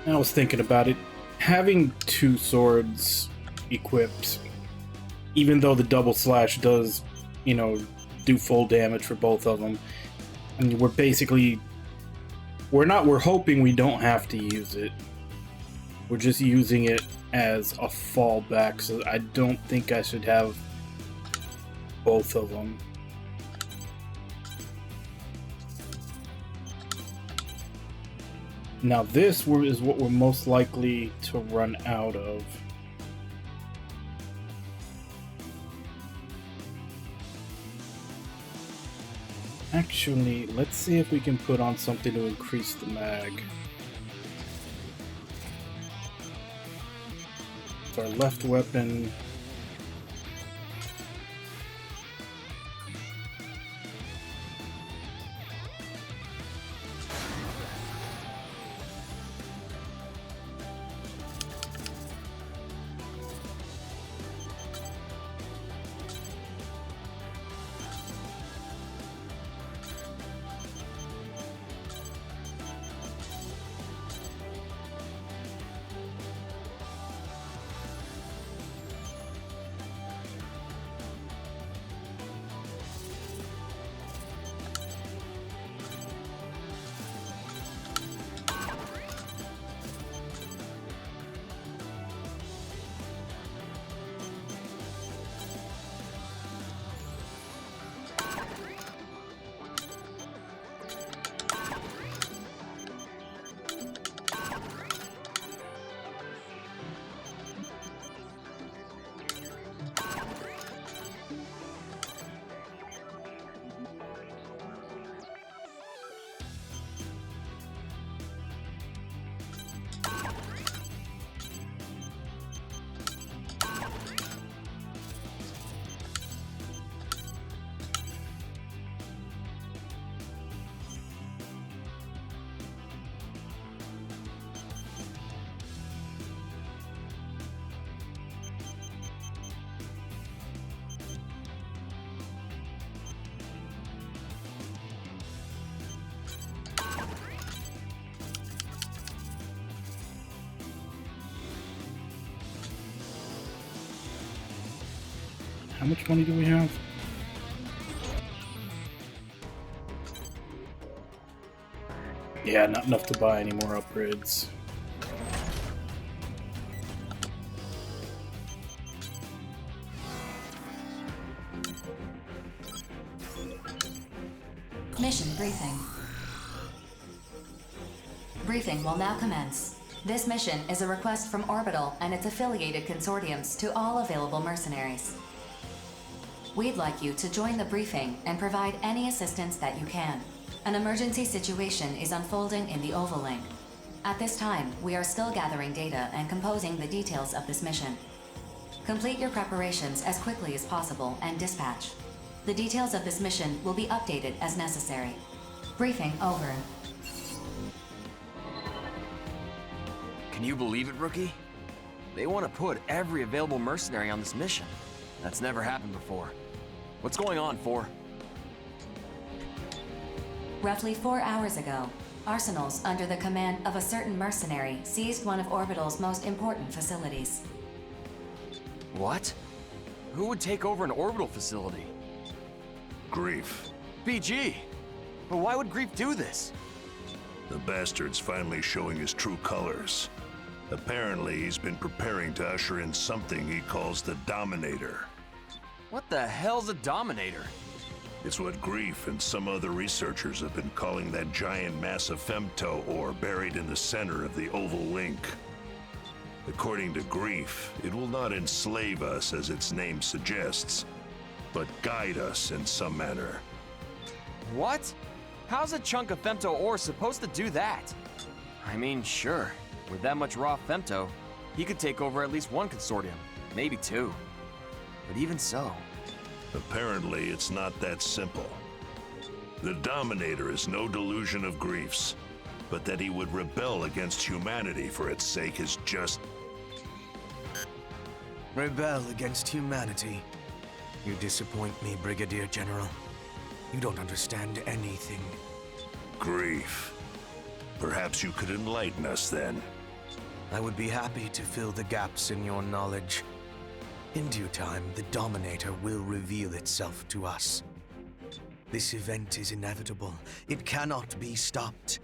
I was thinking about it. Having two swords equipped, even though the double slash does, you know, do full damage for both of them, I mean, we're hoping we don't have to use it. We're just using it as a fallback, so I don't think I should have both of them. Now this is what we're most likely to run out of. Actually, let's see if we can put on something to increase the mag. It's our left weapon. How much money do we have? Yeah, not enough to buy any more upgrades. Mission briefing. Briefing will now commence. This mission is a request from Orbital and its affiliated consortiums to all available mercenaries. We'd like you to join the briefing and provide any assistance that you can. An emergency situation is unfolding in the Oval Link. At this time, we are still gathering data and composing the details of this mission. Complete your preparations as quickly as possible and dispatch. The details of this mission will be updated as necessary. Briefing over. Can you believe it, Rookie? They want to put every available mercenary on this mission. That's never happened before. What's going on, 4? Roughly 4 hours ago, Arsenals under the command of a certain mercenary seized one of Orbital's most important facilities. What? Who would take over an orbital facility? Grief. BG! But why would Grief do this? The bastard's finally showing his true colors. Apparently, he's been preparing to usher in something he calls the Dominator. What the hell's a Dominator? It's what Grief and some other researchers have been calling that giant mass of femto ore buried in the center of the Oval Link. According to Grief, it will not enslave us as its name suggests, but guide us in some manner. What? How's a chunk of femto ore supposed to do that? I mean, sure, with that much raw femto, he could take over at least one consortium, maybe 2. But even so... Apparently, it's not that simple. The Dominator is no delusion of Grief's, but that he would rebel against humanity for its sake is just... Rebel against humanity? You disappoint me, Brigadier General. You don't understand anything. Grief. Perhaps you could enlighten us then. I would be happy to fill the gaps in your knowledge. In due time, the Dominator will reveal itself to us. This event is inevitable. It cannot be stopped.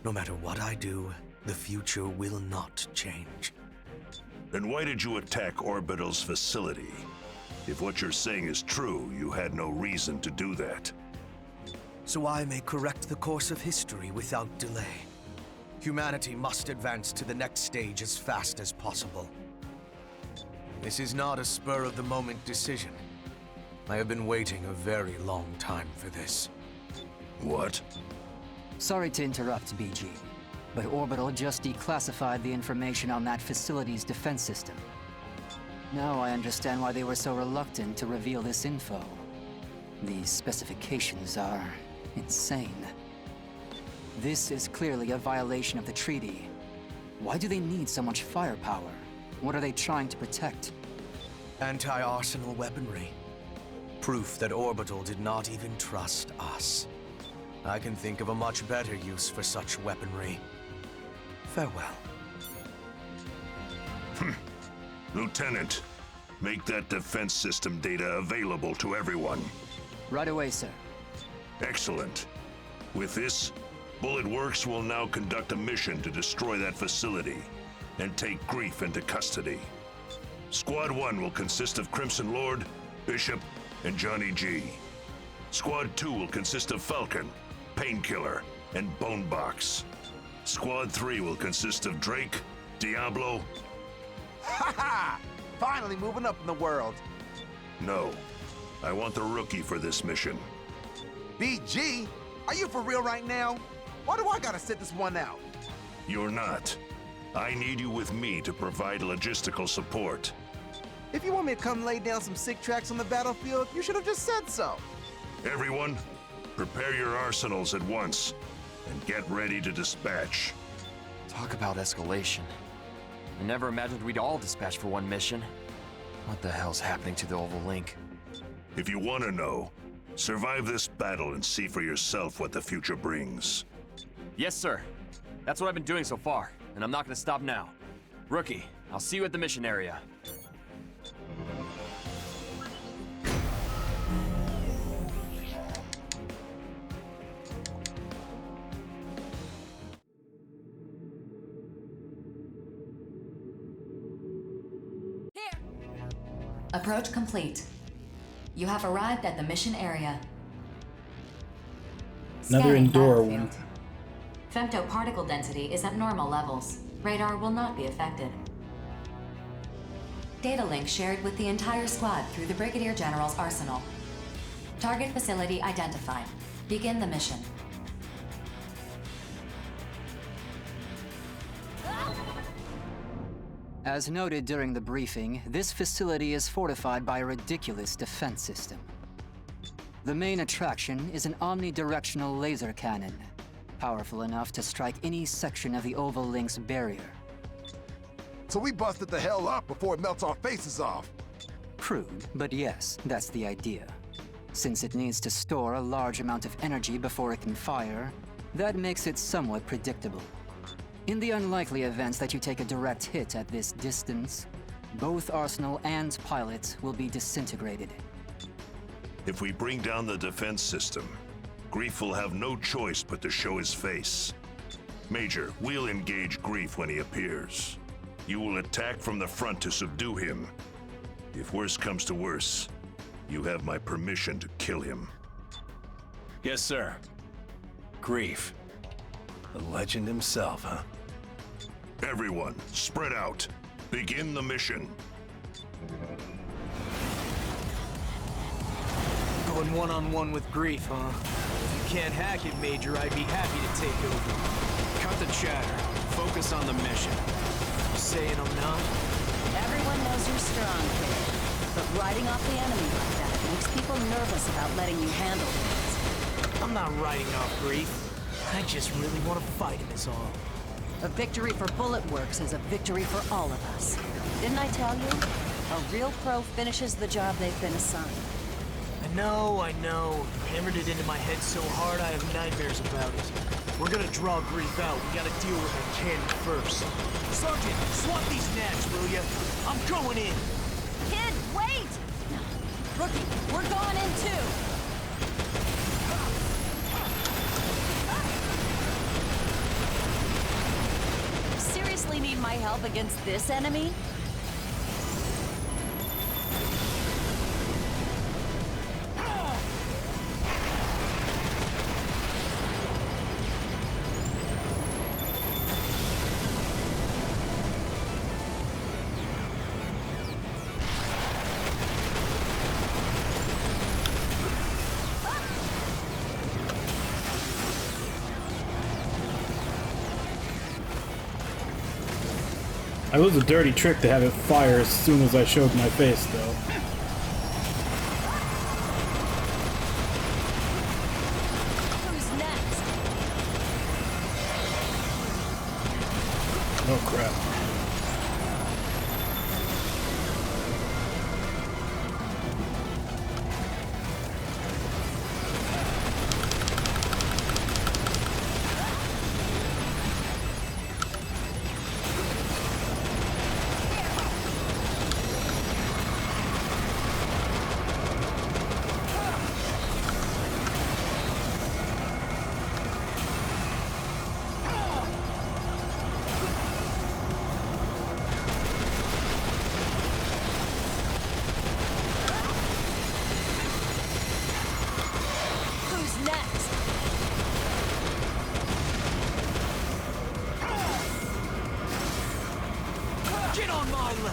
No matter what I do, the future will not change. Then why did you attack Orbital's facility? If what you're saying is true, you had no reason to do that. So I may correct the course of history without delay. Humanity must advance to the next stage as fast as possible. This is not a spur-of-the-moment decision. I have been waiting a very long time for this. What? Sorry to interrupt, BG, but Orbital just declassified the information on that facility's defense system. Now I understand why they were so reluctant to reveal this info. The specifications are insane. This is clearly a violation of the treaty. Why do they need so much firepower? What are they trying to protect? Anti-arsenal weaponry. Proof that Orbital did not even trust us. I can think of a much better use for such weaponry. Farewell. Lieutenant, make that defense system data available to everyone. Right away, sir. Excellent. With this, Bullet Works will now conduct a mission to destroy that facility and take Grief into custody. Squad 1 will consist of Crimson Lord, Bishop, and Johnny G. Squad 2 will consist of Falcon, Painkiller, and Bonebox. Squad 3 will consist of Drake, Diablo... Ha ha! Finally moving up in the world. No. I want the rookie for this mission. BG? Are you for real right now? Why do I gotta sit this one out? You're not. I need you with me to provide logistical support. If you want me to come lay down some sick tracks on the battlefield, you should have just said so. Everyone, prepare your arsenals at once and get ready to dispatch. Talk about escalation. I never imagined we'd all dispatch for one mission. What the hell's happening to the Oval Link? If you want to know, survive this battle and see for yourself what the future brings. Yes, sir. That's what I've been doing so far, and I'm not gonna stop now. Rookie, I'll see you at the mission area. Approach complete. You have arrived at the mission area. Another Scanning indoor battlefield. one. Femto particle density is at normal levels. Radar will not be affected. Data link shared with the entire squad through the Brigadier General's arsenal. Target facility identified. Begin the mission. As noted during the briefing, this facility is fortified by a ridiculous defense system. The main attraction is an omnidirectional laser cannon, powerful enough to strike any section of the Oval Link's barrier. So we busted the hell up before it melts our faces off. Crude, but yes, that's the idea. Since it needs to store a large amount of energy before it can fire, that makes it somewhat predictable. In the unlikely event that you take a direct hit at this distance, both Arsenal and pilot will be disintegrated. If we bring down the defense system, Grief will have no choice but to show his face. Major, we'll engage Grief when he appears. You will attack from the front to subdue him. If worse comes to worse, you have my permission to kill him. Yes, sir. Grief. The legend himself, huh? Everyone, spread out. Begin the mission. Going one-on-one with Grief, huh? If you can't hack it, Major, I'd be happy to take over. Cut the chatter. Focus on the mission. You saying I'm not? Everyone knows you're strong, kid. But riding off the enemy like that makes people nervous about letting you handle things. I'm not riding off Grief. I just really want to fight him is all. A victory for Bullet Works is a victory for all of us. Didn't I tell you? A real pro finishes the job they've been assigned. I know. You hammered it into my head so hard I have nightmares about it. we're gonna draw Grief out. We gotta deal with her cannon first. Sergeant, swap these nats, will ya? I'm going in. Kid, wait! Rookie, we're going in too! Seriously need my help against this enemy? It was a dirty trick to have it fire as soon as I showed my face, though. Who's next? Oh crap. Who's next? Get on my level.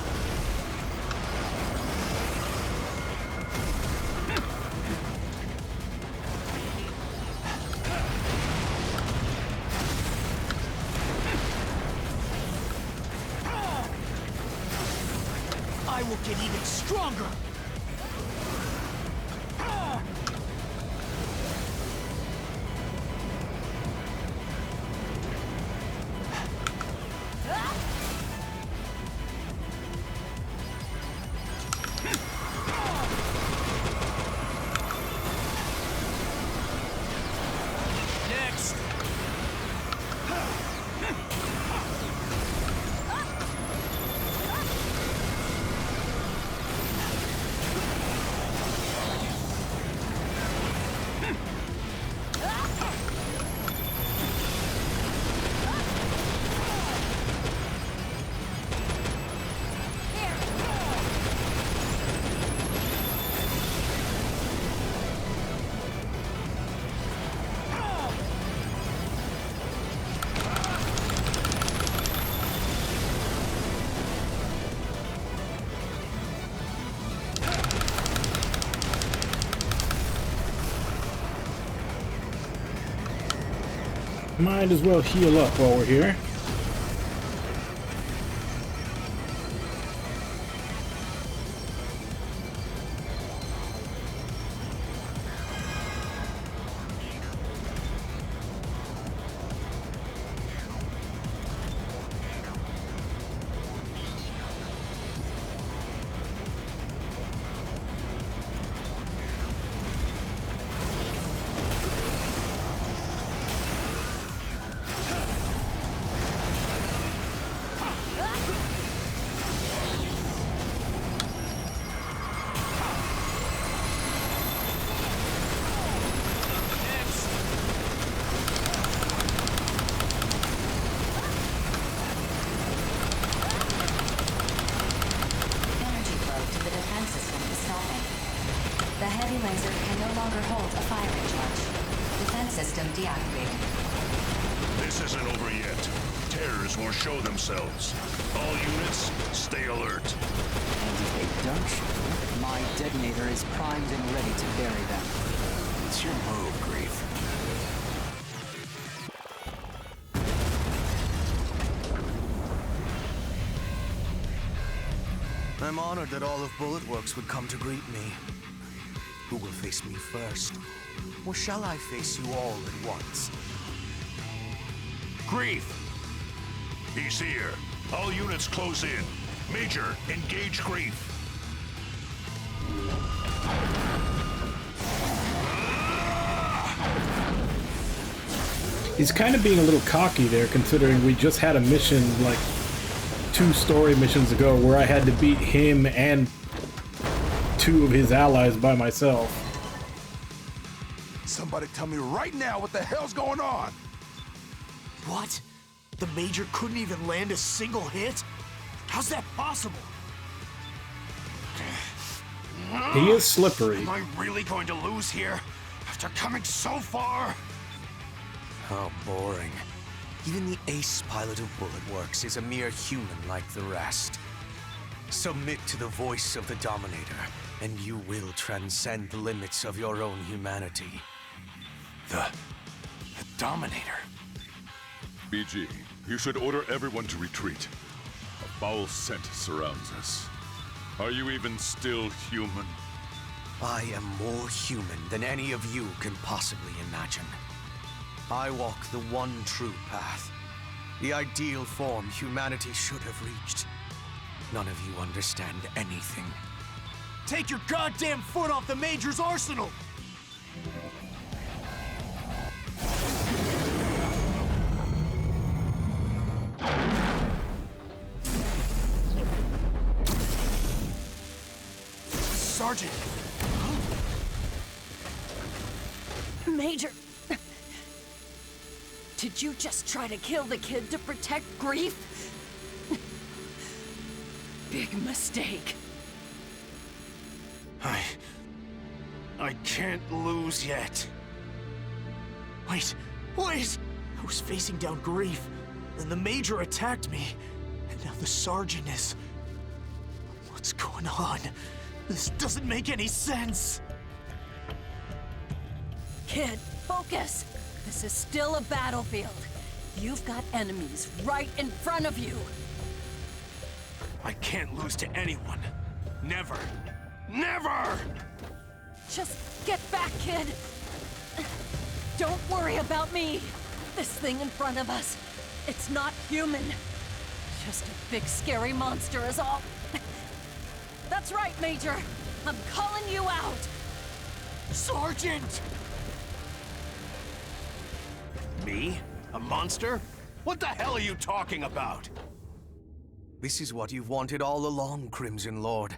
I will get even stronger. Next. Might as well heal up while we're here. The heavy laser can no longer hold a firing charge. Defense system deactivated. This isn't over yet. Terrors will show themselves. All units, stay alert. And if they don't show, my detonator is primed and ready to bury them. It's your move, Grief. I'm honored that all of Bullet Works would come to greet me. Who will face me first? Or shall I face you all at once? Grief! He's here. All units close in. Major, engage Grief. He's kind of being a little cocky there, considering we just had a mission, like, 2 story missions ago, where I had to beat him and 2 of his allies by myself. Somebody tell me right now what the hell's going on! What? The Major couldn't even land a single hit? How's that possible? He is slippery. Am I really going to lose here after coming so far? How boring. Even the ace pilot of Bullet Works is a mere human like the rest. Submit to the voice of the Dominator, and you will transcend the limits of your own humanity. The Dominator. BG, you should order everyone to retreat. A foul scent surrounds us. Are you even still human? I am more human than any of you can possibly imagine. I walk the one true path. The ideal form humanity should have reached. None of you understand anything. Take your goddamn foot off the Major's arsenal! Sergeant! Major! Did you just try to kill the kid to protect Grief? Big mistake. I can't lose yet. Wait! I was facing down Grief, then the Major attacked me, and now the Sergeant is... What's going on? This doesn't make any sense! Kid, focus! This is still a battlefield. You've got enemies right in front of you. I can't lose to anyone. Never. Never! Just get back, kid. Don't worry about me. This thing in front of us, it's not human. Just a big scary monster is all. That's right, Major. I'm calling you out. Sergeant! Me? A monster? What the hell are you talking about? This is what you've wanted all along, Crimson Lord.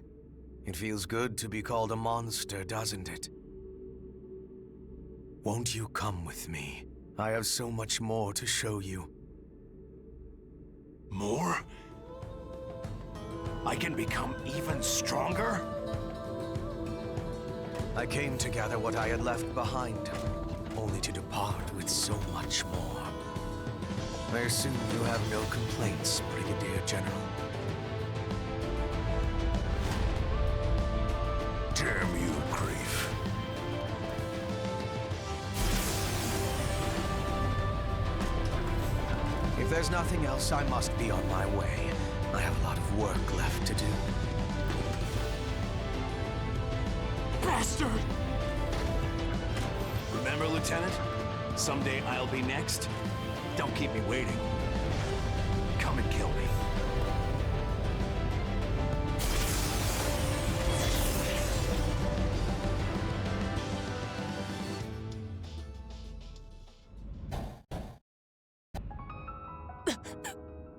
It feels good to be called a monster, doesn't it? Won't you come with me? I have so much more to show you. More? I can become even stronger? I came to gather what I had left behind, only to depart with so much more. I assume you have no complaints, Brigadier General. Damn you, Grief. If there's nothing else, I must be on my way. I have a lot of work left to do. Bastard! Remember, Lieutenant? Someday I'll be next. Don't keep me waiting. Come and kill me.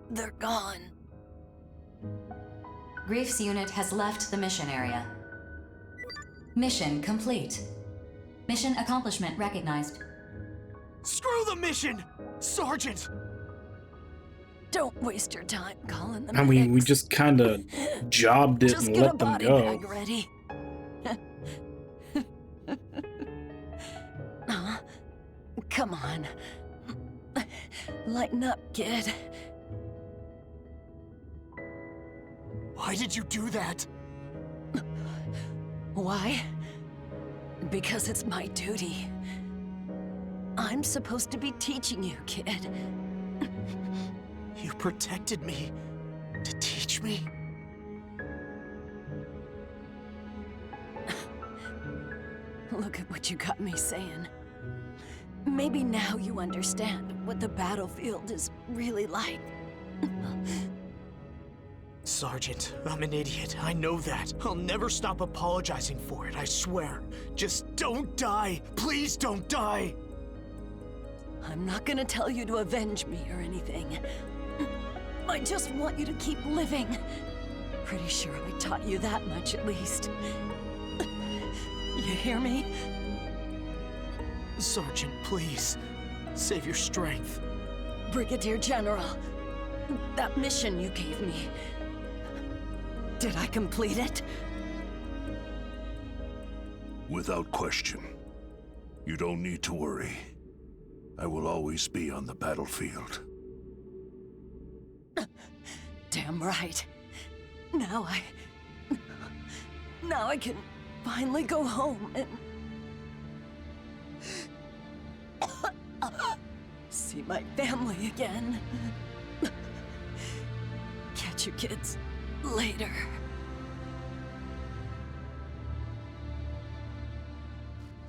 They're gone. Grief's unit has left the mission area. Mission complete. Mission accomplishment recognized. Screw the mission! Sergeant! Don't waste your time calling them. I mean, we just kind of jobbed it Just and get let a them body go. bag ready. Come on. Lighten up, kid. Why did you do that? Why? Because it's my duty. I'm supposed to be teaching you, kid. You protected me to teach me? Look at what you got me saying. Maybe now you understand what the battlefield is really like. Sergeant, I'm an idiot. I know that. I'll never stop apologizing for it, I swear. Just don't die. Please don't die. I'm not gonna tell you to avenge me or anything. I just want you to keep living. Pretty sure I taught you that much at least. You hear me? Sergeant, please. Save your strength. Brigadier General, that mission you gave me, did I complete it? Without question. You don't need to worry. I will always be on the battlefield. Damn right. Now I can finally go home and see my family again. Catch you kids later.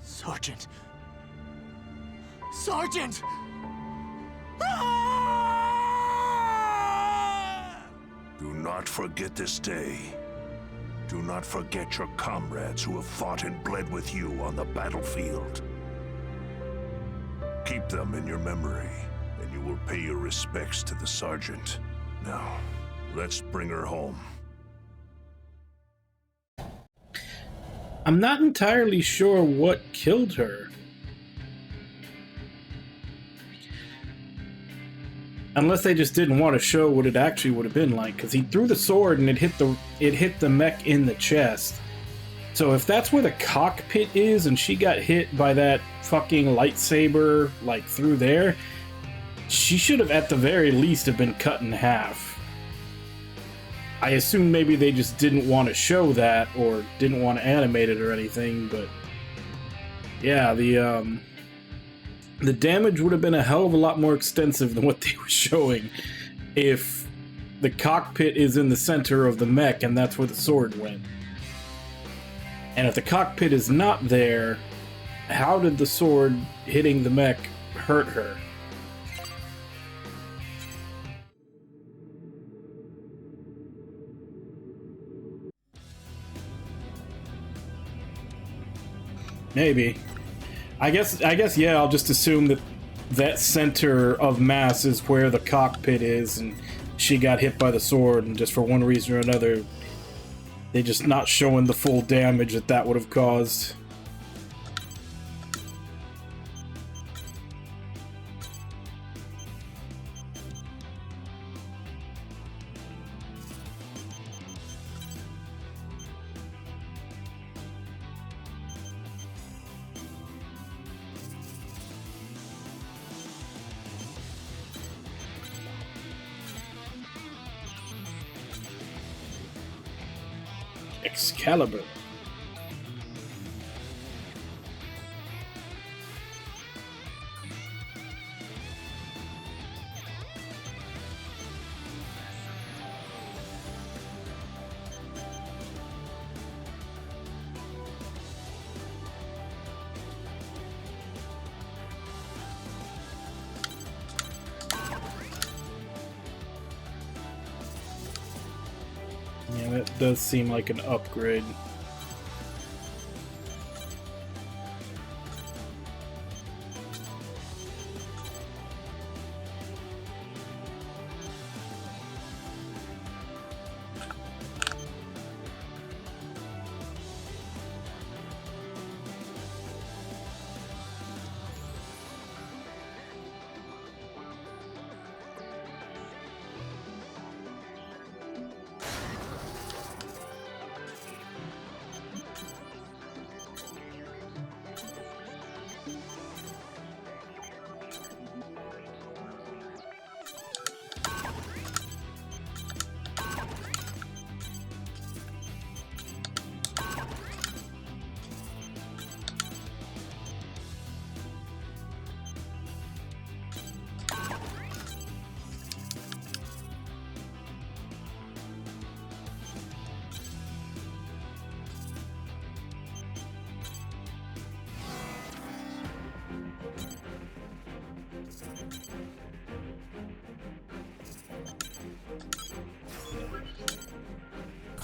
Sergeant! Sergeant! Do not forget this day. Do not forget your comrades who have fought and bled with you on the battlefield. Keep them in your memory, and you will pay your respects to the sergeant. Now, let's bring her home. I'm not entirely sure what killed her. Unless they just didn't want to show what it actually would have been like, because he threw the sword and it hit the mech in the chest. So if that's where the cockpit is and she got hit by that fucking lightsaber like through there, she should have at the very least have been cut in half. I assume maybe they just didn't want to show that or didn't want to animate it or anything, but yeah, the damage would have been a hell of a lot more extensive than what they were showing if the cockpit is in the center of the mech and that's where the sword went. And if the cockpit is not there, how did the sword hitting the mech hurt her? Maybe. I guess yeah, I'll just assume that that center of mass is where the cockpit is and she got hit by the sword and just for one reason or another they're just not showing the full damage that would have caused. Excalibur. Yeah, that does seem like an upgrade.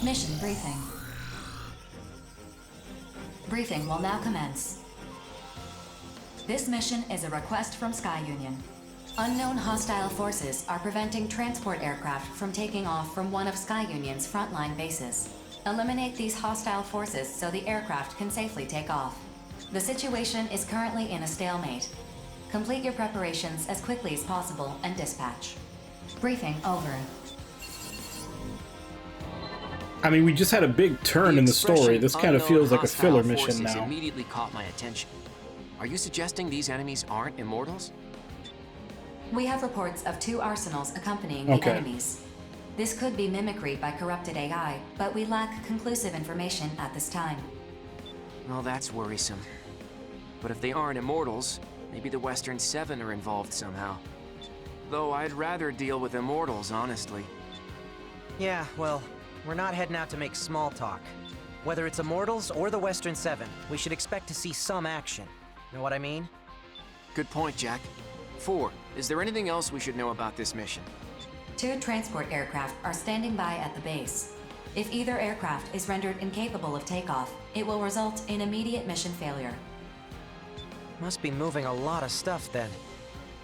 Mission briefing. Briefing will now commence. This mission is a request from Sky Union. Unknown hostile forces are preventing transport aircraft from taking off from one of Sky Union's frontline bases. Eliminate these hostile forces so the aircraft can safely take off. The situation is currently in a stalemate. Complete your preparations as quickly as possible and dispatch. Briefing over. I mean, we just had a big turn in the story. This kind of feels like a filler mission now. Immediately caught my attention. Are you suggesting these enemies aren't immortals? We have reports of 2 arsenals accompanying the enemies. This could be mimicry by corrupted AI, but we lack conclusive information at this time. Well, that's worrisome. But if they aren't immortals, maybe the Western Seven are involved somehow. Though I'd rather deal with immortals, honestly. Yeah, well, we're not heading out to make small talk. Whether it's immortals or the Western Seven, we should expect to see some action. Know what I mean? Good point, Jack. 4, is there anything else we should know about this mission? 2 transport aircraft are standing by at the base. If either aircraft is rendered incapable of takeoff, it will result in immediate mission failure. Must be moving a lot of stuff then.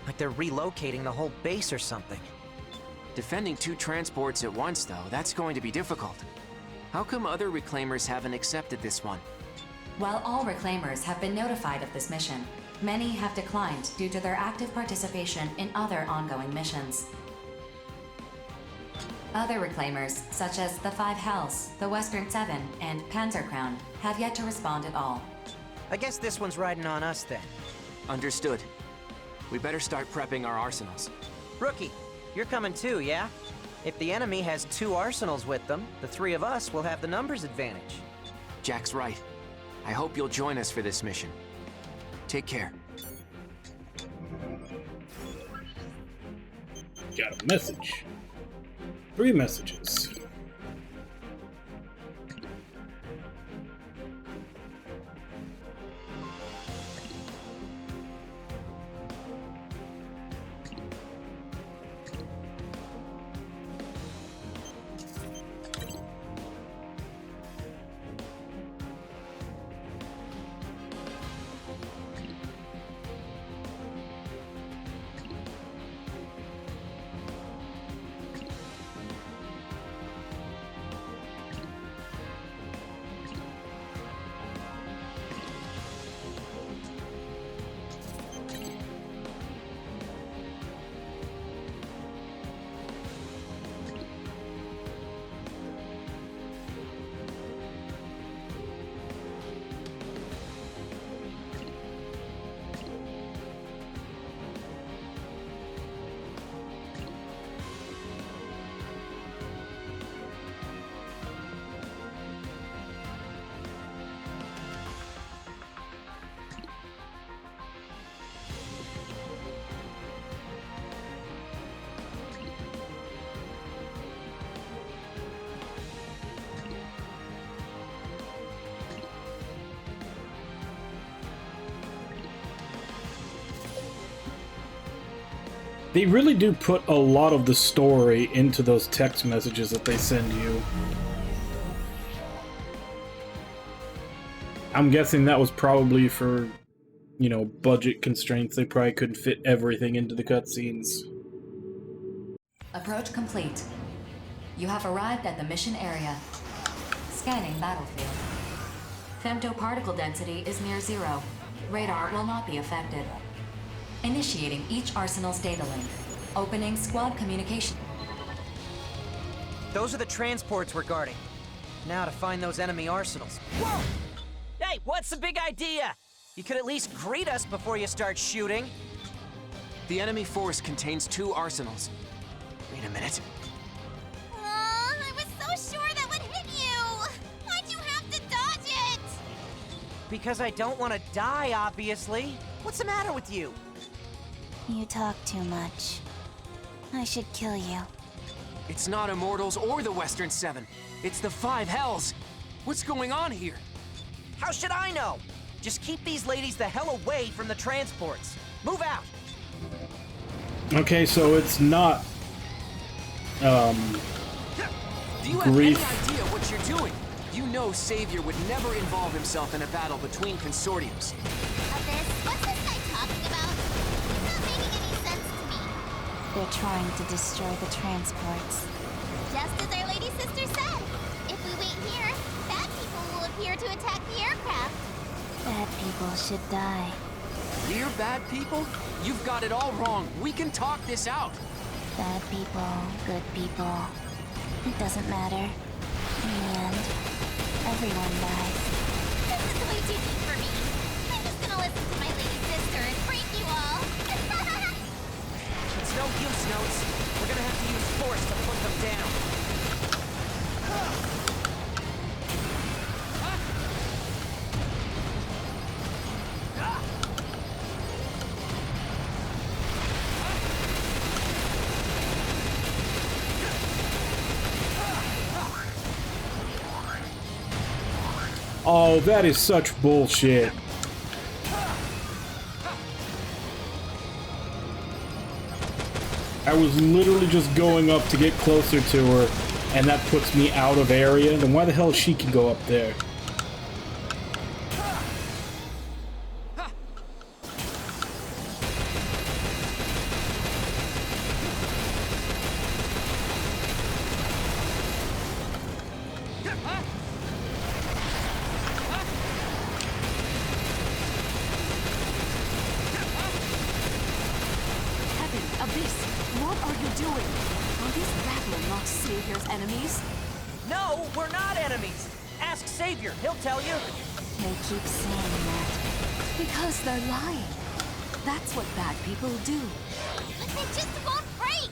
Like they're relocating the whole base or something. Defending 2 transports at once, though, that's going to be difficult. How come other reclaimers haven't accepted this one? While all reclaimers have been notified of this mission, many have declined due to their active participation in other ongoing missions. Other reclaimers, such as the 5 Hells, the Western Seven, and Panzer Crown, have yet to respond at all. I guess this one's riding on us then. Understood. We better start prepping our arsenals. Rookie, you're coming too, yeah? If the enemy has 2 arsenals with them, the 3 of us will have the numbers advantage. Jack's right. I hope you'll join us for this mission. Take care. Got a message. 3 messages. They really do put a lot of the story into those text messages that they send you. I'm guessing that was probably for, you know, budget constraints. They probably couldn't fit everything into the cutscenes. Approach complete. You have arrived at the mission area. Scanning battlefield. Femtoparticle density is near 0. Radar will not be affected. Initiating each arsenal's data link. Opening squad communication. Those are the transports we're guarding. Now to find those enemy arsenals. Whoa! Hey, what's the big idea? You could at least greet us before you start shooting. The enemy force contains 2 arsenals. Wait a minute. I was so sure that would hit you! Why'd you have to dodge it? Because I don't want to die, obviously. What's the matter with you? You talk too much. I should kill you. It's not Immortals or the Western Seven. It's the 5 Hells. What's going on here? How should I know? Just keep these ladies the hell away from the transports. Move out! Okay, so it's not... Do you have Grief. any idea what you're doing? You know Savior would never involve himself in a battle between consortiums. Abyss, what's this guy They're trying to destroy the transports. Just as Our Lady Sister said. If we wait here, bad people will appear to attack the aircraft. Bad people should die. We're bad people? You've got it all wrong. We can talk this out. Bad people, good people. It doesn't matter. In the end, everyone dies. This is way too deep for me. I'm just gonna listen to my lady sister and break you all. It's no use, Notes. We're gonna have to use force to put them down. Oh, that is such bullshit. I was literally just going up to get closer to her, and that puts me out of area. Then why the hell she can go up there? No, we're not enemies. Ask Savior, he'll tell you. They keep saying that. Because they're lying. That's what bad people do. But they just won't break.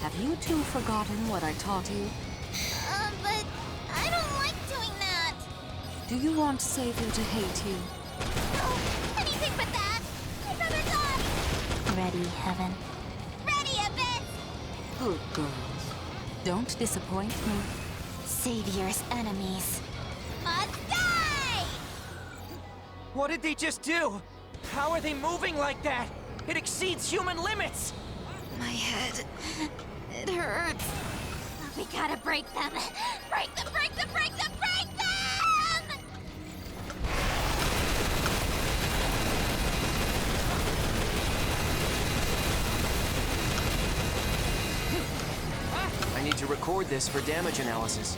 Have you two forgotten what I taught you? But I don't like doing that. Do you want Savior to hate you? No, anything but that. I'd rather die. Ready, Heaven? Ready, Abyss. Good girls. Don't disappoint me. Savior's enemies must die! What did they just do? How are they moving like that? It exceeds human limits! My head. It hurts. We gotta break them. Break them, break them, break them, break them! I need to record this for damage analysis.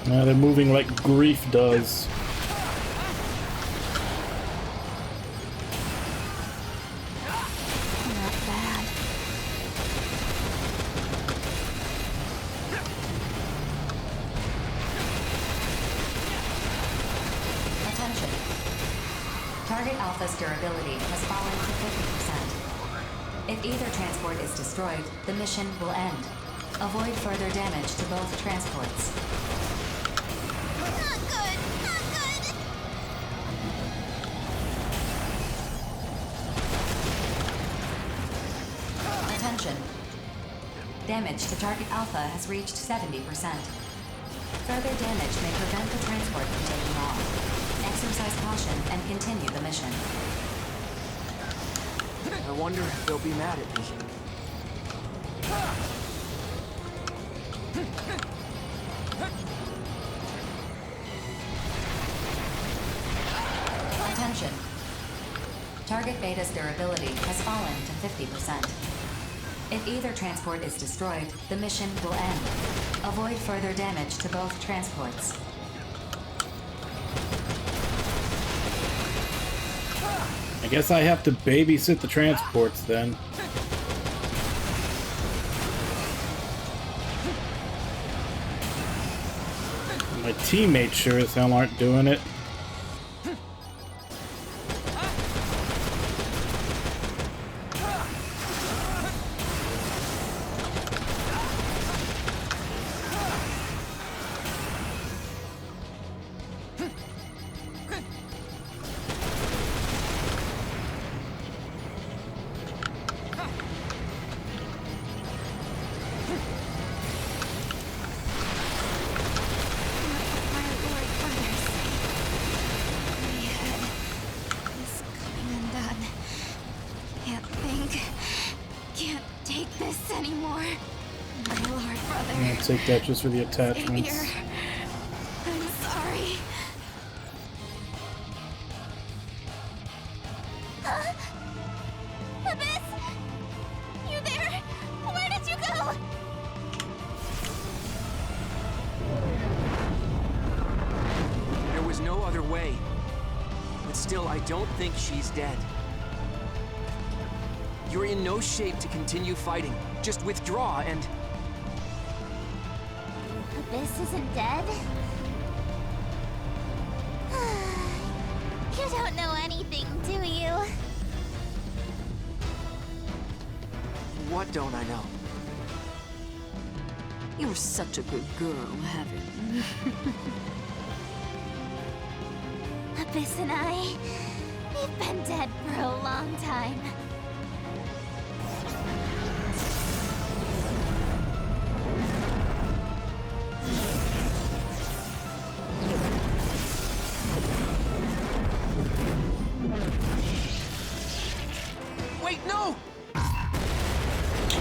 They're moving like Grief does. Not bad. Attention. Target Alpha's durability has fallen to 50%. If either transport is destroyed, the mission will end. Avoid further damage to both transports. Not good! Not good! Attention. Damage to target Alpha has reached 70%. Further damage may prevent the transport from taking off. Exercise caution and continue the mission. I wonder if they'll be mad at me. Attention. Target Beta's durability has fallen to 50%. If either transport is destroyed, the mission will end. Avoid further damage to both transports. I guess I have to babysit the transports then. My teammates sure as hell aren't doing it. Take that just for the attachments. Savior. I'm sorry. Abyss! still, I don't think she's dead. You're in no shape to continue fighting. Just withdraw and... Abyss isn't dead? You don't know anything, do you? What don't I know? You're such a good girl, Heaven. Abyss and I, we've been dead for a long time. Wait, no!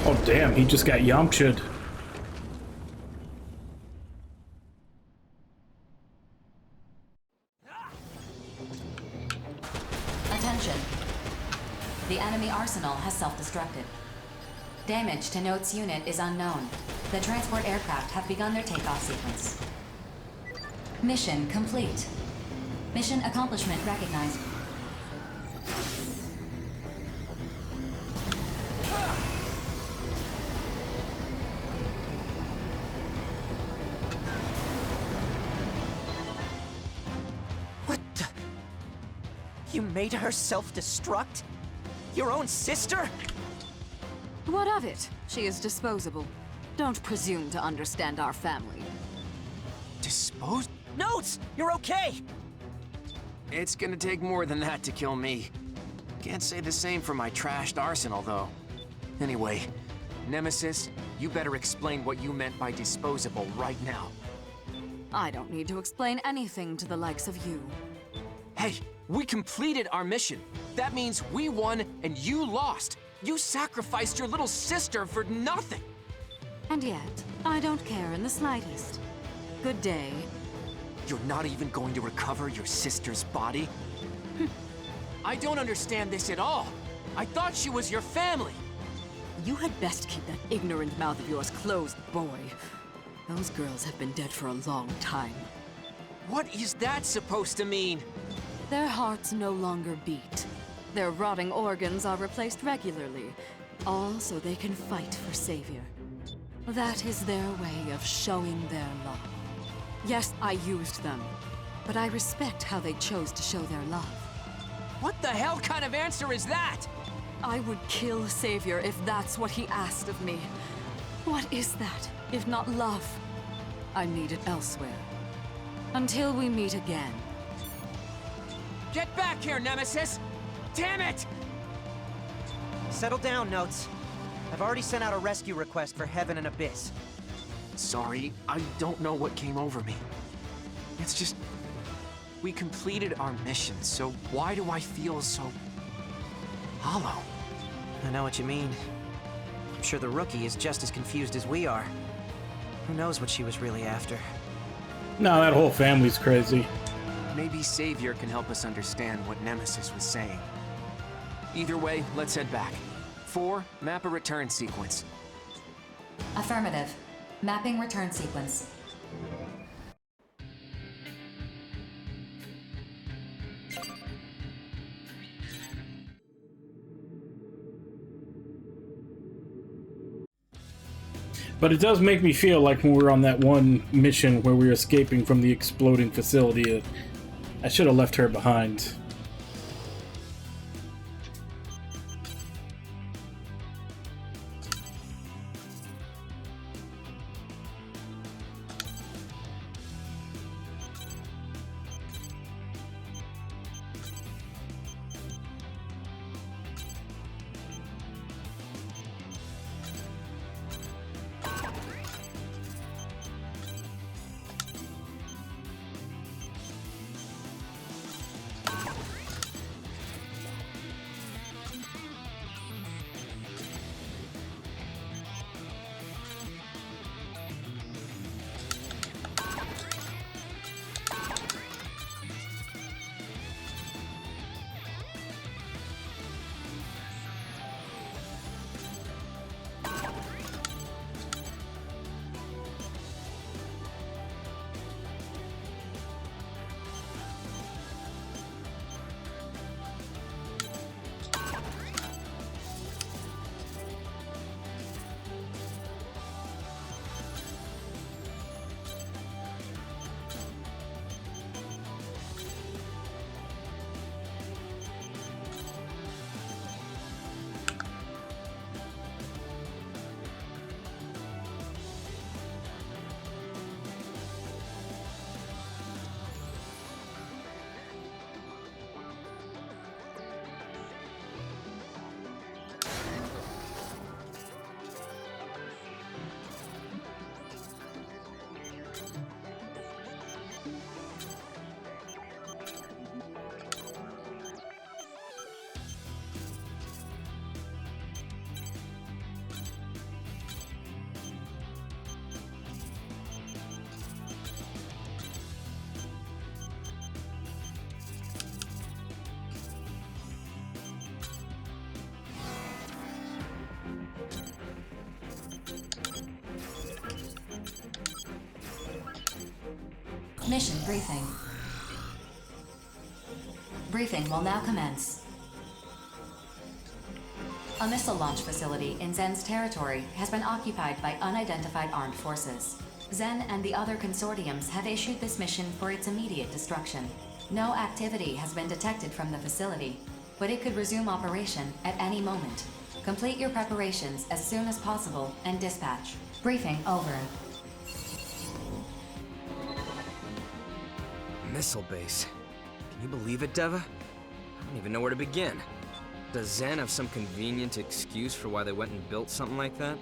Oh damn, he just got Yamcha'd. Attention. The enemy arsenal has self-destructed. Damage to Note's unit is unknown. The transport aircraft have begun their takeoff sequence. Mission complete. Mission accomplishment recognized. What the? You made her self-destruct? Your own sister? What of it? She is disposable. Don't presume to understand our family. Dispose? Notes! You're okay! It's gonna take more than that to kill me. Can't say the same for my trashed arsenal, though. Anyway, Nemesis, you better explain what you meant by disposable right now. I don't need to explain anything to the likes of you. Hey, we completed our mission. That means we won and you lost. You sacrificed your little sister for nothing. And yet, I don't care in the slightest. Good day. You're not even going to recover your sister's body? I don't understand this at all. I thought she was your family. You had best keep that ignorant mouth of yours closed, boy. Those girls have been dead for a long time. What is that supposed to mean? Their hearts no longer beat. Their rotting organs are replaced regularly, all so they can fight for Savior. That is their way of showing their love. Yes, I used them, but I respect how they chose to show their love. What the hell kind of answer is that? I would kill Savior if that's what he asked of me. What is that, if not love? I need it elsewhere. Until we meet again. Get back here, Nemesis! Damn it! Settle down, Notes. I've already sent out a rescue request for Heaven and Abyss. Sorry, I don't know what came over me. It's just... we completed our mission, so why do I feel so... hollow? I know what you mean. I'm sure the rookie is just as confused as we are. Who knows what she was really after? No, that whole family's crazy. Maybe Savior can help us understand what Nemesis was saying. Either way, let's head back. 4, map a return sequence. Affirmative. Mapping return sequence. But it does make me feel like when we were on that one mission where we were escaping from the exploding facility, I should have left her behind. Mission briefing. Briefing will now commence. A missile launch facility in Zen's territory has been occupied by unidentified armed forces. Zen and the other consortiums have issued this mission for its immediate destruction. No activity has been detected from the facility, but it could resume operation at any moment. Complete your preparations as soon as possible and dispatch. Briefing over. Missile base. Can you believe it, Deva? I don't even know where to begin. Does Zen have some convenient excuse for why they went and built something like that?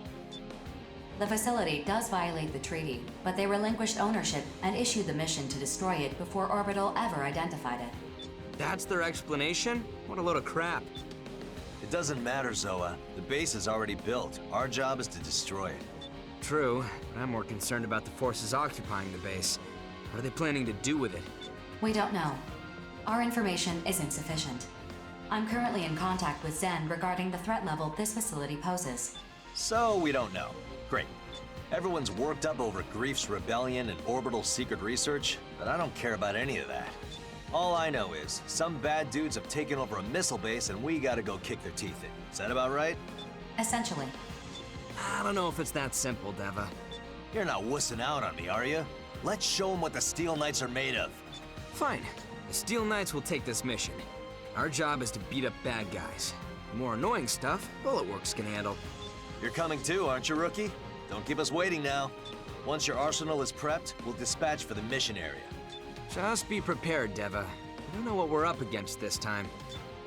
The facility does violate the treaty, but they relinquished ownership and issued the mission to destroy it before Orbital ever identified it. That's their explanation? What a load of crap. It doesn't matter, Zoa. The base is already built. Our job is to destroy it. True, but I'm more concerned about the forces occupying the base. What are they planning to do with it? We don't know. Our information isn't sufficient. I'm currently in contact with Zen regarding the threat level this facility poses. So we don't know. Great. Everyone's worked up over Grief's rebellion and Orbital secret research, but I don't care about any of that. All I know is, some bad dudes have taken over a missile base and we gotta go kick their teeth in. Is that about right? Essentially. I don't know if it's that simple, Deva. You're not wussing out on me, are you? Let's show them what the Steel Knights are made of. Fine. The Steel Knights will take this mission. Our job is to beat up bad guys. The more annoying stuff, Bulletworks can handle. You're coming too, aren't you, Rookie? Don't keep us waiting now. Once your arsenal is prepped, we'll dispatch for the mission area. Just be prepared, Deva. I don't know what we're up against this time.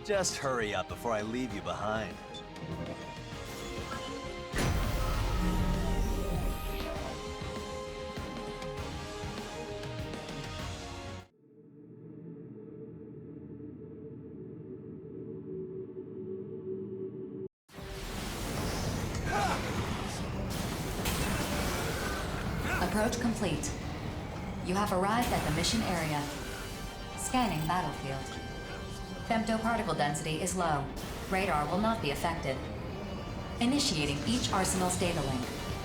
Just hurry up before I leave you behind. Approach complete. You have arrived at the mission area. Scanning battlefield. Femtoparticle density is low. Radar will not be affected. Initiating each arsenal's data link.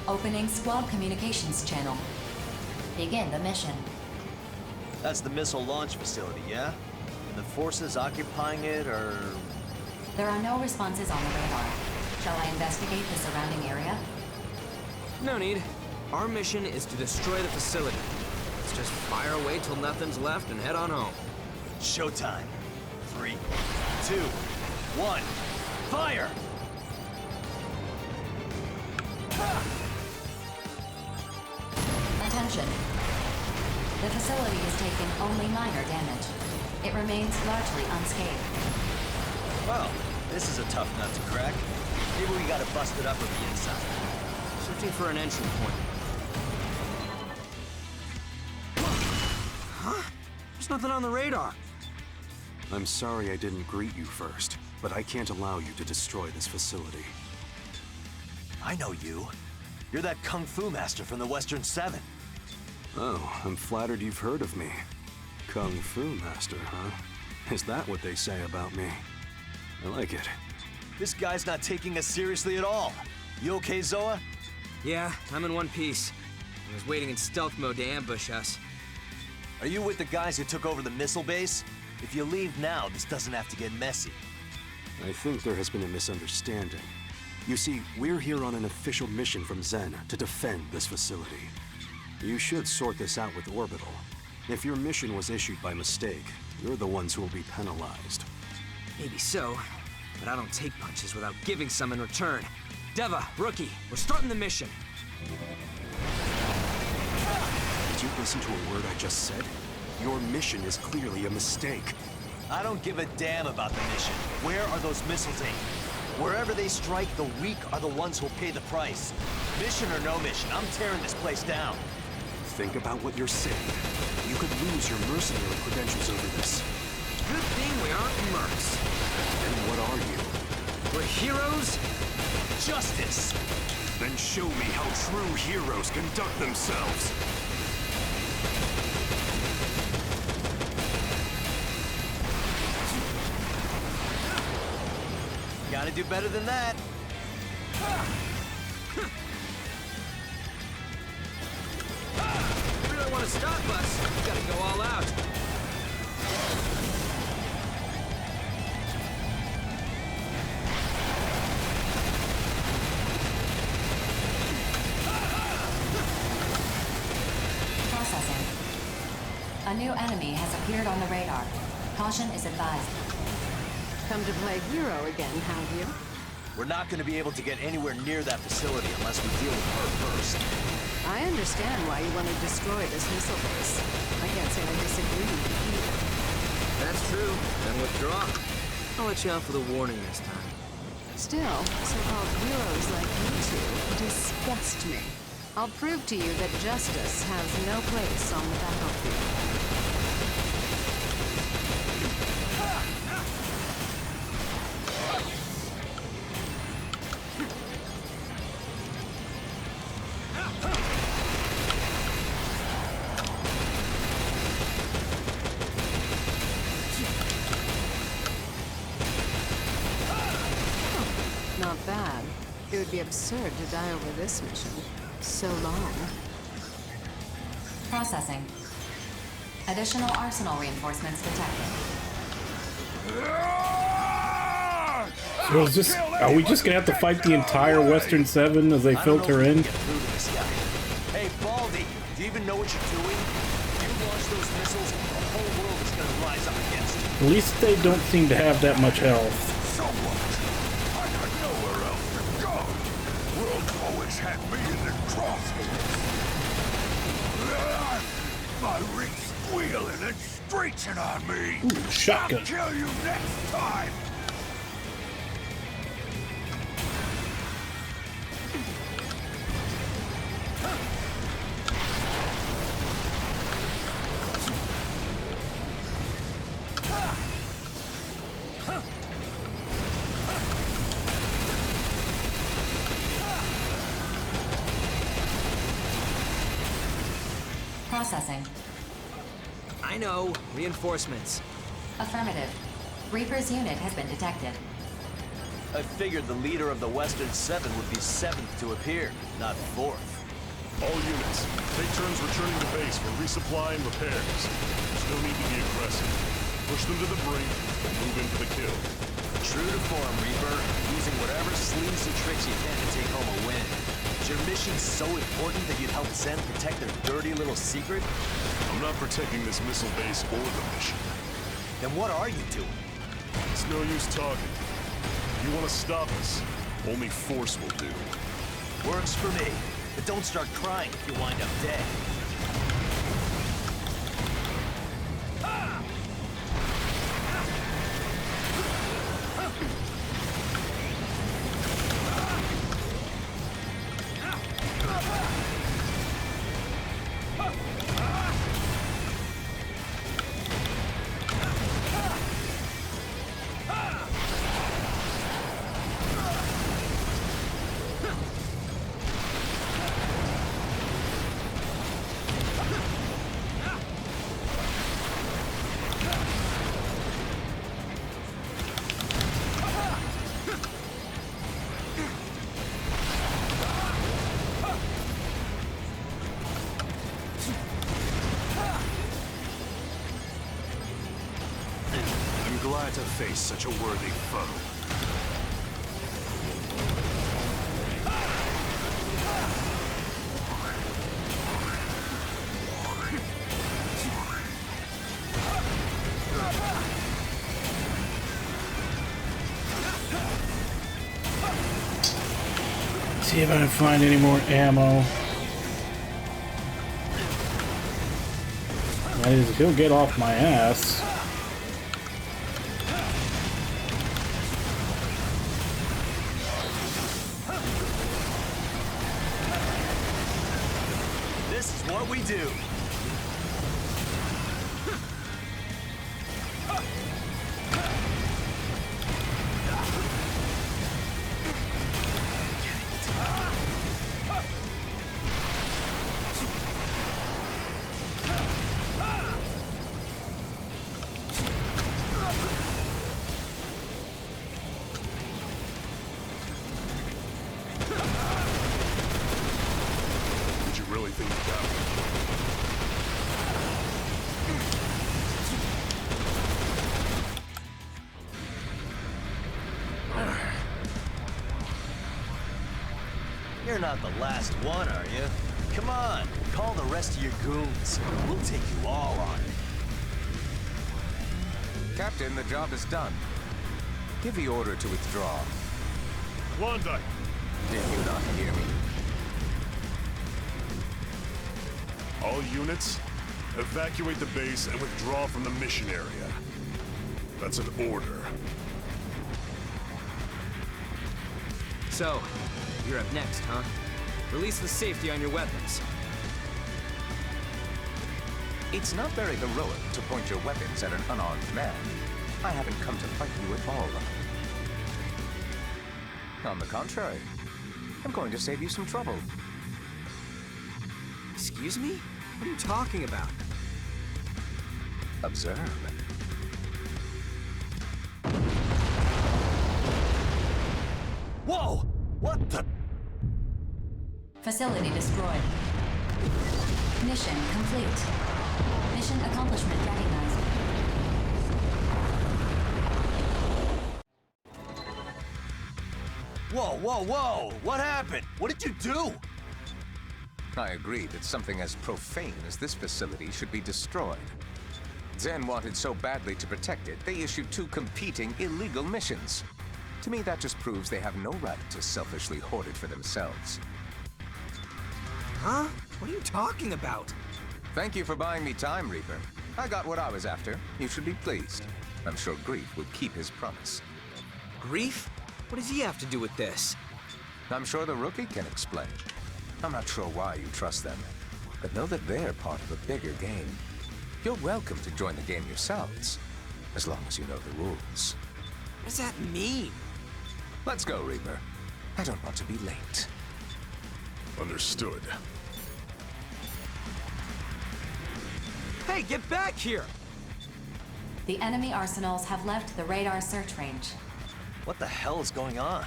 Opening squad communications channel. Begin the mission. That's the missile launch facility, yeah? And the forces occupying it are... There are no responses on the radar. Shall I investigate the surrounding area? No need. Our mission is to destroy the facility. Let's just fire away till nothing's left and head on home. Showtime. 3, 2, 1, fire! Attention. The facility has taken only minor damage. It remains largely unscathed. Well, this is a tough nut to crack. Maybe we gotta bust it up from the inside. Searching for an entry point. Huh? There's nothing on the radar. I'm sorry I didn't greet you first, but I can't allow you to destroy this facility. I know you. You're that Kung Fu master from the Western 7. Oh, I'm flattered you've heard of me. Kung Fu master, huh? Is that what they say about me? I like it. This guy's not taking us seriously at all. You okay, Zoa? Yeah, I'm in one piece. I was waiting in stealth mode to ambush us. Are you with the guys who took over the missile base? If you leave now, this doesn't have to get messy. I think there has been a misunderstanding. You see, we're here on an official mission from Zen to defend this facility. You should sort this out with Orbital. If your mission was issued by mistake, you're the ones who will be penalized. Maybe so, but I don't take punches without giving some in return. Deva, Rookie, we're starting the mission. Did you listen to a word I just said? Your mission is clearly a mistake. I don't give a damn about the mission. Where are those missiles aimed? Wherever they strike, the weak are the ones who'll pay the price. Mission or no mission, I'm tearing this place down. Think about what you're saying. You could lose your mercenary credentials over this. Good thing we aren't mercs. Then what are you? We're heroes? Justice! Then show me how true heroes conduct themselves. Gotta do better than that. really want to stop us, you gotta go all out. Processing. A new enemy has appeared on the radar. Caution is advised. Come to play hero again, have you? We're not going to be able to get anywhere near that facility unless we deal with her first. I understand why you want to destroy this missile base. I can't say I disagree with you either. That's true. Then withdraw. I'll let you out for the warning this time. Still, so-called heroes like you two disgust me. I'll prove to you that justice has no place on the battlefield. Not bad. It would be absurd to die over this mission. So long. Processing. Additional arsenal reinforcements detected. So is this, are we just gonna have to fight the entire Western 7 as they filter in? Hey, Baldy, do you even know what you're doing? If you launch those missiles, the whole world is gonna rise up against you. At least they don't seem to have that much health. I got nowhere else to go. World always had me in their crosshairs. My ring squealing and screeching on me. Ooh, shotgun. I'll kill you next time. Processing. I know. Reinforcements. Affirmative. Reaper's unit has been detected. I figured the leader of the Western 7 would be 7th to appear, not 4th. All units, take turns returning to base for resupply and repairs. There's no need to be aggressive. Push them to the brink and move in for the kill. True to form, Reaper. Using whatever sleazy tricks you can to take home a win. Is your mission so important that you'd help Zen protect their dirty little secret? I'm not protecting this missile base or the mission. Then what are you doing? It's no use talking. If you want to stop us, only force will do. Works for me. But don't start crying if you wind up dead. Glad to face such a worthy foe. See if I can find any more ammo. He'll get off my ass. This is what we do. Did you really think you got me? You're not the last one, are you? Come on, call the rest of your goons. We'll take you all on. Captain, the job is done. Give the order to withdraw. Klondike! Did you not hear me? All units, evacuate the base and withdraw from the mission area. That's an order. So, you're up next, huh? Release the safety on your weapons. It's not very heroic to point your weapons at an unarmed man. I haven't come to fight you at all. On the contrary, I'm going to save you some trouble. Excuse me? What are you talking about? Observe. Whoa! What the? Facility destroyed. Mission complete. Mission accomplishment recognized. Whoa, whoa, whoa! What happened? What did you do? I agree that something as profane as this facility should be destroyed. Zen wanted so badly to protect it, they issued 2 competing illegal missions. To me, that just proves they have no right to selfishly hoard it for themselves. Huh? What are you talking about? Thank you for buying me time, Reaper. I got what I was after. You should be pleased. I'm sure Grief will keep his promise. Grief? What does he have to do with this? I'm sure the rookie can explain. I'm not sure why you trust them, but know that they're part of a bigger game. You're welcome to join the game yourselves, as long as you know the rules. What does that mean? Let's go, Reaper. I don't want to be late. Understood. Hey, get back here! The enemy arsenals have left the radar search range. What the hell is going on?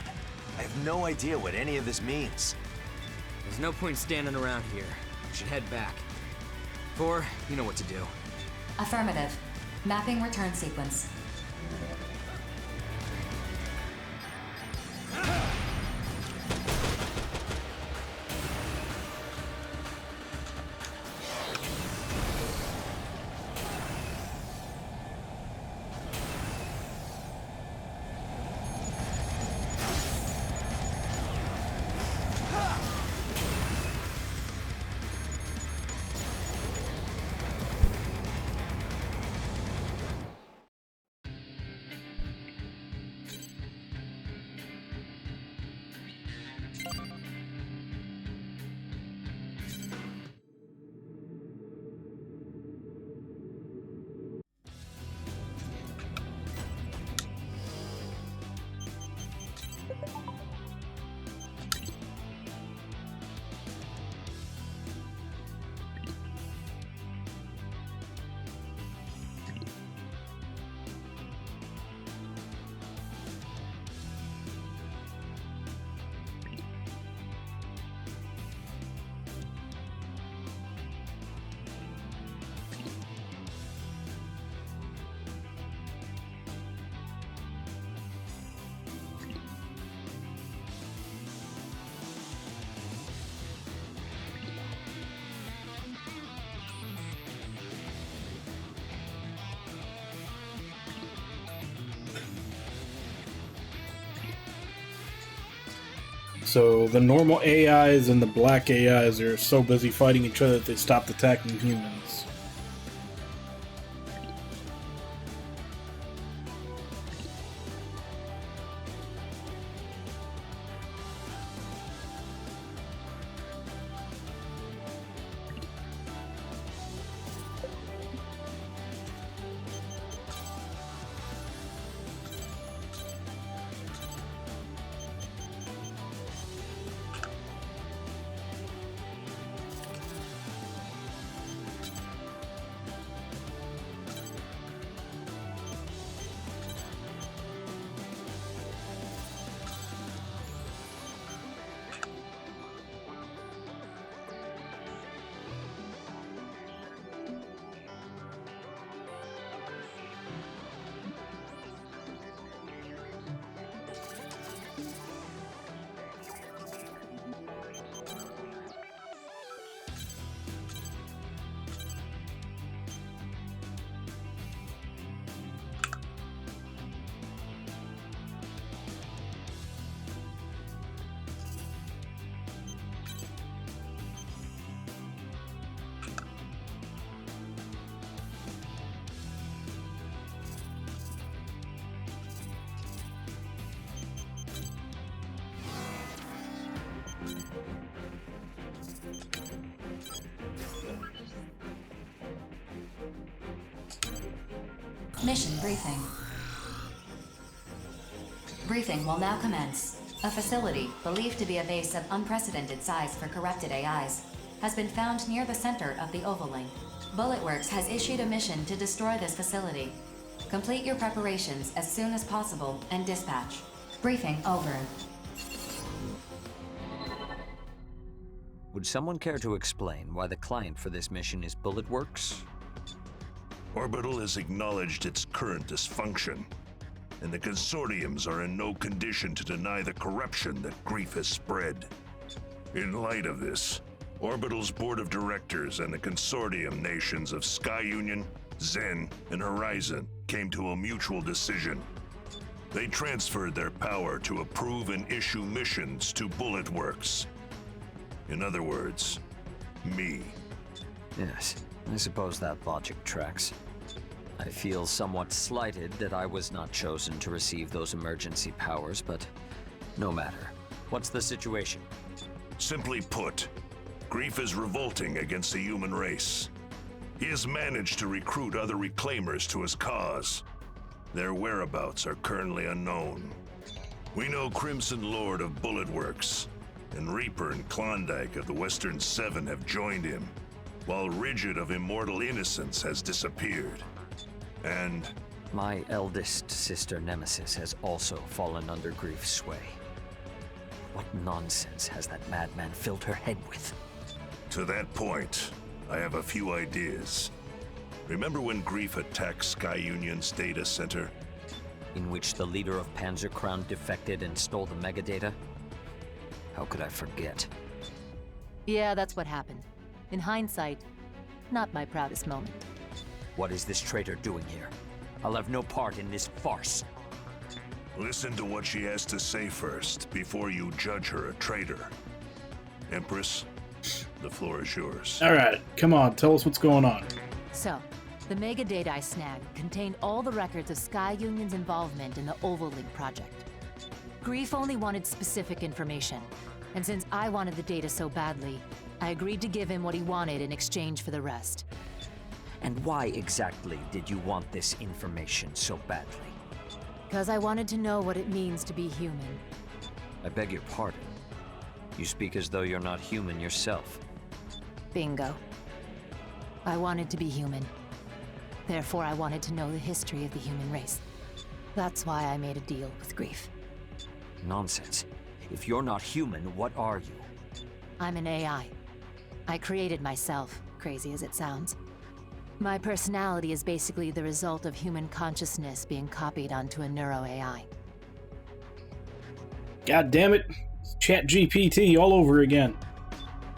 I have no idea what any of this means. There's no point standing around here. We should head back. Or, you know what to do. Affirmative. Mapping return sequence. So the normal AIs and the black AIs are so busy fighting each other that they stopped attacking humans. Mission briefing. Briefing will now commence. A facility, believed to be a base of unprecedented size for corrupted AIs, has been found near the center of the Ovalink. Bulletworks has issued a mission to destroy this facility. Complete your preparations as soon as possible and dispatch. Briefing over. Would someone care to explain why the client for this mission is Bulletworks? Orbital has acknowledged its current dysfunction, and the consortiums are in no condition to deny the corruption that grief has spread. In light of this, Orbital's board of directors and the consortium nations of Sky Union, Zen, and Horizon came to a mutual decision. They transferred their power to approve and issue missions to Bulletworks. In other words, me. Yes, I suppose that logic tracks. I feel somewhat slighted that I was not chosen to receive those emergency powers, but no matter. What's the situation? Simply put, Grief is revolting against the human race. He has managed to recruit other reclaimers to his cause. Their whereabouts are currently unknown. We know Crimson Lord of Bulletworks, and Reaper and Klondike of the Western Seven have joined him, while Rigid of Immortal Innocence has disappeared. And my eldest sister Nemesis has also fallen under Grief's sway. What nonsense has that madman filled her head with? To that point, I have a few ideas. Remember when Grief attacked Sky Union's data center? In which the leader of Panzer Crown defected and stole the megadata? How could I forget? Yeah, that's what happened. In hindsight, not my proudest moment. What is this traitor doing here? I'll have no part in this farce. Listen to what she has to say first, before you judge her a traitor. Empress, the floor is yours. Alright, come on, tell us what's going on. So, the mega data I snagged contained all the records of Sky Union's involvement in the Ovalink project. Grief only wanted specific information, and since I wanted the data so badly, I agreed to give him what he wanted in exchange for the rest. And why exactly did you want this information so badly? Because I wanted to know what it means to be human. I beg your pardon. You speak as though you're not human yourself. Bingo. I wanted to be human. Therefore, I wanted to know the history of the human race. That's why I made a deal with Grief. Nonsense. If you're not human, what are you? I'm an AI. I created myself, crazy as it sounds. My personality is basically the result of human consciousness being copied onto a neuro-AI. God damn it. Chat GPT all over again.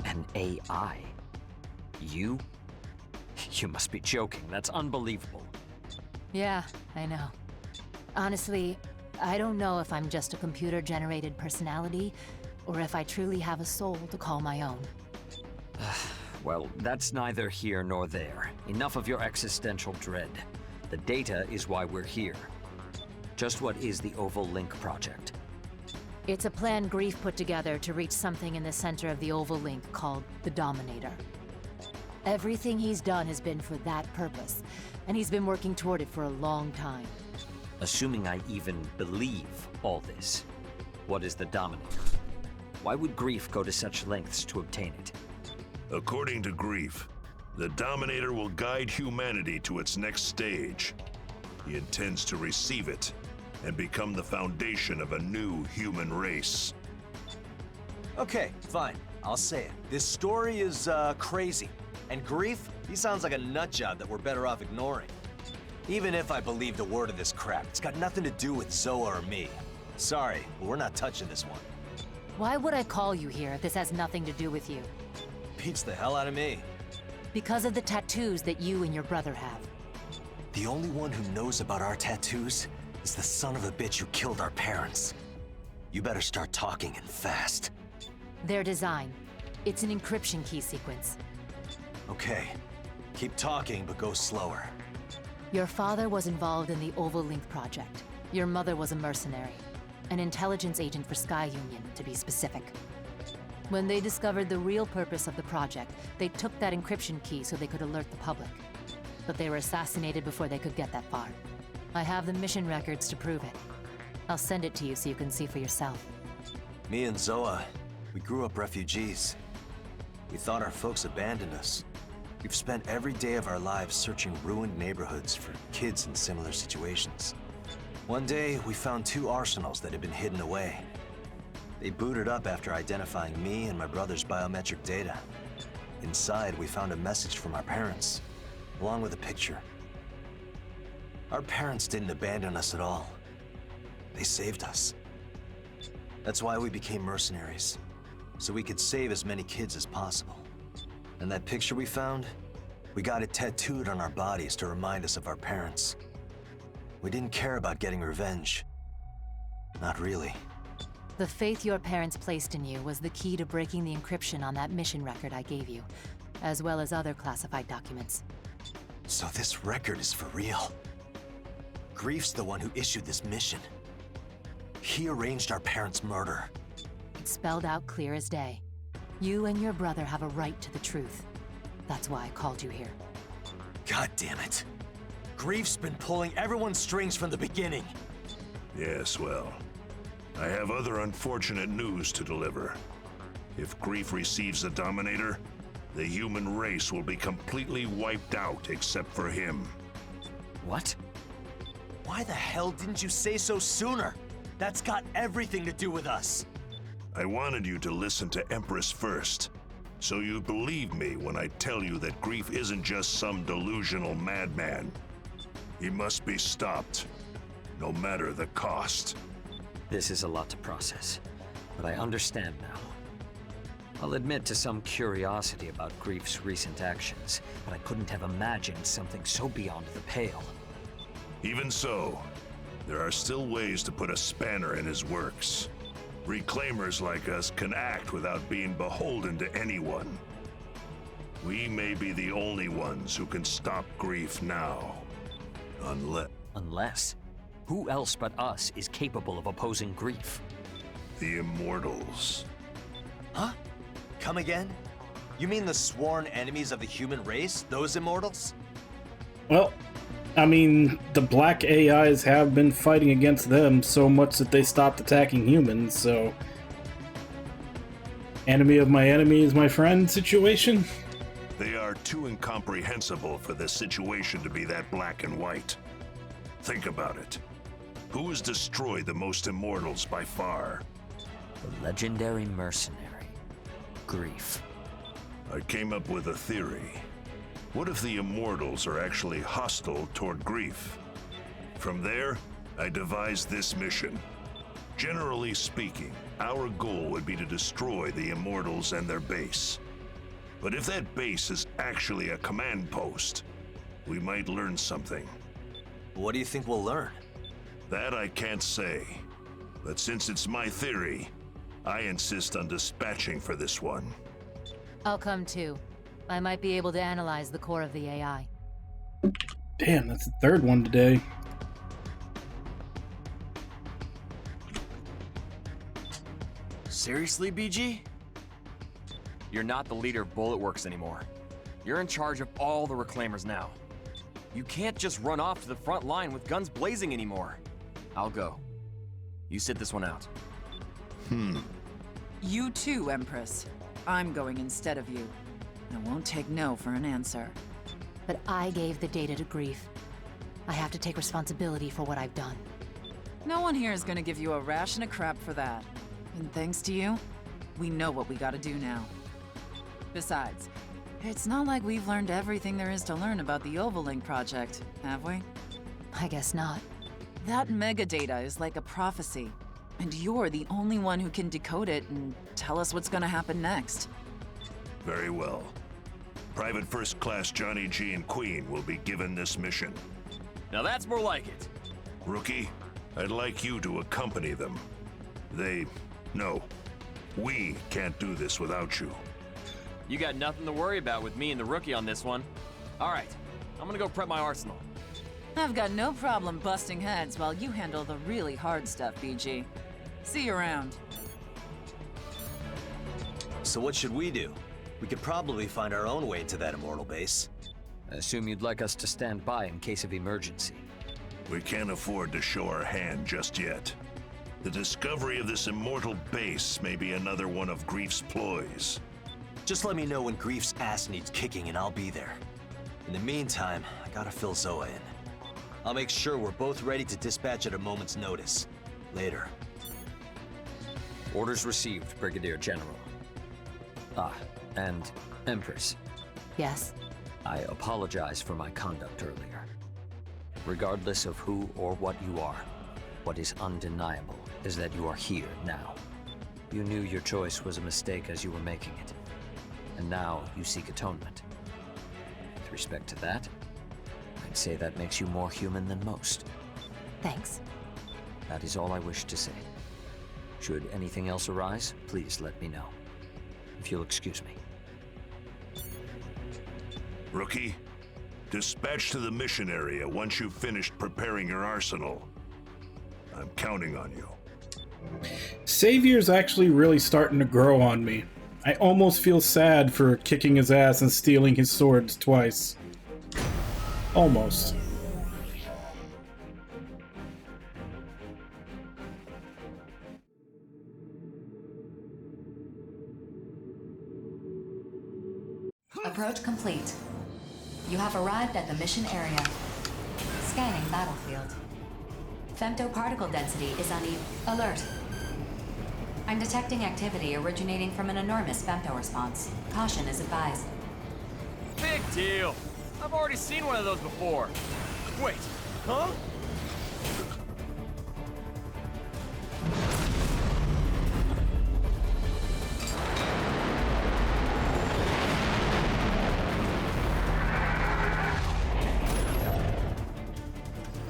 An AI? You? You must be joking. That's unbelievable. Yeah, I know. Honestly, I don't know if I'm just a computer-generated personality, or if I truly have a soul to call my own. Well, that's neither here nor there. Enough of your existential dread. The data is why we're here. Just what is the Ovalink project? It's a plan Grief put together to reach something in the center of the Ovalink called the Dominator. Everything he's done has been for that purpose, and he's been working toward it for a long time. Assuming I even believe all this, what is the Dominator? Why would Grief go to such lengths to obtain it? According to Grief, the Dominator will guide humanity to its next stage. He intends to receive it and become the foundation of a new human race. Okay, fine. I'll say it. This story is, crazy. And Grief, he sounds like a nutjob that we're better off ignoring. Even if I believed a word of this crap, it's got nothing to do with Zoa or me. Sorry, but we're not touching this one. Why would I call you here if this has nothing to do with you? Beats the hell out of me. Because of the tattoos that you and your brother have. The only one who knows about our tattoos is the son of a bitch who killed our parents. You better start talking and fast. Their design. It's an encryption key sequence. Okay. Keep talking, but go slower. Your father was involved in the Ovalink project. Your mother was a mercenary. An intelligence agent for Sky Union, to be specific. When they discovered the real purpose of the project, they took that encryption key so they could alert the public. But they were assassinated before they could get that far. I have the mission records to prove it. I'll send it to you so you can see for yourself. Me and Zoa, we grew up refugees. We thought our folks abandoned us. We've spent every day of our lives searching ruined neighborhoods for kids in similar situations. One day, we found 2 arsenals that had been hidden away. They booted up after identifying me and my brother's biometric data. Inside, we found a message from our parents, along with a picture. Our parents didn't abandon us at all. They saved us. That's why we became mercenaries, so we could save as many kids as possible. And that picture we found, we got it tattooed on our bodies to remind us of our parents. We didn't care about getting revenge. Not really. The faith your parents placed in you was the key to breaking the encryption on that mission record I gave you, as well as other classified documents. So this record is for real. Grief's the one who issued this mission. He arranged our parents' murder. It's spelled out clear as day. You and your brother have a right to the truth. That's why I called you here. God damn it. Grief's been pulling everyone's strings from the beginning. Yes, well, I have other unfortunate news to deliver. If Grief receives the Dominator, the human race will be completely wiped out except for him. What? Why the hell didn't you say so sooner? That's got everything to do with us. I wanted you to listen to Empress first, so you believe me when I tell you that Grief isn't just some delusional madman. He must be stopped, no matter the cost. This is a lot to process, but I understand now. I'll admit to some curiosity about Grief's recent actions, but I couldn't have imagined something so beyond the pale. Even so, there are still ways to put a spanner in his works. Reclaimers like us can act without being beholden to anyone. We may be the only ones who can stop Grief now. Unless? Who else but us is capable of opposing Grief? The Immortals. Huh? Come again? You mean the sworn enemies of the human race? Those Immortals? Well, I mean, the black AIs have been fighting against them so much that they stopped attacking humans, so... Enemy of my enemy is my friend situation? They are too incomprehensible for this situation to be that black and white. Think about it. Who has destroyed the most Immortals by far? The legendary mercenary, Grief. I came up with a theory. What if the Immortals are actually hostile toward Grief? From there, I devised this mission. Generally speaking, our goal would be to destroy the Immortals and their base. But if that base is actually a command post, we might learn something. What do you think we'll learn? That I can't say. But since it's my theory, I insist on dispatching for this one. I'll come too. I might be able to analyze the core of the AI. Damn, that's the third one today. Seriously, BG? You're not the leader of Bullet Works anymore. You're in charge of all the Reclaimers now. You can't just run off to the front line with guns blazing anymore. I'll go. You sit this one out. You too, Empress. I'm going instead of you. I won't take no for an answer. But I gave the data to Grief. I have to take responsibility for what I've done. No one here is gonna give you a ration of crap for that. And thanks to you, we know what we gotta do now. Besides, it's not like we've learned everything there is to learn about the Ovalink project, have we? I guess not. That megadata is like a prophecy, and you're the only one who can decode it and tell us what's gonna happen next. Very well. Private First Class Johnny G and Queen will be given this mission. Now that's more like it. Rookie, I'd like you to accompany them. No. We can't do this without you. You got nothing to worry about with me and the Rookie on this one. All right, I'm gonna go prep my arsenal. I've got no problem busting heads while you handle the really hard stuff, BG. See you around. So what should we do? We could probably find our own way to that immortal base. I assume you'd like us to stand by in case of emergency. We can't afford to show our hand just yet. The discovery of this immortal base may be another one of Grief's ploys. Just let me know when Grief's ass needs kicking and I'll be there. In the meantime, I gotta fill Zoa in. I'll make sure we're both ready to dispatch at a moment's notice. Later. Orders received, Brigadier General. Ah, and Empress. Yes? I apologize for my conduct earlier. Regardless of who or what you are, what is undeniable is that you are here now. You knew your choice was a mistake as you were making it. And now you seek atonement. With respect to that, I'd say that makes you more human than most. Thanks. That is all I wish to say. Should anything else arise, please let me know. If you'll excuse me. Rookie, dispatch to the mission area once you've finished preparing your arsenal. I'm counting on you. Savior's actually really starting to grow on me. I almost feel sad for kicking his ass and stealing his swords twice. Almost. Approach complete. You have arrived at the mission area. Scanning battlefield. Femtoparticle density is uneven. Alert. I'm detecting activity originating from an enormous femto response. Caution is advised. Big deal. I've already seen one of those before. Wait, huh?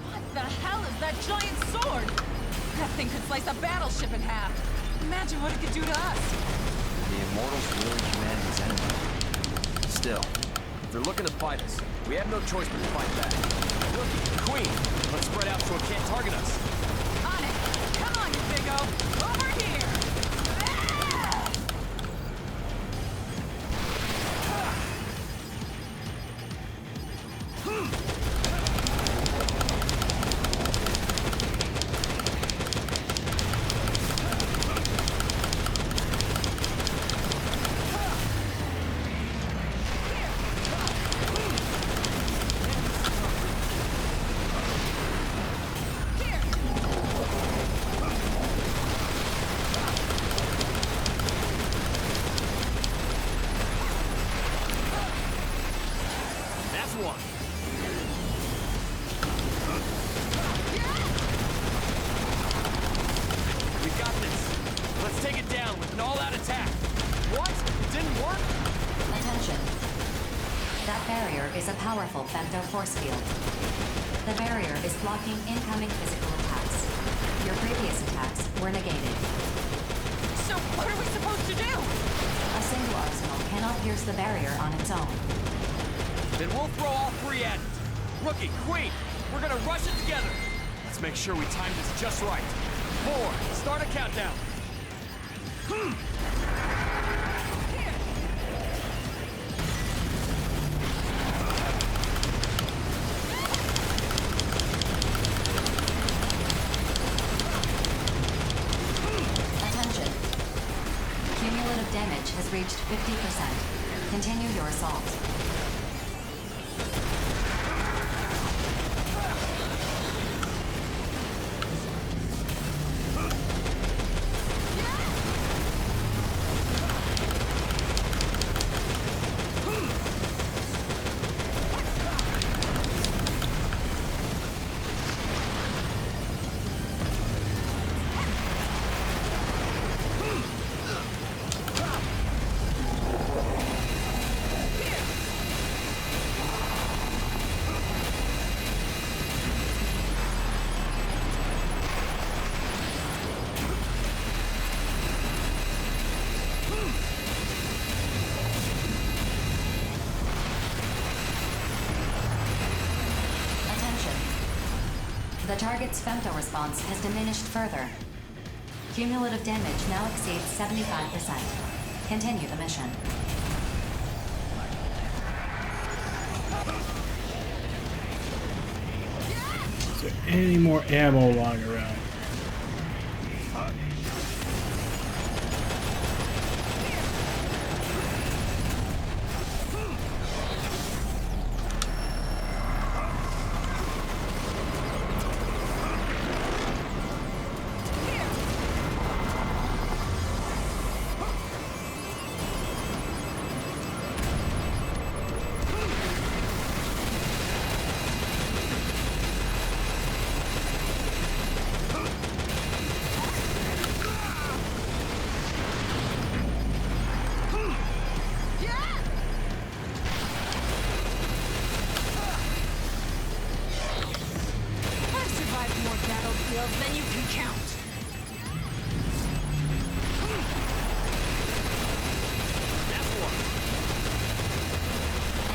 What the hell is that giant sword? That thing could slice a battleship in half. Imagine what it could do to us. The Immortals really humanity's enemy. Still, if they're looking to fight us, we have no choice but to fight back. Look, Queen, let's spread out so it can't target us. On it! Come on, you big-o! Over here! Powerful femto force field. The barrier is blocking incoming physical attacks. Your previous attacks were negated. So what are we supposed to do? A single arsenal cannot pierce the barrier on its own. Then we'll throw all three at it. Rookie, Queen, we're gonna rush it together. Let's make sure we time this just right. 4, start a countdown. Damage has reached 50%. Continue your assault. The target's femto response has diminished further. Cumulative damage now exceeds 75%. Continue the mission. Is there any more ammo lying around? Then you can count.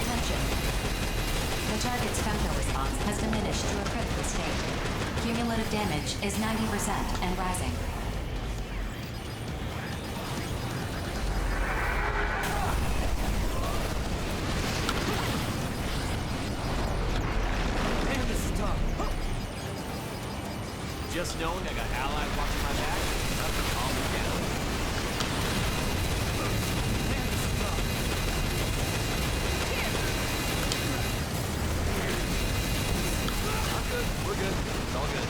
Attention. The target's femto response has diminished to a critical state. Cumulative damage is 90% and rising. Man, this is tough. Just knowing I got allies watching my back, enough to calm me down. Man, this is tough. I'm good. We're good. It's all good.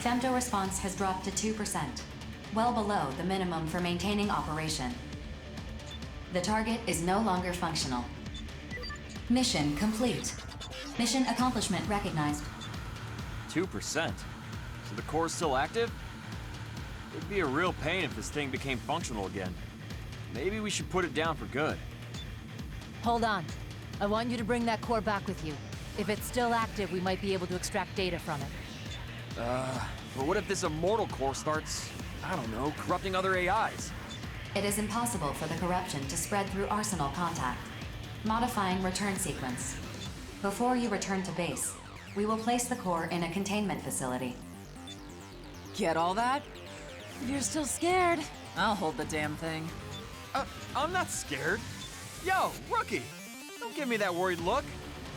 Femto response has dropped to 2%, well below the minimum for maintaining operation. The target is no longer functional. Mission complete. Mission accomplishment recognized. 2%? So the core's still active? It'd be a real pain if this thing became functional again. Maybe we should put it down for good. Hold on. I want you to bring that core back with you. If it's still active, we might be able to extract data from it. But what if this immortal core starts, I don't know, corrupting other AIs? It is impossible for the corruption to spread through Arsenal contact. Modifying return sequence. Before you return to base, we will place the core in a containment facility. Get all that? You're still scared. I'll hold the damn thing. I'm not scared. Yo, rookie! Don't give me that worried look.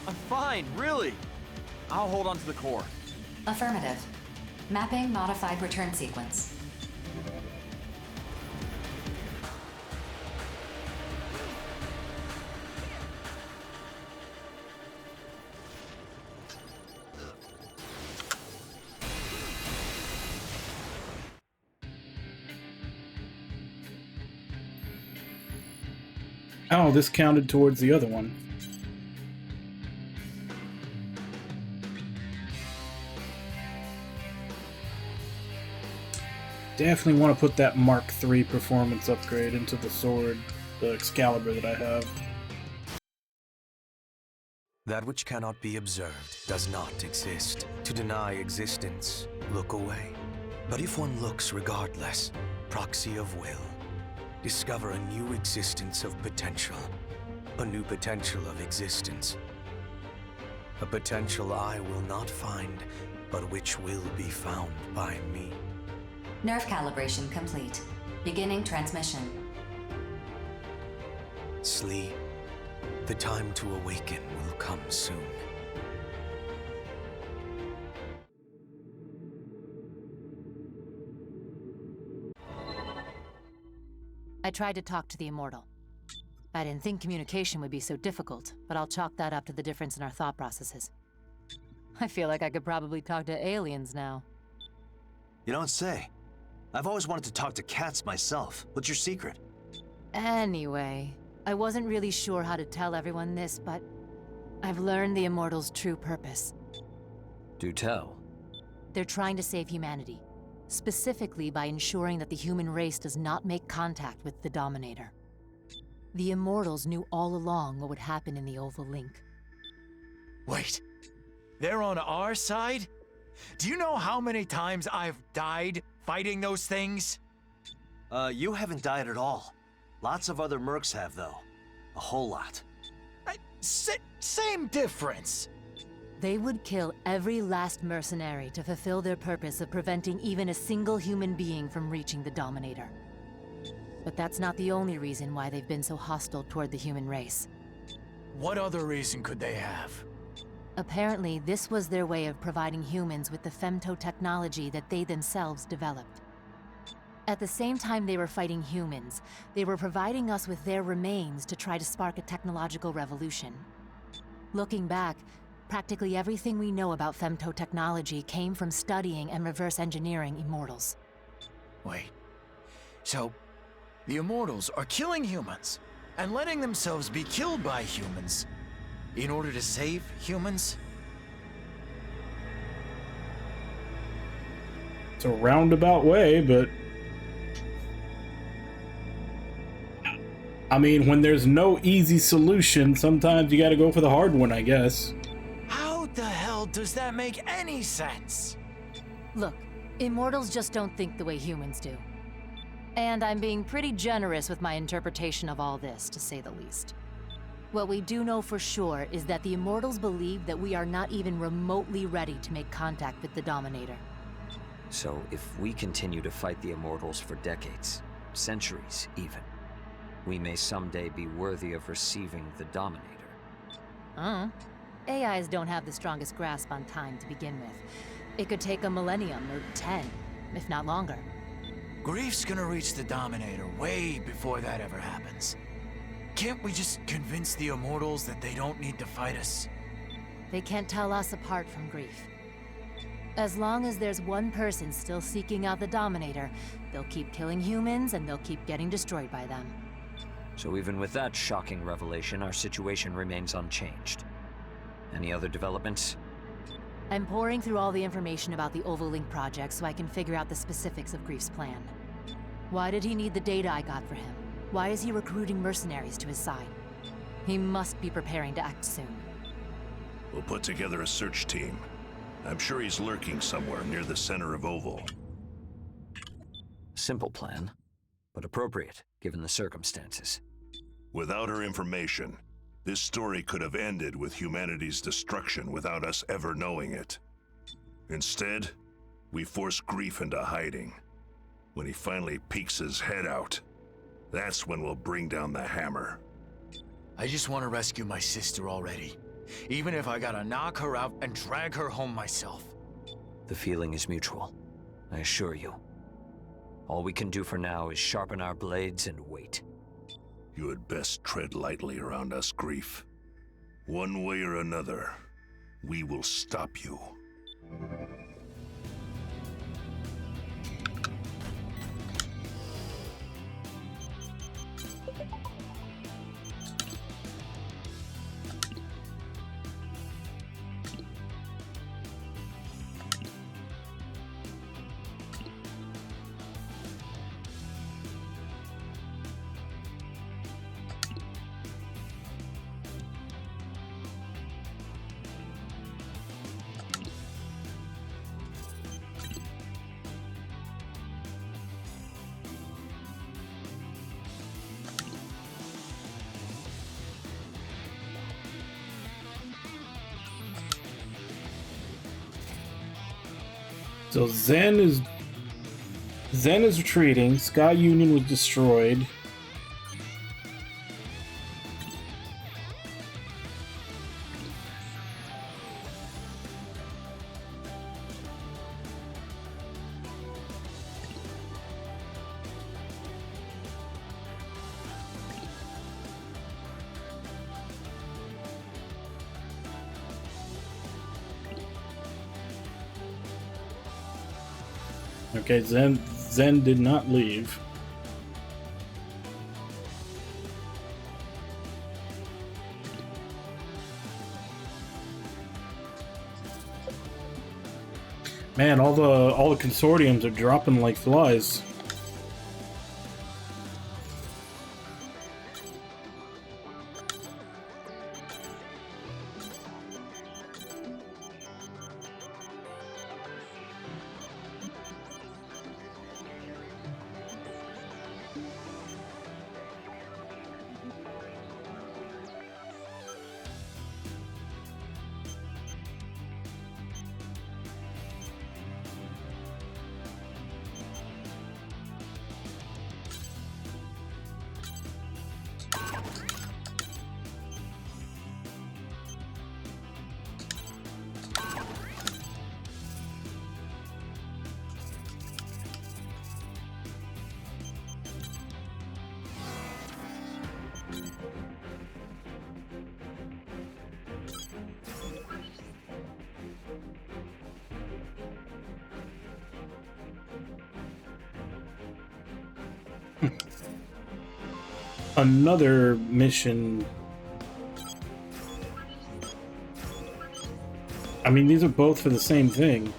I'm fine, really. I'll hold on to the core. Affirmative. Mapping modified return sequence. Oh, this counted towards the other one. Definitely want to put that Mark III performance upgrade into the sword, the Excalibur that I have. That which cannot be observed does not exist. To deny existence, look away. But if one looks regardless, proxy of will, discover a new existence of potential. A new potential of existence. A potential I will not find, but which will be found by me. Nerve calibration complete. Beginning transmission. Sleep. The time to awaken will come soon. I tried to talk to the Immortal. I didn't think communication would be so difficult, but I'll chalk that up to the difference in our thought processes. I feel like I could probably talk to aliens now. You don't say. I've always wanted to talk to cats myself. What's your secret? Anyway, I wasn't really sure how to tell everyone this, but I've learned the Immortal's true purpose. Do tell. They're trying to save humanity, specifically by ensuring that the human race does not make contact with the Dominator. The Immortals knew all along what would happen in the Oval Link. Wait, they're on our side? Do you know how many times I've died fighting those things? You haven't died at all. Lots of other mercs have, though. A whole lot. Same difference. They would kill every last mercenary to fulfill their purpose of preventing even a single human being from reaching the Dominator. But that's not the only reason why they've been so hostile toward the human race. What other reason could they have? Apparently, this was their way of providing humans with the femto technology that they themselves developed. At the same time they were fighting humans, they were providing us with their remains to try to spark a technological revolution. Looking back, practically everything we know about femto technology came from studying and reverse engineering immortals. Wait. So, the immortals are killing humans and letting themselves be killed by humans in order to save humans? It's a roundabout way, but... I mean, when there's no easy solution, sometimes you gotta go for the hard one, I guess. How the hell does that make any sense? Look, immortals just don't think the way humans do. And I'm being pretty generous with my interpretation of all this, to say the least. What we do know for sure is that the immortals believe that we are not even remotely ready to make contact with the Dominator. So if we continue to fight the immortals for decades, centuries even, we may someday be worthy of receiving the Dominator. AIs don't have the strongest grasp on time to begin with. It could take a millennium or 10, if not longer. Grief's gonna reach the Dominator way before that ever happens. Can't we just convince the immortals that they don't need to fight us? They can't tell us apart from Grief. As long as there's one person still seeking out the Dominator, they'll keep killing humans and they'll keep getting destroyed by them. So even with that shocking revelation, our situation remains unchanged. Any other developments? I'm pouring through all the information about the Ovalink project so I can figure out the specifics of Grief's plan. Why did he need the data I got for him? Why is he recruiting mercenaries to his side? He must be preparing to act soon. We'll put together a search team. I'm sure he's lurking somewhere near the center of Oval. Simple plan, but appropriate given the circumstances. Without her information, this story could have ended with humanity's destruction without us ever knowing it. Instead, we force Grief into hiding. When he finally peeks his head out, that's when we'll bring down the hammer. I just want to rescue my sister already. Even if I gotta knock her out and drag her home myself. The feeling is mutual, I assure you. All we can do for now is sharpen our blades and wait. You had best tread lightly around us, Grief. One way or another, we will stop you. So Zen is retreating. Sky Union was destroyed. Okay, Zen did not leave. Man, all the consortiums are dropping like flies. another mission. I mean, these are both for the same thing.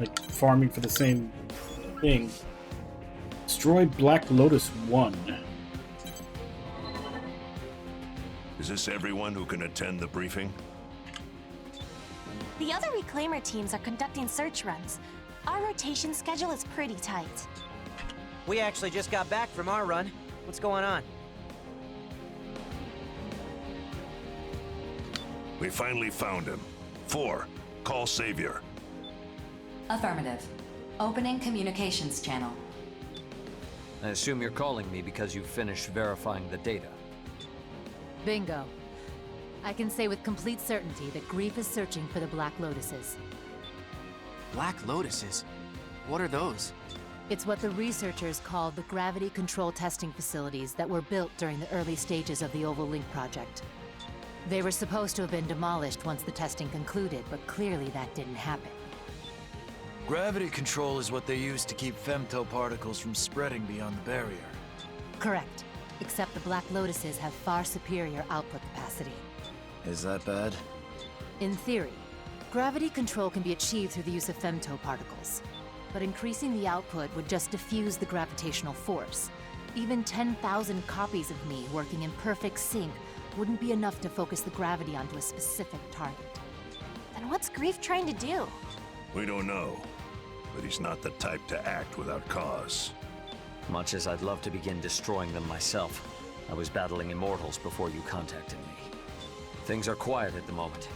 Like, farming for the same thing. Destroy Black Lotus 1. Is this everyone who can attend the briefing? The other Reclaimer teams are conducting search runs. Our rotation schedule is pretty tight. We actually just got back from our run. What's going on? We finally found him. 4. Call Savior. Affirmative. Opening communications channel. I assume you're calling me because you finished verifying the data. Bingo. I can say with complete certainty that Grief is searching for the Black Lotuses. Black Lotuses? What are those? It's what the researchers call the gravity control testing facilities that were built during the early stages of the Oval Link project. They were supposed to have been demolished once the testing concluded, but clearly that didn't happen. Gravity control is what they use to keep femto particles from spreading beyond the barrier. Correct. Except the Black Lotuses have far superior output capacity. Is that bad? In theory, gravity control can be achieved through the use of femto particles. But increasing the output would just diffuse the gravitational force. Even 10,000 copies of me working in perfect sync wouldn't be enough to focus the gravity onto a specific target. Then what's Grief trying to do? We don't know, but he's not the type to act without cause. Much as I'd love to begin destroying them myself, I was battling immortals before you contacted me. Things are quiet at the moment,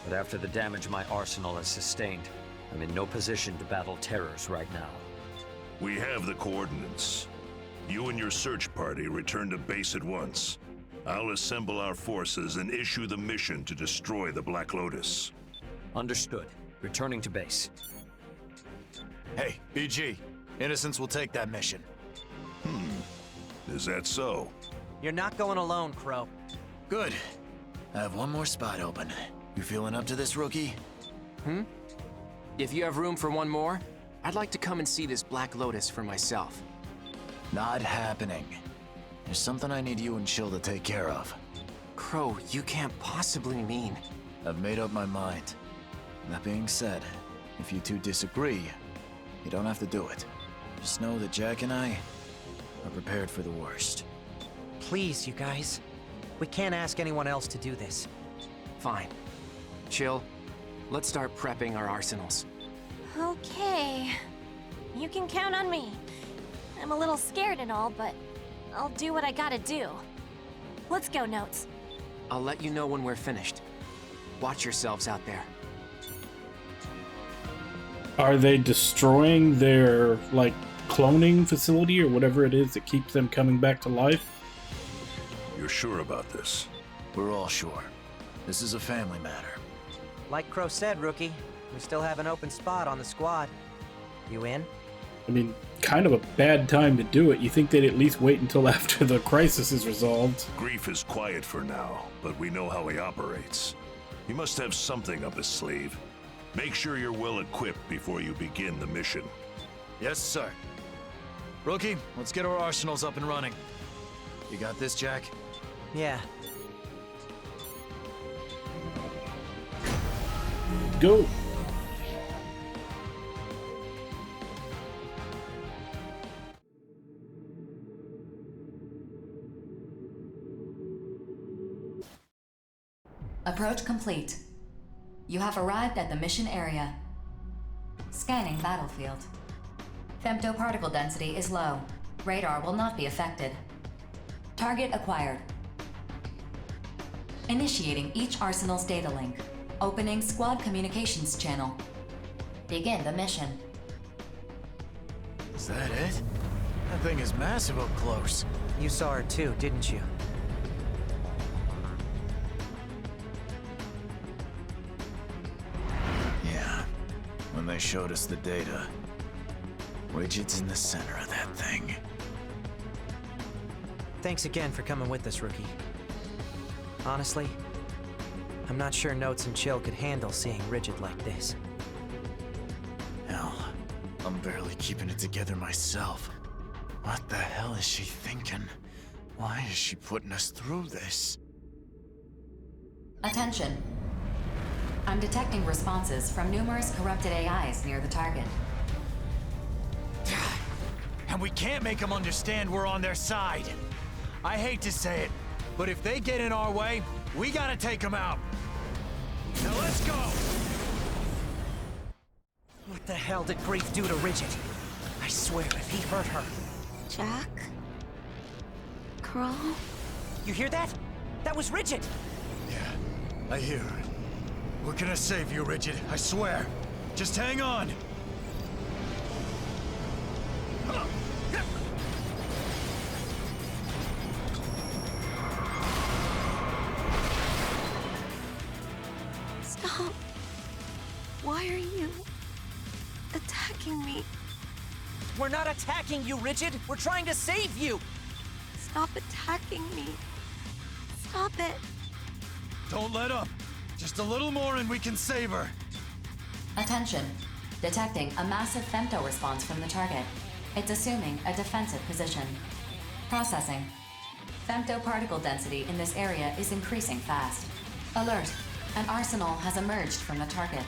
but after the damage my arsenal has sustained, I'm in no position to battle terrors right now. We have the coordinates. You and your search party return to base at once. I'll assemble our forces and issue the mission to destroy the Black Lotus. Understood. Returning to base. Hey, BG. Innocents will take that mission. Is that so? You're not going alone, Crow. Good. I have one more spot open. You feeling up to this, rookie? If you have room for one more, I'd like to come and see this Black Lotus for myself. Not happening. There's something I need you and Chill to take care of. Crow, you can't possibly mean... I've made up my mind. That being said, if you two disagree, you don't have to do it. Just know that Jack and I are prepared for the worst. Please, you guys. We can't ask anyone else to do this. Fine. Chill. Let's start prepping our arsenals. Okay. You can count on me. I'm a little scared and all, but I'll do what I gotta do. Let's go, Notes. I'll let you know when we're finished. Watch yourselves out there. Are they destroying their, like, cloning facility or whatever it is that keeps them coming back to life? You're sure about this? We're all sure. This is a family matter. Like Crow said, Rookie, we still have an open spot on the squad. You in? I mean, kind of a bad time to do it. You think they'd at least wait until after the crisis is resolved. Grief is quiet for now, but we know how he operates. He must have something up his sleeve. Make sure you're well equipped before you begin the mission. Yes, sir. Rookie, let's get our arsenals up and running. You got this, Jack? Yeah. Go! Approach complete. You have arrived at the mission area. Scanning battlefield. Femtoparticle density is low. Radar will not be affected. Target acquired. Initiating each arsenal's data link. Opening squad communications channel. Begin the mission. Is that it? That thing is massive up close. You saw her too, didn't you? Yeah. When they showed us the data. Widget's in the center of that thing. Thanks again for coming with us, Rookie. Honestly, I'm not sure Notes and Chill could handle seeing Rigid like this. Hell, I'm barely keeping it together myself. What the hell is she thinking? Why is she putting us through this? Attention. I'm detecting responses from numerous corrupted AIs near the target. And we can't make them understand we're on their side. I hate to say it, but if they get in our way, we gotta take them out. Now let's go! What the hell did Grief do to Rigid? I swear, if he hurt her... Jack? Crawl? You hear that? That was Rigid! I hear her. We're gonna save you, Rigid, I swear. Just hang on! Stop. Why are you attacking me? We're not attacking you, Rigid! We're trying to save you! Stop attacking me. Stop it. Don't let up! Just a little more and we can save her! Attention. Detecting a massive femto response from the target. It's assuming a defensive position. Processing. Femto particle density in this area is increasing fast. Alert. An arsenal has emerged from the target.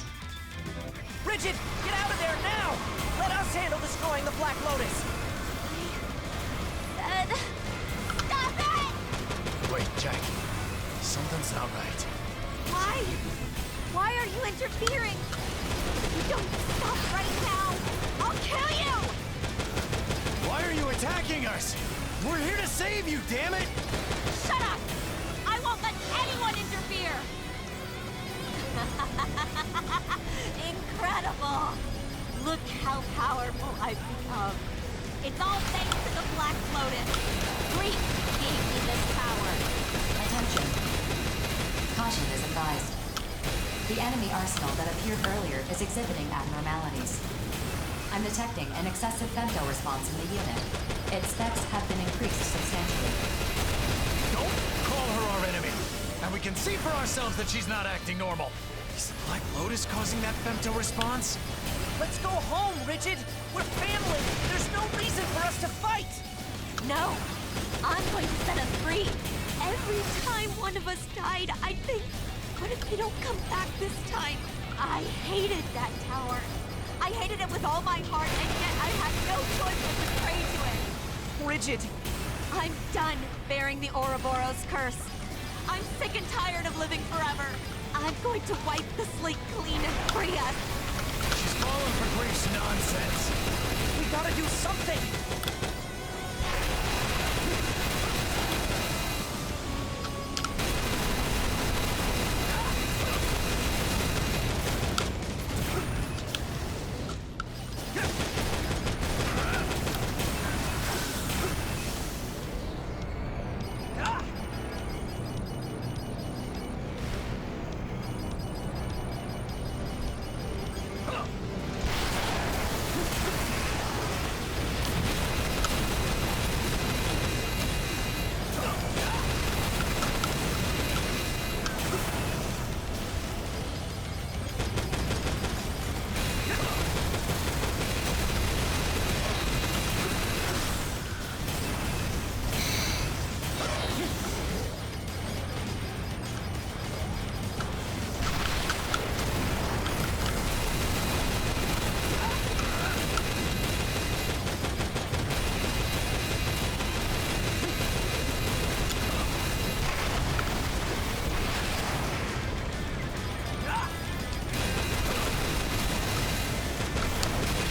Rigid, get out of there now! Let us handle destroying the Black Lotus! Stop it! Wait, Jackie. Something's not right. Why? Why are you interfering? If you don't stop right now, I'll kill you! Why are you attacking us? We're here to save you, damn it! Shut up! I won't let anyone interfere! Incredible! Look how powerful I've become. It's all thanks to the Black Lotus. Grief gave me this power. Attention. Caution is advised. The enemy arsenal that appeared earlier is exhibiting abnormalities. I'm detecting an excessive femto response in the unit. Its specs have been increased substantially. Don't call her our enemy! And we can see for ourselves that she's not acting normal. Is the Black Lotus causing that femto response? Let's go home, Rigid! We're family! There's no reason for us to fight! No! I'm going to set us free! Every time one of us died, I'd think, what if they don't come back this time? I hated that tower. I hated it with all my heart, and yet I had no choice but to pray to it. Rigid! I'm done bearing the Ouroboros curse. I'm sick and tired of living forever. I'm going to wipe the slate clean and free us. She's falling for Grief's nonsense. We gotta do something!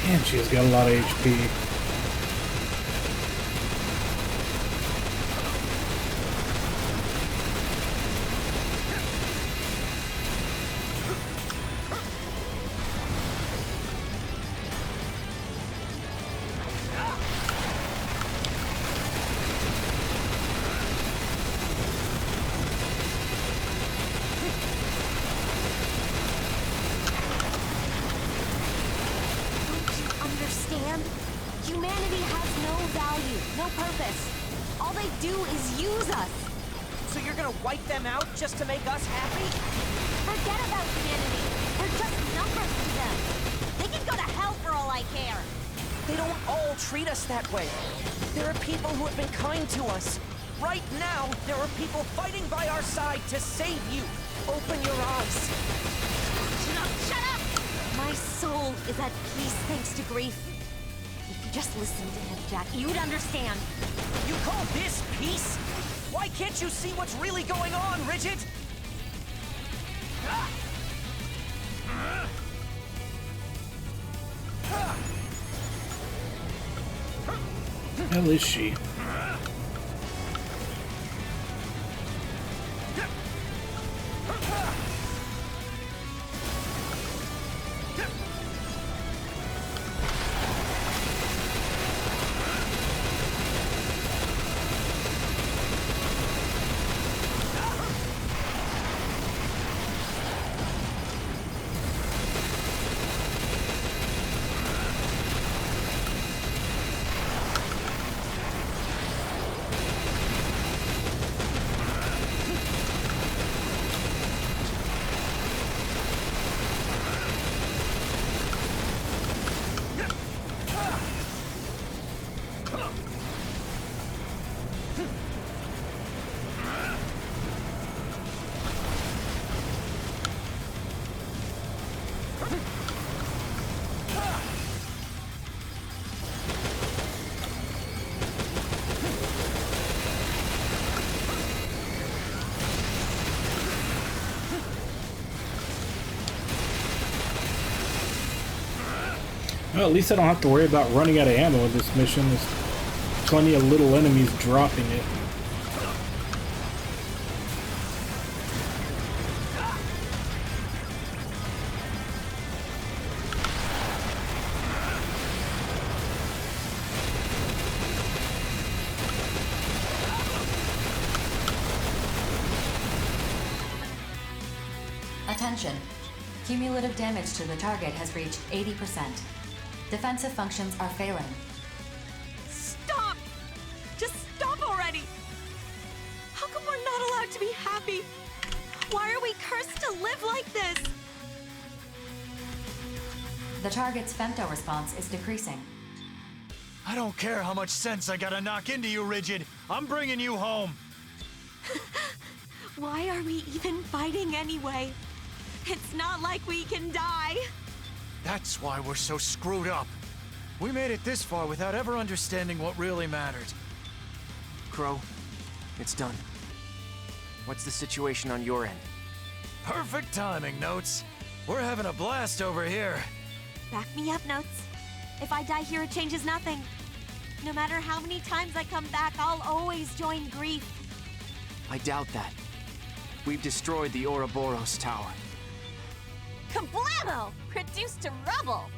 Man, she's got a lot of HP. Understand? Humanity has no value, no purpose. All they do is use us. So you're gonna wipe them out just to make us happy? Forget about humanity. We're just numbers to them. They can go to hell for all I care. They don't all treat us that way. There are people who have been kind to us. Right now, there are people fighting by our side to save you. Open your eyes. Shut up! My soul is at peace thanks to grief. If you just listened to him, Jack, you'd understand. You call this peace? Why can't you see what's really going on, Rigid? Where the hell is she? Well, at least I don't have to worry about running out of ammo in this mission. There's plenty of little enemies dropping it. Attention. Cumulative damage to the target has reached 80%. Defensive functions are failing. Stop! Just stop already! How come we're not allowed to be happy? Why are we cursed to live like this? The target's femto response is decreasing. I don't care how much sense I gotta knock into you, Rigid. I'm bringing you home. Why are we even fighting anyway? It's not like we can die. That's why we're so screwed up. We made it this far without ever understanding what really mattered. Crow, it's done. What's the situation on your end? Perfect timing, Notes. We're having a blast over here. Back me up, Notes. If I die here, it changes nothing. No matter how many times I come back, I'll always join grief. I doubt that. We've destroyed the Ouroboros Tower. Kablamo! Reduced to rubble!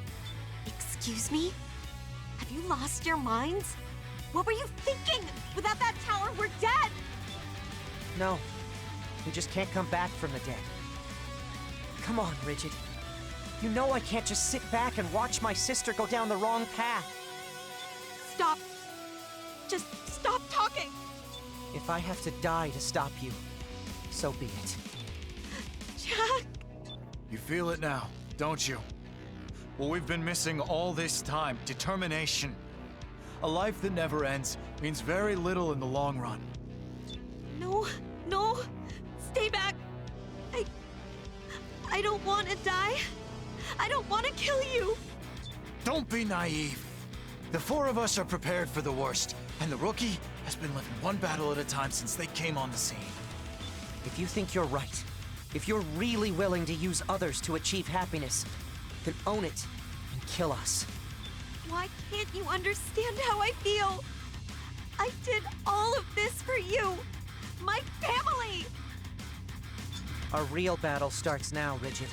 Excuse me? Have you lost your minds? What were you thinking? Without that tower, we're dead! No. We just can't come back from the dead. Come on, Rigid. You know I can't just sit back and watch my sister go down the wrong path. Stop. Just stop talking. If I have to die to stop you, so be it. Jack! You feel it now, don't you? What we've been missing all this time, determination. A life that never ends means very little in the long run. No, no. Stay back. I don't want to die. I don't want to kill you. Don't be naive. The four of us are prepared for the worst, and the rookie has been living one battle at a time since they came on the scene. If you think you're right, if you're really willing to use others to achieve happiness, then own it and kill us. Why can't you understand how I feel? I did all of this for you, my family! Our real battle starts now, Rigid.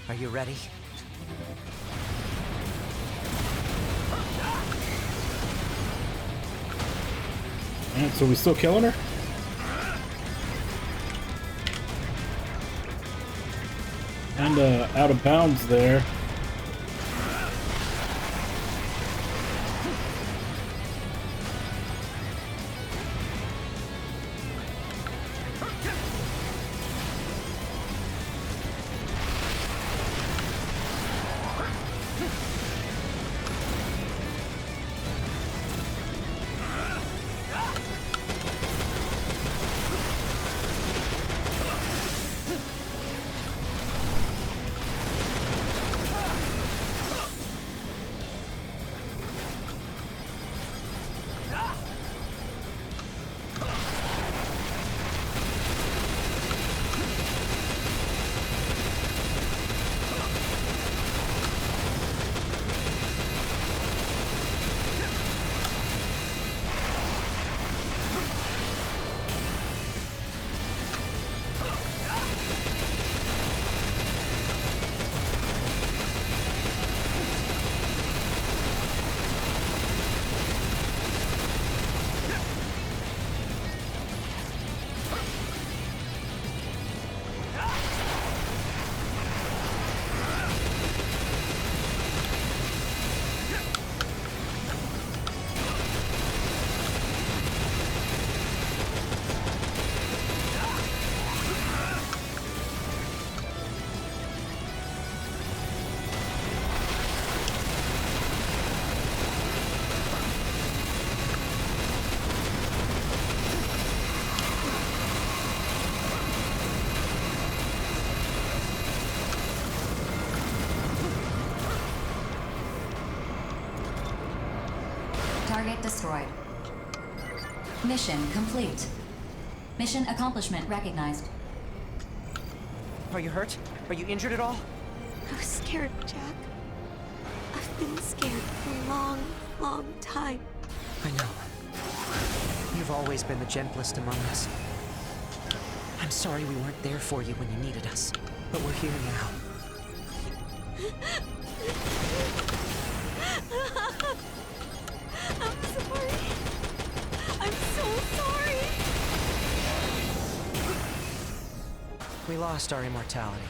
Are you ready? Alright, so we still killing her? And out of bounds there. Target destroyed. Mission complete. Mission accomplishment recognized. Are you hurt? Are you injured at all? I was scared, Jack. I've been scared for a long, long time. I know. You've always been the gentlest among us. I'm sorry we weren't there for you when you needed us, but we're here now. I'm sorry. I'm so sorry. We lost our immortality.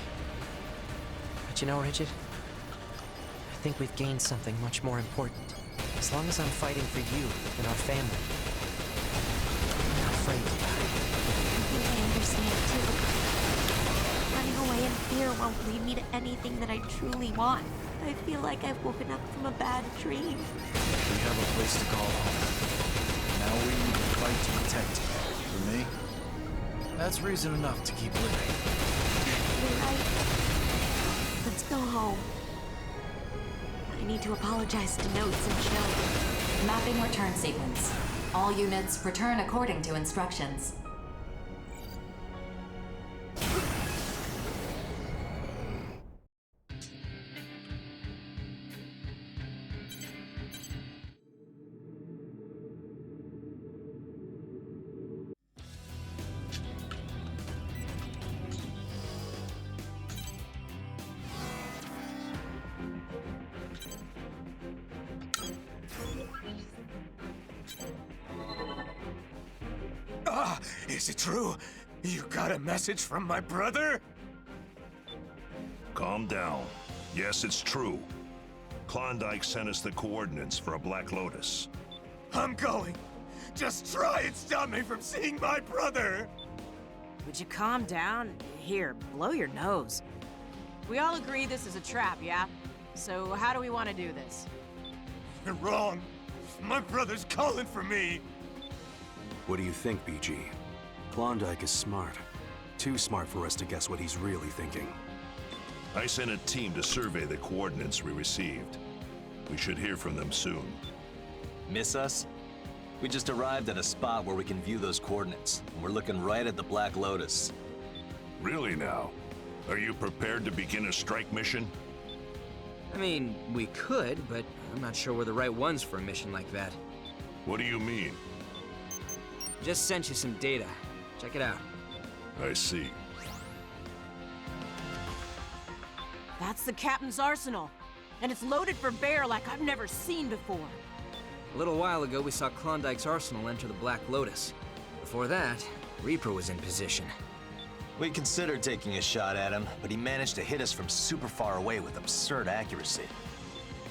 But you know, Rigid, I think we've gained something much more important. As long as I'm fighting for you and our family, I'm not afraid to die. I think I understand too. Running away in fear won't lead me to anything that I truly want. I feel like I've woken up from a bad dream. We have a place to call home. Now we need to fight to protect it. For me, that's reason enough to keep living. You're right. Let's go home. I need to apologize to Notes and Chill. Mapping return sequence. All units return according to instructions. Is it true? You got a message from my brother? Calm down. Yes, it's true. Klondike sent us the coordinates for a Black Lotus. I'm going. Just try and stop me from seeing my brother! Would you calm down? Here, blow your nose. We all agree this is a trap, yeah? So how do we want to do this? You're wrong. My brother's calling for me. What do you think, BG? Klondike is smart. Too smart for us to guess what he's really thinking. I sent a team to survey the coordinates we received. We should hear from them soon. Miss us? We just arrived at a spot where we can view those coordinates, and we're looking right at the Black Lotus. Really now? Are you prepared to begin a strike mission? I mean, we could, but I'm not sure we're the right ones for a mission like that. What do you mean? Just sent you some data. Check it out. I see. That's the captain's arsenal. And it's loaded for bear like I've never seen before. A little while ago, we saw Klondike's arsenal enter the Black Lotus. Before that, Reaper was in position. We considered taking a shot at him, but he managed to hit us from super far away with absurd accuracy.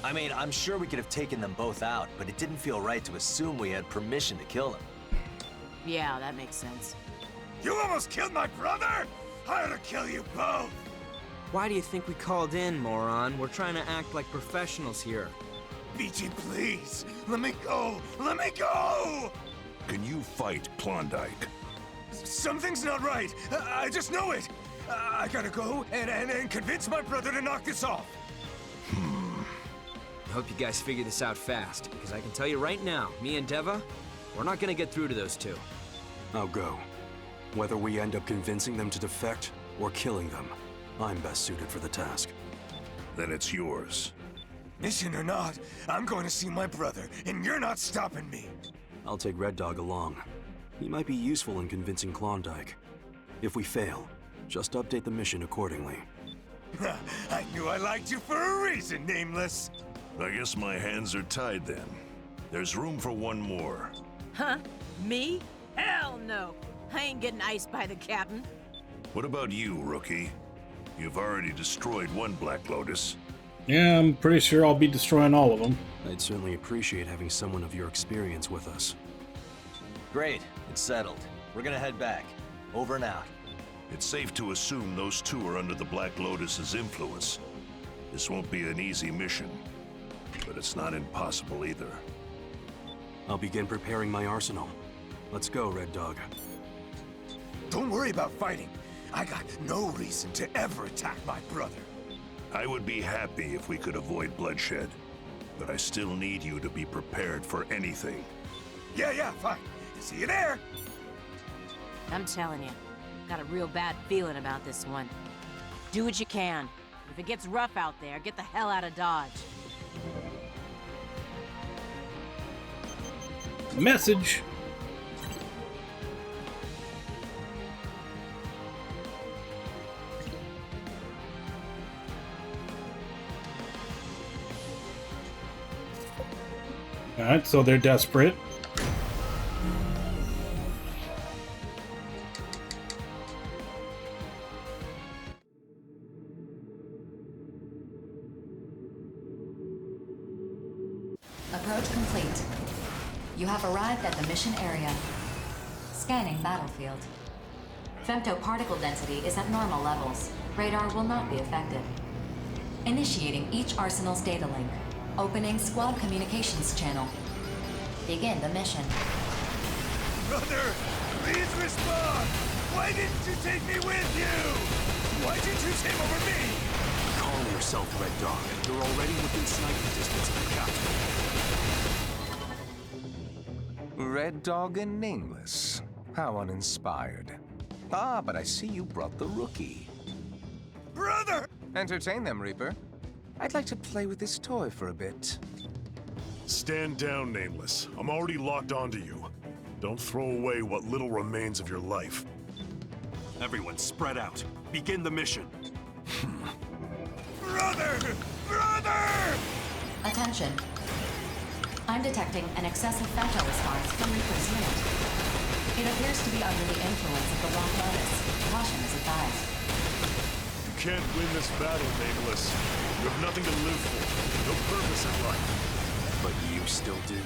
I mean, I'm sure we could have taken them both out, but it didn't feel right to assume we had permission to kill them. Yeah, that makes sense. You almost killed my brother? I ought to kill you both! Why do you think we called in, moron? We're trying to act like professionals here. BG, please! Let me go! Let me go! Can you fight Klondike? Something's not right! I just know it! I gotta go and convince my brother to knock this off! I hope you guys figure this out fast, because I can tell you right now, me and Deva, we're not gonna get through to those two. I'll go. Whether we end up convincing them to defect or killing them, I'm best suited for the task. Then it's yours. Mission or not, I'm going to see my brother, and you're not stopping me! I'll take Red Dog along. He might be useful in convincing Klondike. If we fail, just update the mission accordingly. I knew I liked you for a reason, Nameless! I guess my hands are tied then. There's room for one more. Huh? Me? Hell no! I ain't getting iced by the captain. What about you, Rookie? You've already destroyed one Black Lotus. Yeah, I'm pretty sure I'll be destroying all of them. I'd certainly appreciate having someone of your experience with us. Great, it's settled. We're gonna head back. Over and out. It's safe to assume those two are under the Black Lotus's influence. This won't be an easy mission, but it's not impossible either. I'll begin preparing my arsenal. Let's go, Red Dog. Don't worry about fighting. I got no reason to ever attack my brother. I would be happy if we could avoid bloodshed. but I still need you to be prepared for anything. Yeah, fine. See you there! I'm telling you, got a real bad feeling about this one. Do what you can. If it gets rough out there, get the hell out of Dodge. Message. Alright, so they're desperate. Approach complete. You have arrived at the mission area. Scanning battlefield. Femtoparticle density is at normal levels. Radar will not be affected. Initiating each arsenal's data link. Opening squad communications channel. Begin the mission. Brother, please respond! Why didn't you take me with you? Why'd you choose him over me? Calm yourself, Red Dog. You're already within sniping distance of the captain. Red Dog and Nameless. How uninspired. Ah, but I see you brought the rookie. Brother! Entertain them, Reaper. I'd like to play with this toy for a bit. Stand down, Nameless. I'm already locked onto you. Don't throw away what little remains of your life. Everyone, spread out. Begin the mission. Brother! Brother! Attention. I'm detecting an excessive femto response from Reaper's unit. It appears to be under the influence of the Black Lotus. Caution is advised. You can't win this battle, Nameless. You have nothing to live for. No purpose in life. But you still do,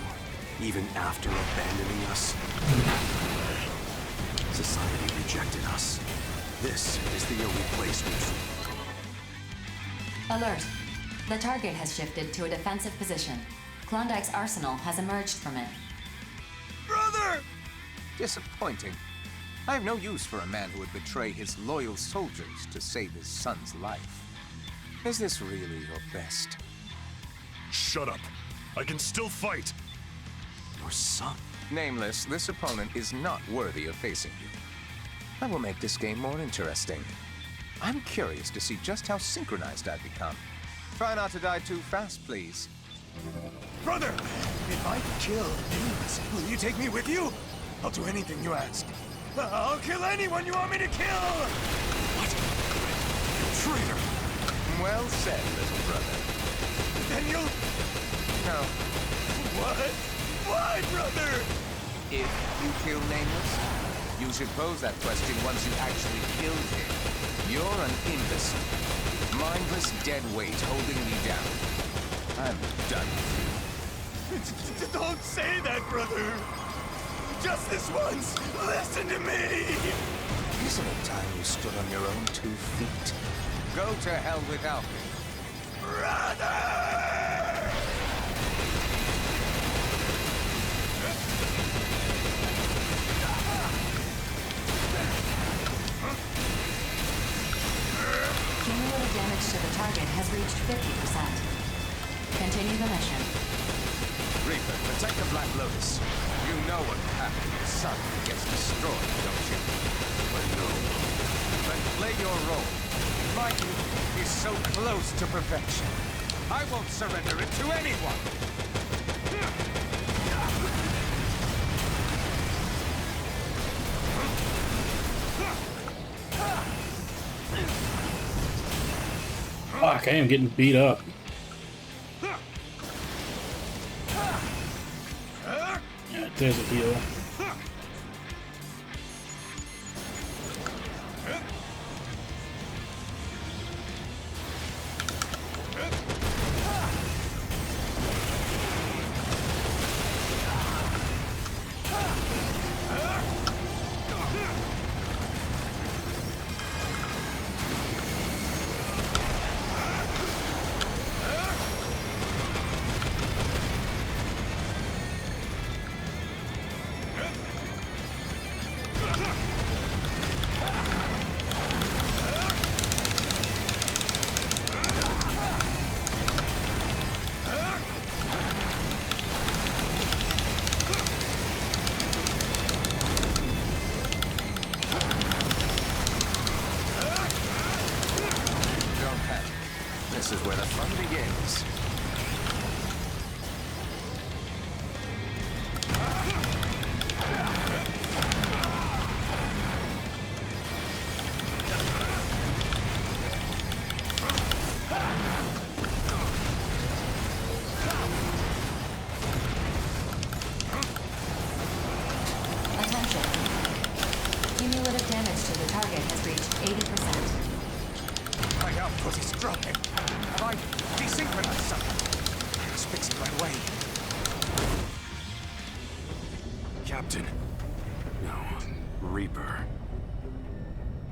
even after abandoning us. Society rejected us. This is the only place we treat. Alert. The target has shifted to a defensive position. Klondike's arsenal has emerged from it. Brother! Disappointing. I have no use for a man who would betray his loyal soldiers to save his son's life. Is this really your best? Shut up. I can still fight. Your son? Nameless, this opponent is not worthy of facing you. I will make this game more interesting. I'm curious to see just how synchronized I've become. Try not to die too fast, please. Brother! If I kill Nameless, will you take me with you? I'll do anything you ask. I'll kill anyone you want me to kill! What? You traitor! Well said, little brother. Then you'll... No. What? Why, brother? If you kill Nameless, you should pose that question once you actually killed him. You're an imbecile. Mindless dead weight holding me down. I'm done with you. Don't say that, brother! Just this once! Listen to me! Isn't it time you stood on your own 2 feet? Go to hell without me. Brother! Cumulative damage to the target has reached 50%. Continue the mission. Reaper, protect the Black Lotus. You know what will happen if the sun gets destroyed, don't you? I know. Then play your role. My unit is so close to perfection. I won't surrender it to anyone! Fuck, I am getting beat up. Yeah, there's a heal. Let's fix it right away. Captain. No. Reaper.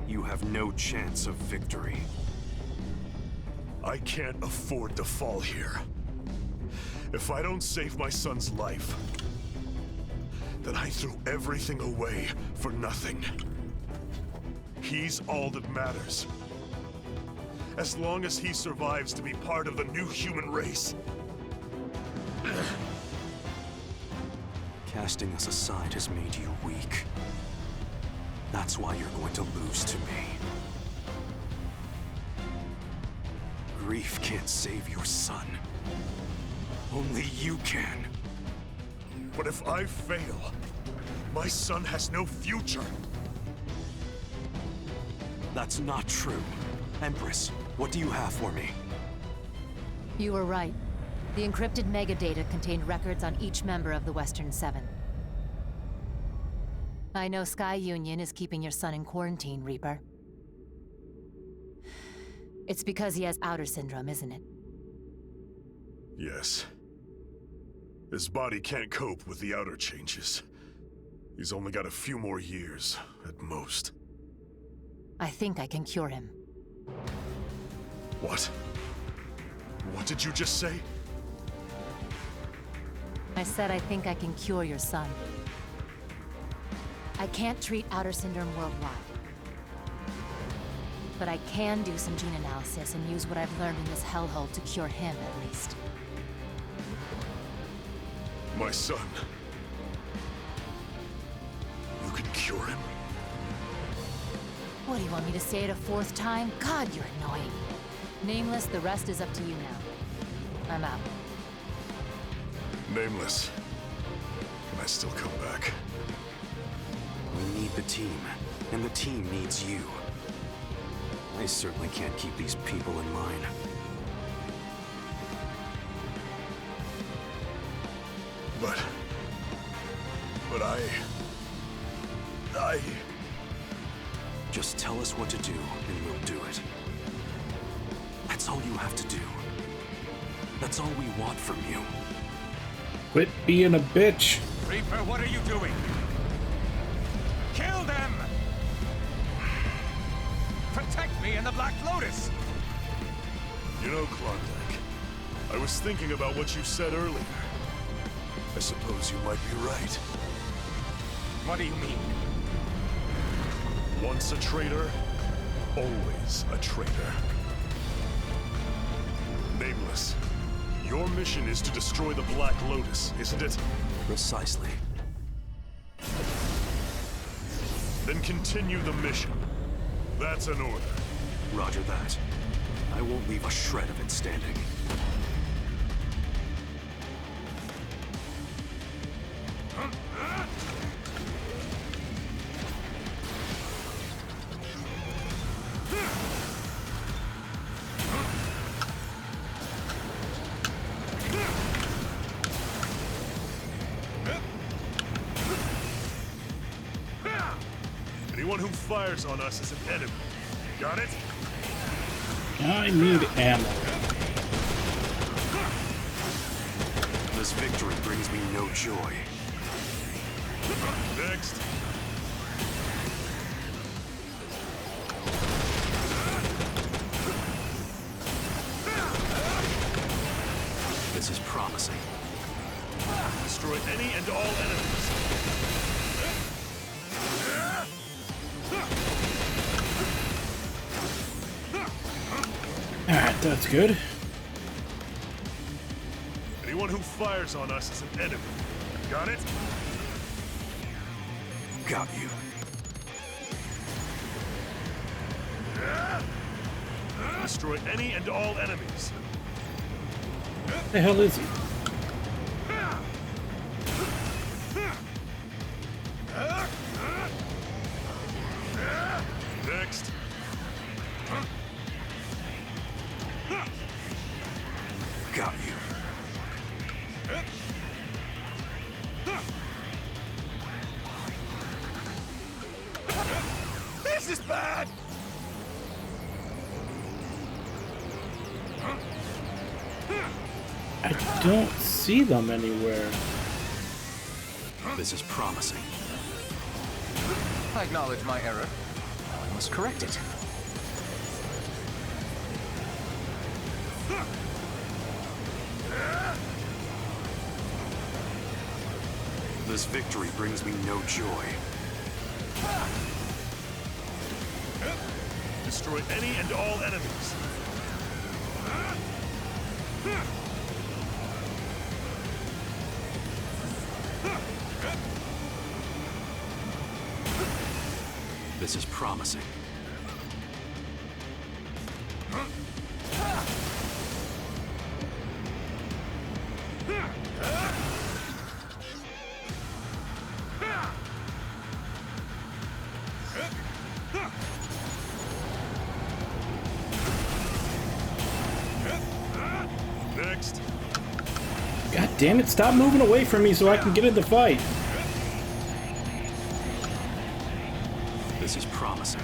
You have no chance of victory. I can't afford to fall here. If I don't save my son's life, then I threw everything away for nothing. He's all that matters. As long as he survives to be part of the new human race. Casting us aside has made you weak. That's why you're going to lose to me. Grief can't save your son. Only you can. But if I fail, my son has no future. That's not true. Empress, what do you have for me? You were right. The encrypted megadata contained records on each member of the Western Seven. I know Sky Union is keeping your son in quarantine, Reaper. It's because he has outer syndrome, isn't it? Yes. His body can't cope with the outer changes. He's only got a few more years, at most. I think I can cure him. What? What did you just say? I said I think I can cure your son. I can't treat outer syndrome worldwide. But I can do some gene analysis and use what I've learned in this hellhole to cure him, at least. My son. You can cure him? What do you want me to say it a fourth time? God, you're annoying. Nameless, the rest is up to you now. I'm out. Nameless. Can I still come back? We need the team, and the team needs you. I certainly can't keep these people in line. But I... Just tell us what to do, and we'll do it. That's all you have to do. That's all we want from you. Quit being a bitch. Reaper, what are you doing? Kill them! Protect me and the Black Lotus! You know, Klondike, I was thinking about what you said earlier. I suppose you might be right. What do you mean? Once a traitor, always a traitor. Nameless, your mission is to destroy the Black Lotus, isn't it? Precisely. Then continue the mission. That's an order. Roger that. I won't leave a shred of it standing. Anyone who fires on us is an enemy. Got it? I need ammo. This victory brings me no joy. Next. This is promising. Destroy any and all enemies. Alright, that's good. Anyone who fires on us is an enemy. Got it? Got you. Destroy any and all enemies. What the hell is he? Next. Got you. This is bad! I don't see them anywhere. This is promising. I acknowledge my error. I must correct it. This victory brings me no joy. Destroy any and all enemies. This is promising. Next. God damn it, stop moving away from me so I can get in the fight. This is promising.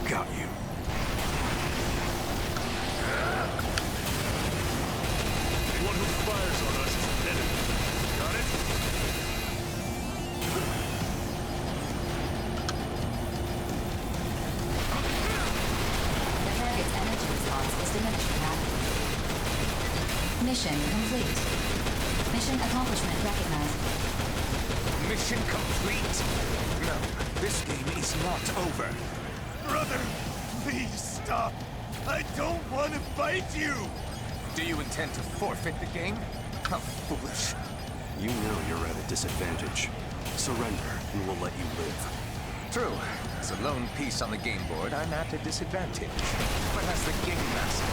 Got you. Anyone who fires on us is an enemy. Got it? The target's energy response is diminishing rapidly. Mission complete. Mission accomplishment recognized. Mission complete? No, this game is not over. Brother, please stop. I don't want to fight you. Do you intend to forfeit the game? How foolish. You know you're at a disadvantage. Surrender, and we'll let you live. True. As a lone piece on the game board, I'm at a disadvantage. But as the game master,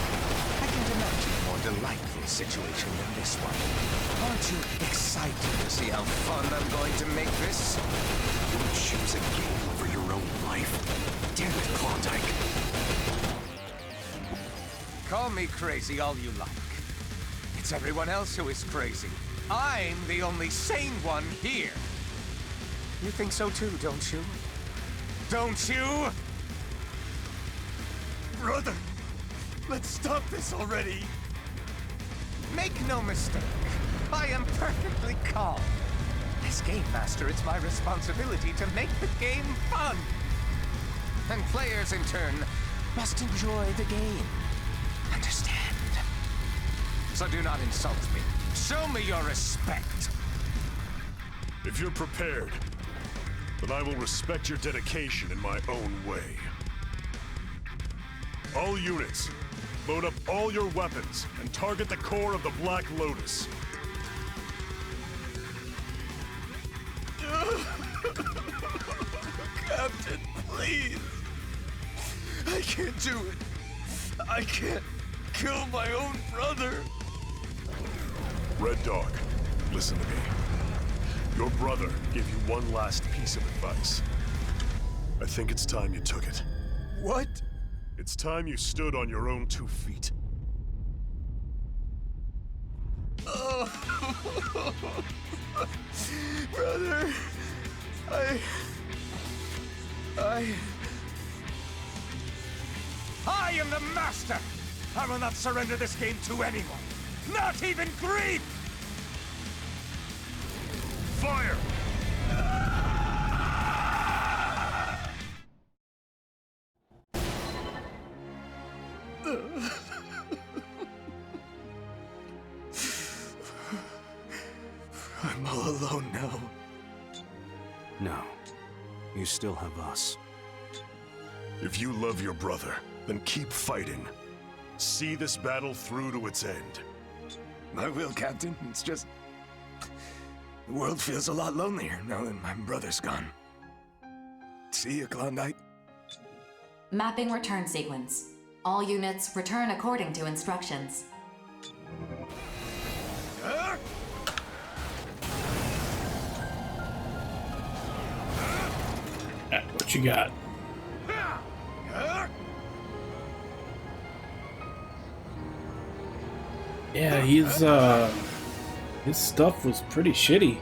I can't imagine a more delightful situation than this one. Aren't you excited to see how fun I'm going to make this? You would choose a game over your own life? Damn it, Klondike. Call me crazy all you like. It's everyone else who is crazy. I'm the only sane one here. You think so too, don't you? Don't you? Brother, let's stop this already. Make no mistake, I am perfectly calm. As Game Master, it's my responsibility to make the game fun. And players, in turn, must enjoy the game. Understand? So do not insult me. Show me your respect. If you're prepared, then I will respect your dedication in my own way. All units, load up all your weapons and target the core of the Black Lotus. Captain, please. I can't do it. I can't kill my own brother. Red Dog, listen to me. Your brother gave you one last piece of advice. I think it's time you took it. What? It's time you stood on your own 2 feet. Oh. Brother, I am the master! I will not surrender this game to anyone! Not even Grief! Fire! I'm all alone now. No. You still have us. If you love your brother, then keep fighting. See this battle through to its end. I will, Captain. It's just... the world feels a lot lonelier now that my brother's gone. See you, Klondike. Mapping return sequence. All units return according to instructions. What you got? Yeah, his stuff was pretty shitty.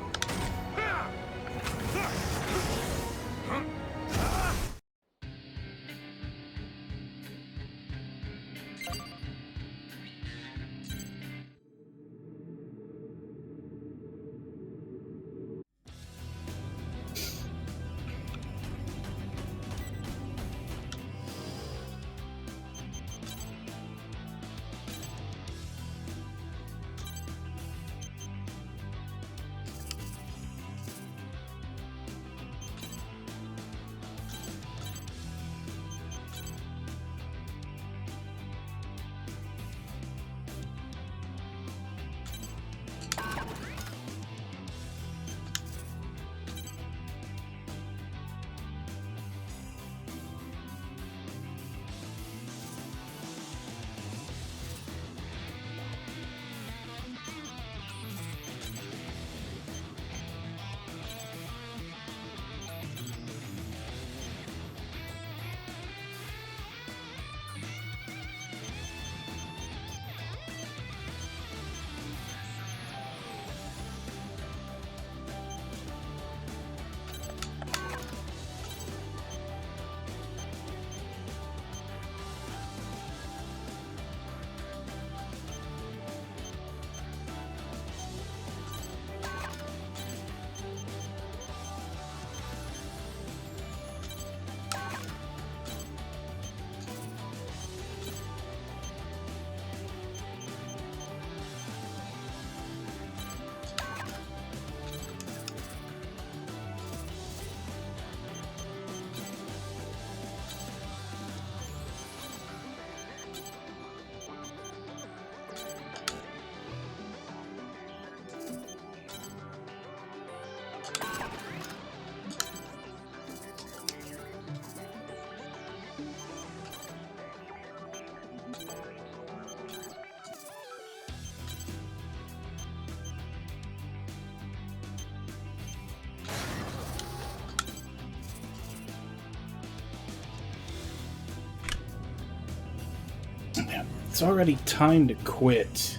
It's already time to quit.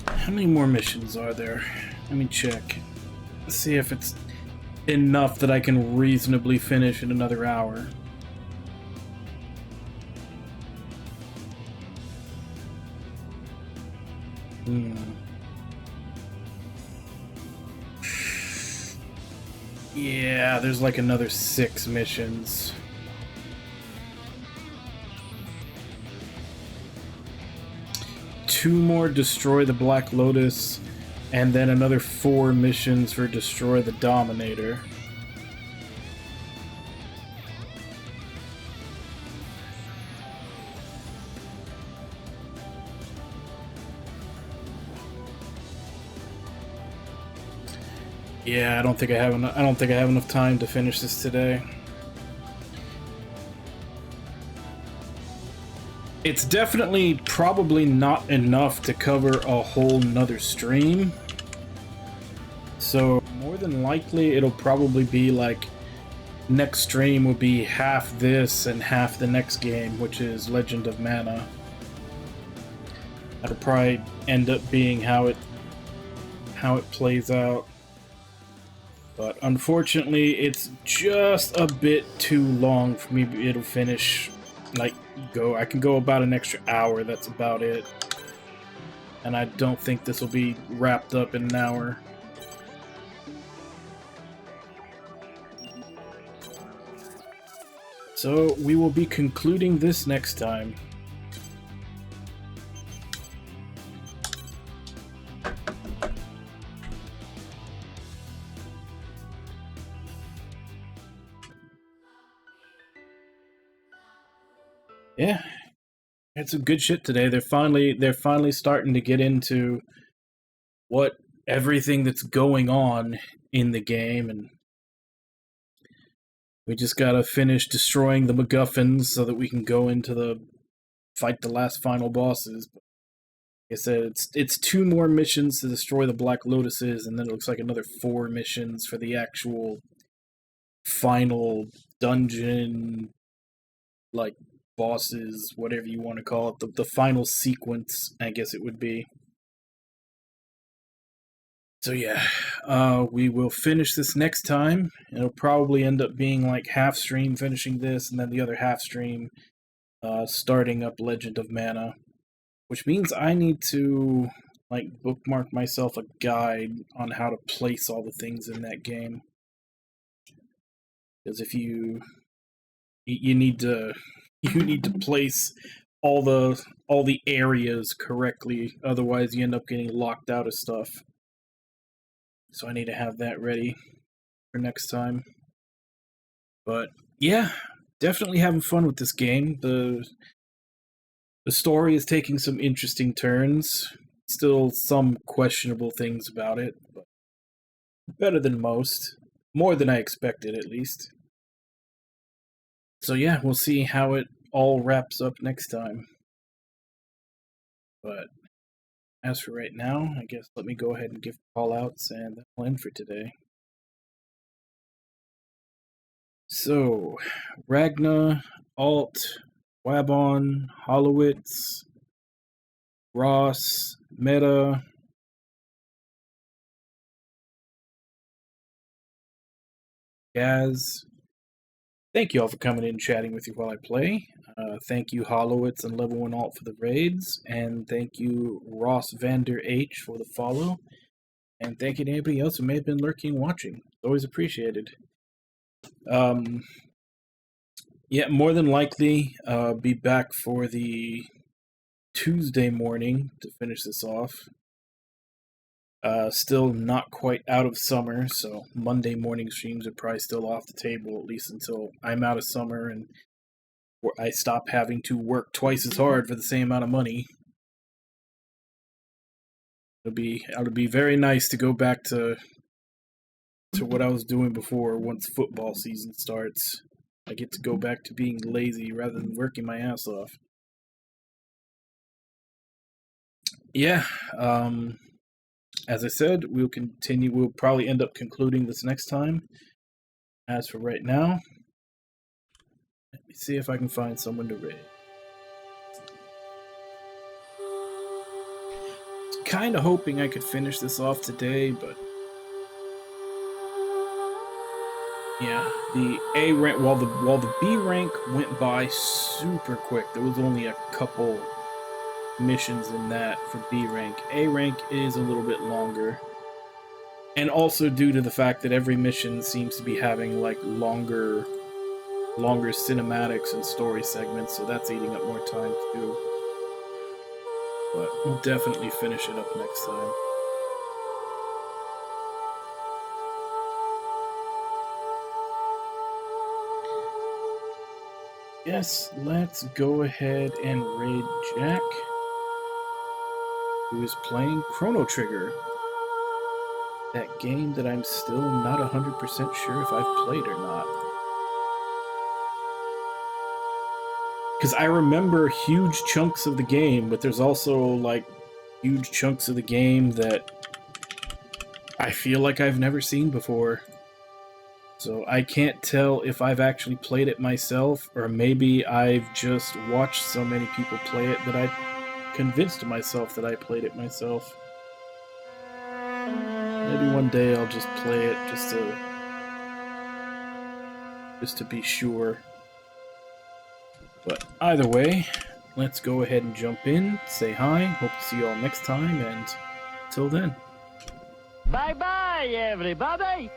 How many more missions are there? Let me check. Let's see if it's enough that I can reasonably finish in another hour. Yeah, there's like another 6 missions. Two more destroy the Black Lotus, and then another 4 missions for destroy the Dominator. Yeah, I don't think I have enough time to finish this today. It's definitely probably not enough to cover a whole nother stream. So more than likely it'll probably be like next stream will be half this and half the next game, which is Legend of Mana. That'll probably end up being how it plays out. But unfortunately, it's just a bit too long for me to be able to finish. Like, I can go about an extra hour, that's about it. And I don't think this will be wrapped up in an hour. So, we will be concluding this next time. Yeah, had some good shit today. They're finally starting to get into what everything that's going on in the game, and we just gotta finish destroying the MacGuffins so that we can go into the fight the last final bosses. Like I said, it's 2 more missions to destroy the Black Lotuses, and then it looks like another 4 missions for the actual final dungeon, like bosses, whatever you want to call it, the final sequence, I guess it would be. So yeah, we will finish this next time. It'll probably end up being like half stream finishing this, and then the other half stream starting up Legend of Mana, which means I need to like bookmark myself a guide on how to place all the things in that game. Because if you need to place all the areas correctly, otherwise you end up getting locked out of stuff. So I need to have that ready for next time. But yeah, definitely having fun with this game. The story is taking some interesting turns. Still some questionable things about it, but better than most. More than I expected, at least. So yeah, we'll see how it all wraps up next time. But as for right now, I guess let me go ahead and give call-outs, and that'll end for today. So, Ragna, Alt, Wabon, Hollowitz, Ross, Meta, Gaz. Thank you all for coming in and chatting with you while I play. Thank you, Hollowitz and Level 1 Alt for the raids. And thank you, Ross Vander H for the follow. And thank you to anybody else who may have been lurking and watching. It's always appreciated. Yeah, more than likely, be back for the Tuesday morning to finish this off. Still not quite out of summer, so Monday morning streams are probably still off the table, at least until I'm out of summer and I stop having to work twice as hard for the same amount of money. It'll be very nice to go back to what I was doing before once football season starts. I get to go back to being lazy rather than working my ass off. Yeah, as I said, we'll probably end up concluding this next time. As for right now, let me see if I can find someone to raid. kind of hoping I could finish this off today, but yeah, the A rank, while the B rank went by super quick. There was only a couple missions in that for B rank. A rank is a little bit longer. And also due to the fact that every mission seems to be having like longer cinematics and story segments, so that's eating up more time too. But we'll definitely finish it up next time. Yes, let's go ahead and raid Jack, who is playing Chrono Trigger. That game that I'm still not 100% sure if I've played or not. Because I remember huge chunks of the game, but there's also, like, huge chunks of the game that I feel like I've never seen before. So I can't tell if I've actually played it myself, or maybe I've just watched so many people play it that I convinced myself that I played it myself. Maybe one day I'll just play it just to be sure. But either way, let's go ahead and jump in, say hi, hope to see you all next time, and till then. Bye-bye, everybody!